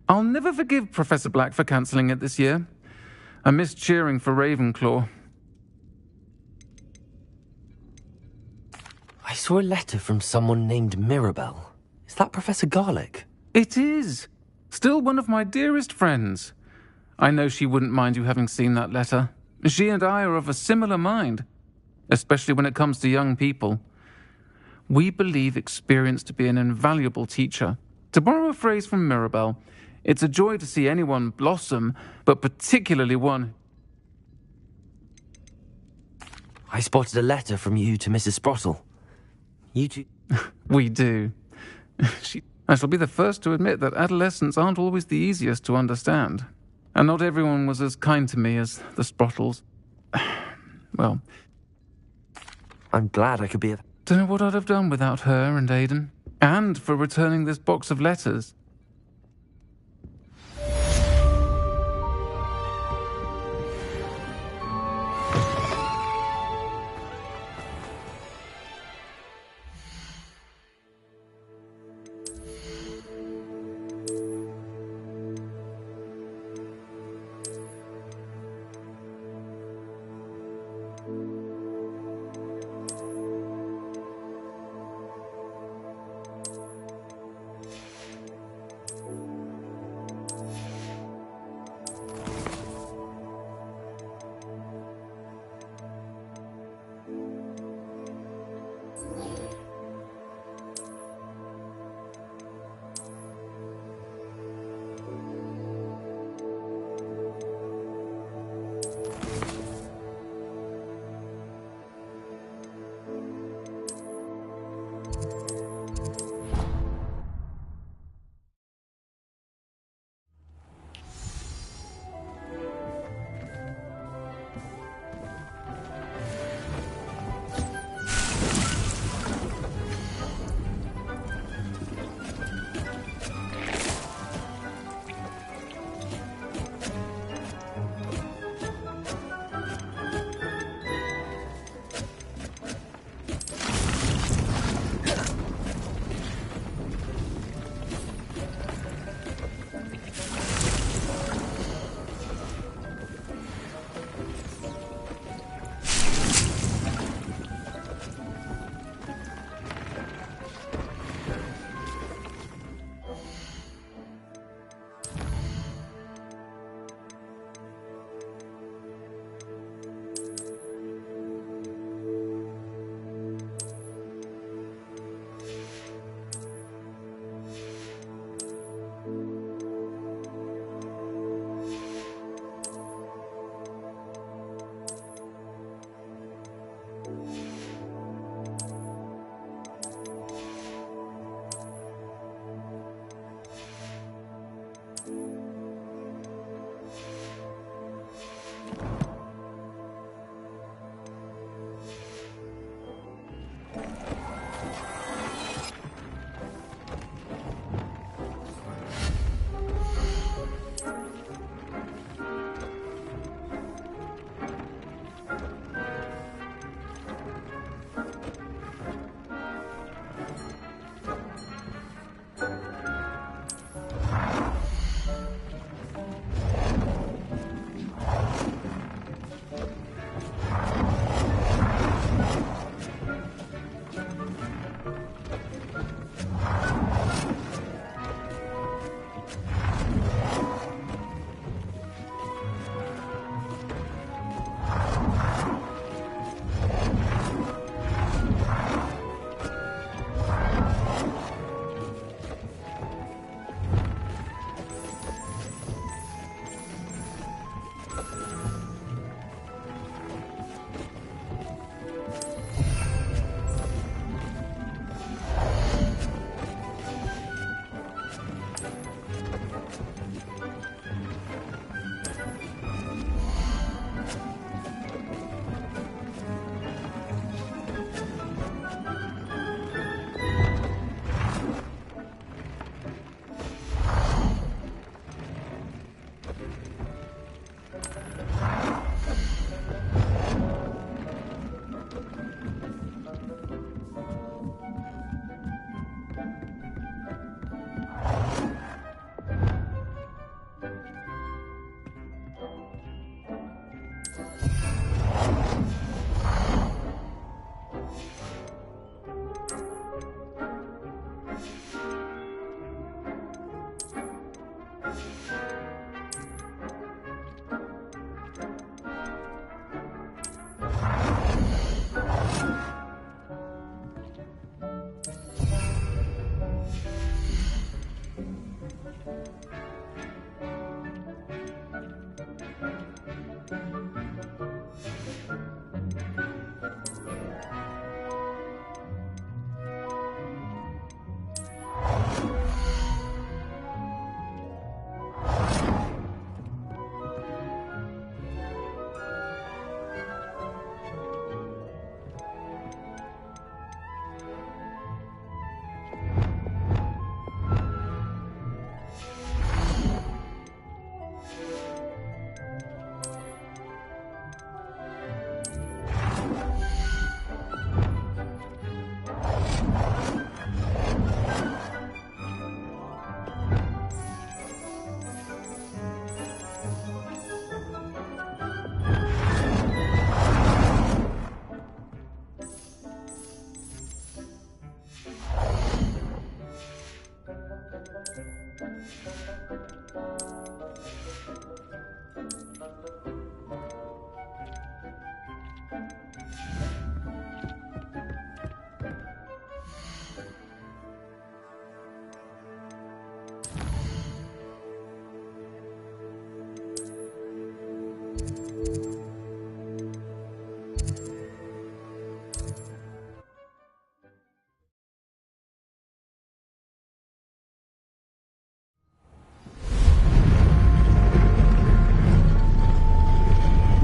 I'll never forgive Professor Black for cancelling it this year. I missed cheering for Ravenclaw. I saw a letter from someone named Mirabelle. Is that Professor Garlick? It is. Still one of my dearest friends. I know she wouldn't mind you having seen that letter. She and I are of a similar mind, especially when it comes to young people. We believe experience to be an invaluable teacher. To borrow a phrase from Mirabelle, it's a joy to see anyone blossom, but particularly one. I spotted a letter from you to Mrs. Sprottle. You two... We do. I shall be the first to admit that adolescents aren't always the easiest to understand. And not everyone was as kind to me as the Sprottles. Well, I'm glad I could be... Don't know what I'd have done without her and Aidan. And for returning this box of letters.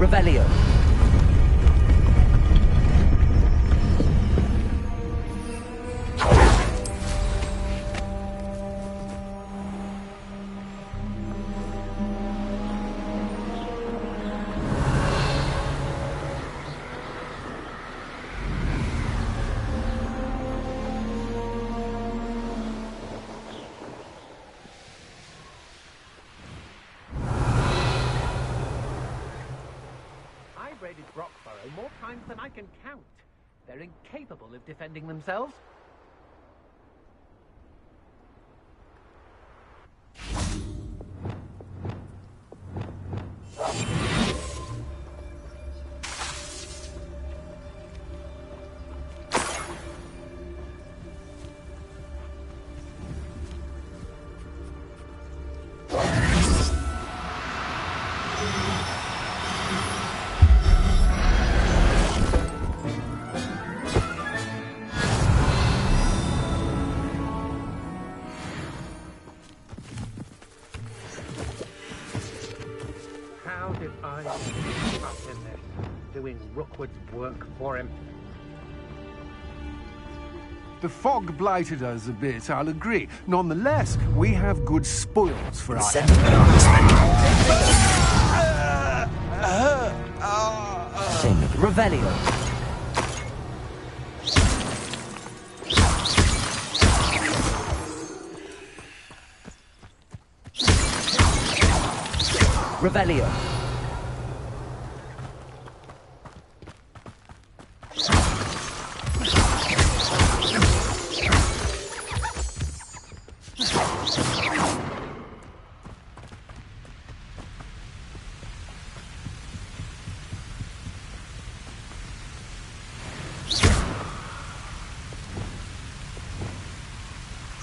Revelio. I've raided Brockborough more times than I can count. They're incapable of defending themselves. How did I get up in this, doing Rookwood's work for him? The fog blighted us a bit, I'll agree. Nonetheless, we have good spoils for our... Revelio. Revelio.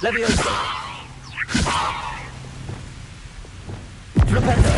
Levioso. Flipendo.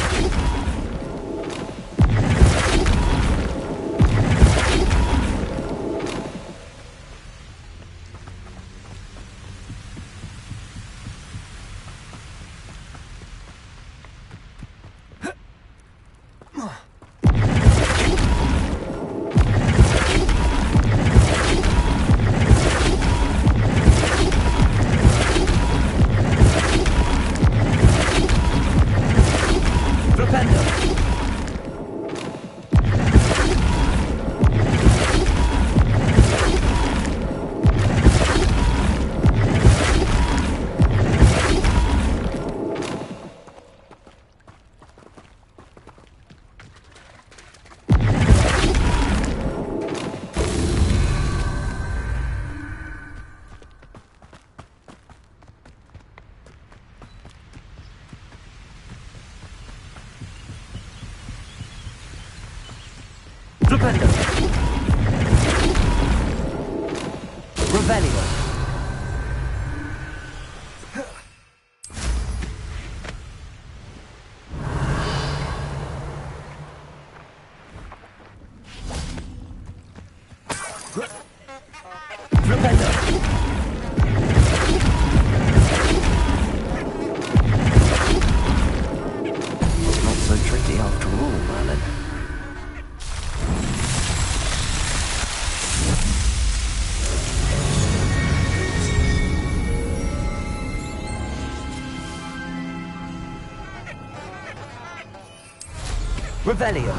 Flipendo. Revelio. Flipendo. Not so tricky after all, Merlin. Revelio.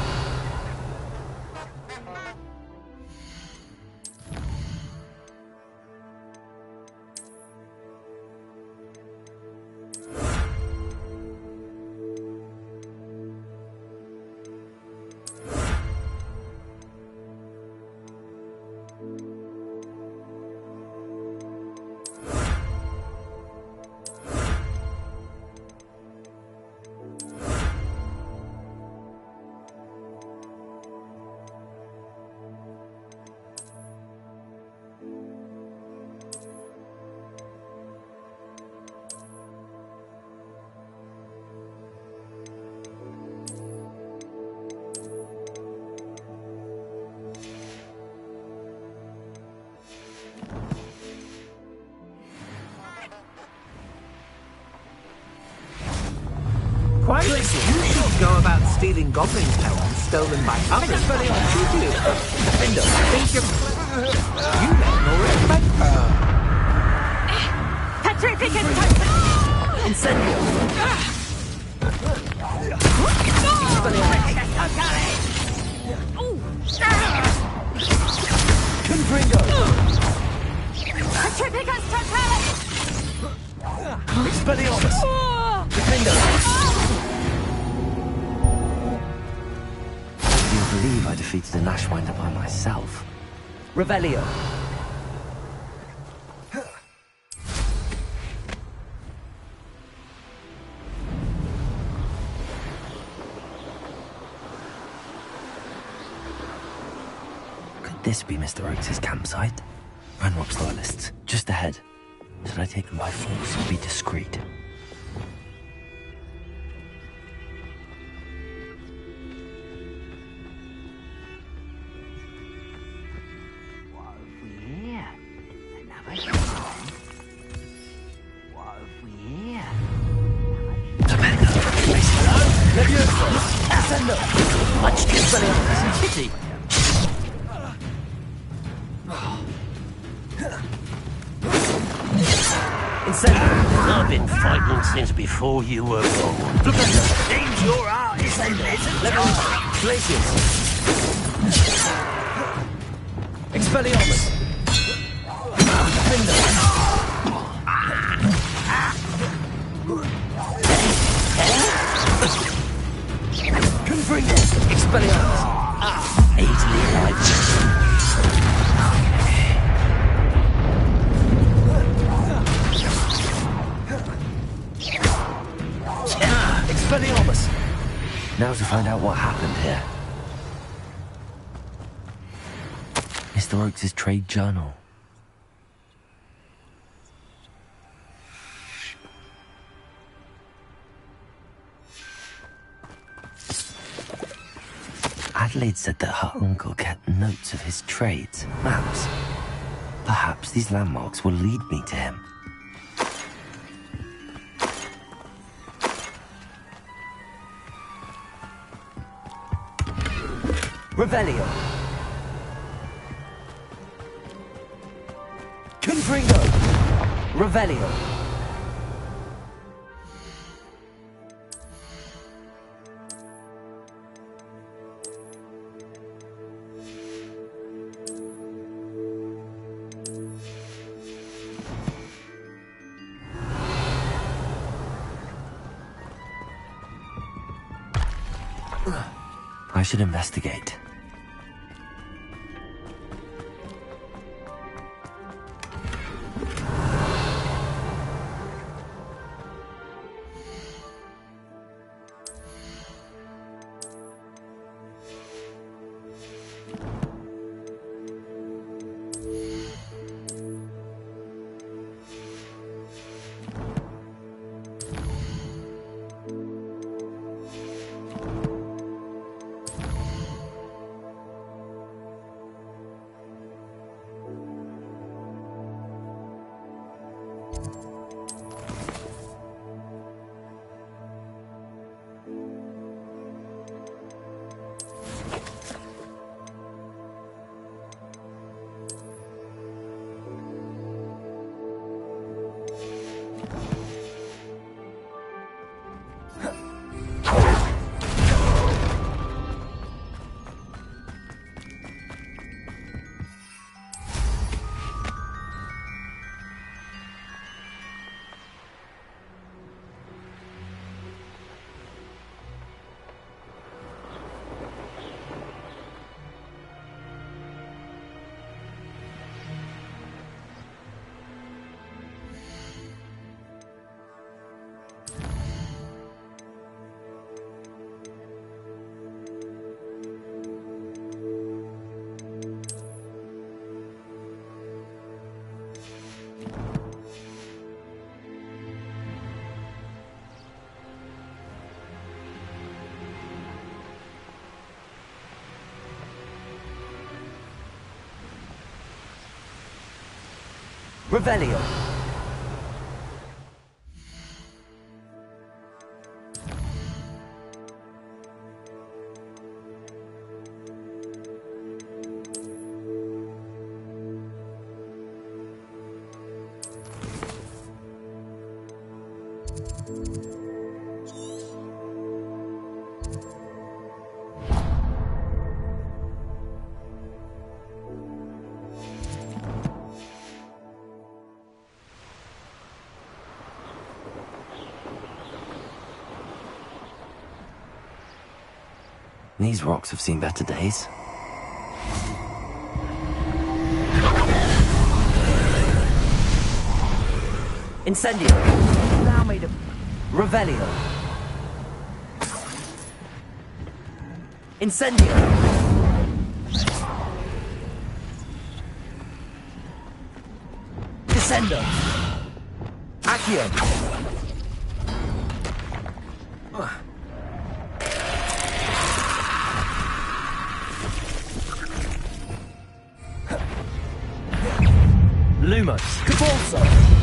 go about stealing goblin pelts stolen by others? Defender, think you make no respect. Petrificus! Incendio! Confringo! Petrificus totalis! Expelliarmus! Defender! Do you believe I defeated a Nashwinder by myself? Revelio! This be Mr. Oakes' campsite? Ranrock's loyalists, just ahead. Should I take them by force or be discreet? What have we here? Another song? What have we here? Ascendo! Much Expelliarmus and Kitty! I've been fighting since before you were born. Seems your art is a lizard. Glacius! Expelliarmus! Confringo! Expelliarmus! Easily alive. Expelliarmus! Now to find out what happened here. Mr. Oakes' trade journal. Adelaide said that her uncle kept notes of his trades, maps. Perhaps these landmarks will lead me to him. Revelio! Confringo! Revelio! I should investigate. Revelio! These rocks have seen better days. Incendio. Allow me to... Revelio. Incendio. Descendo. Accio. Lumos. Cabalso.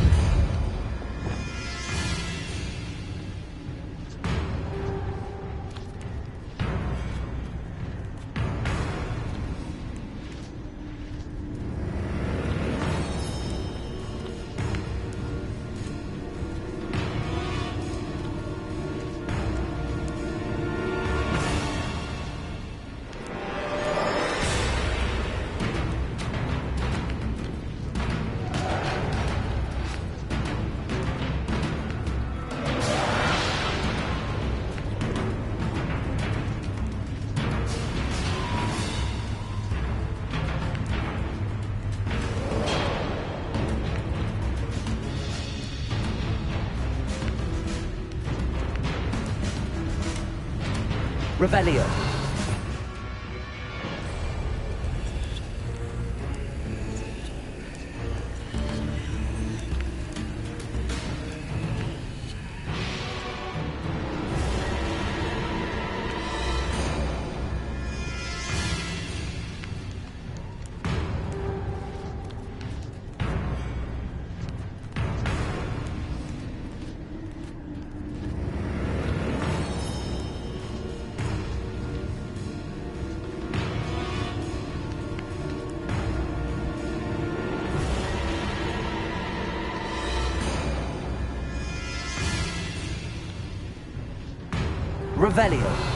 Revelio. Revelio.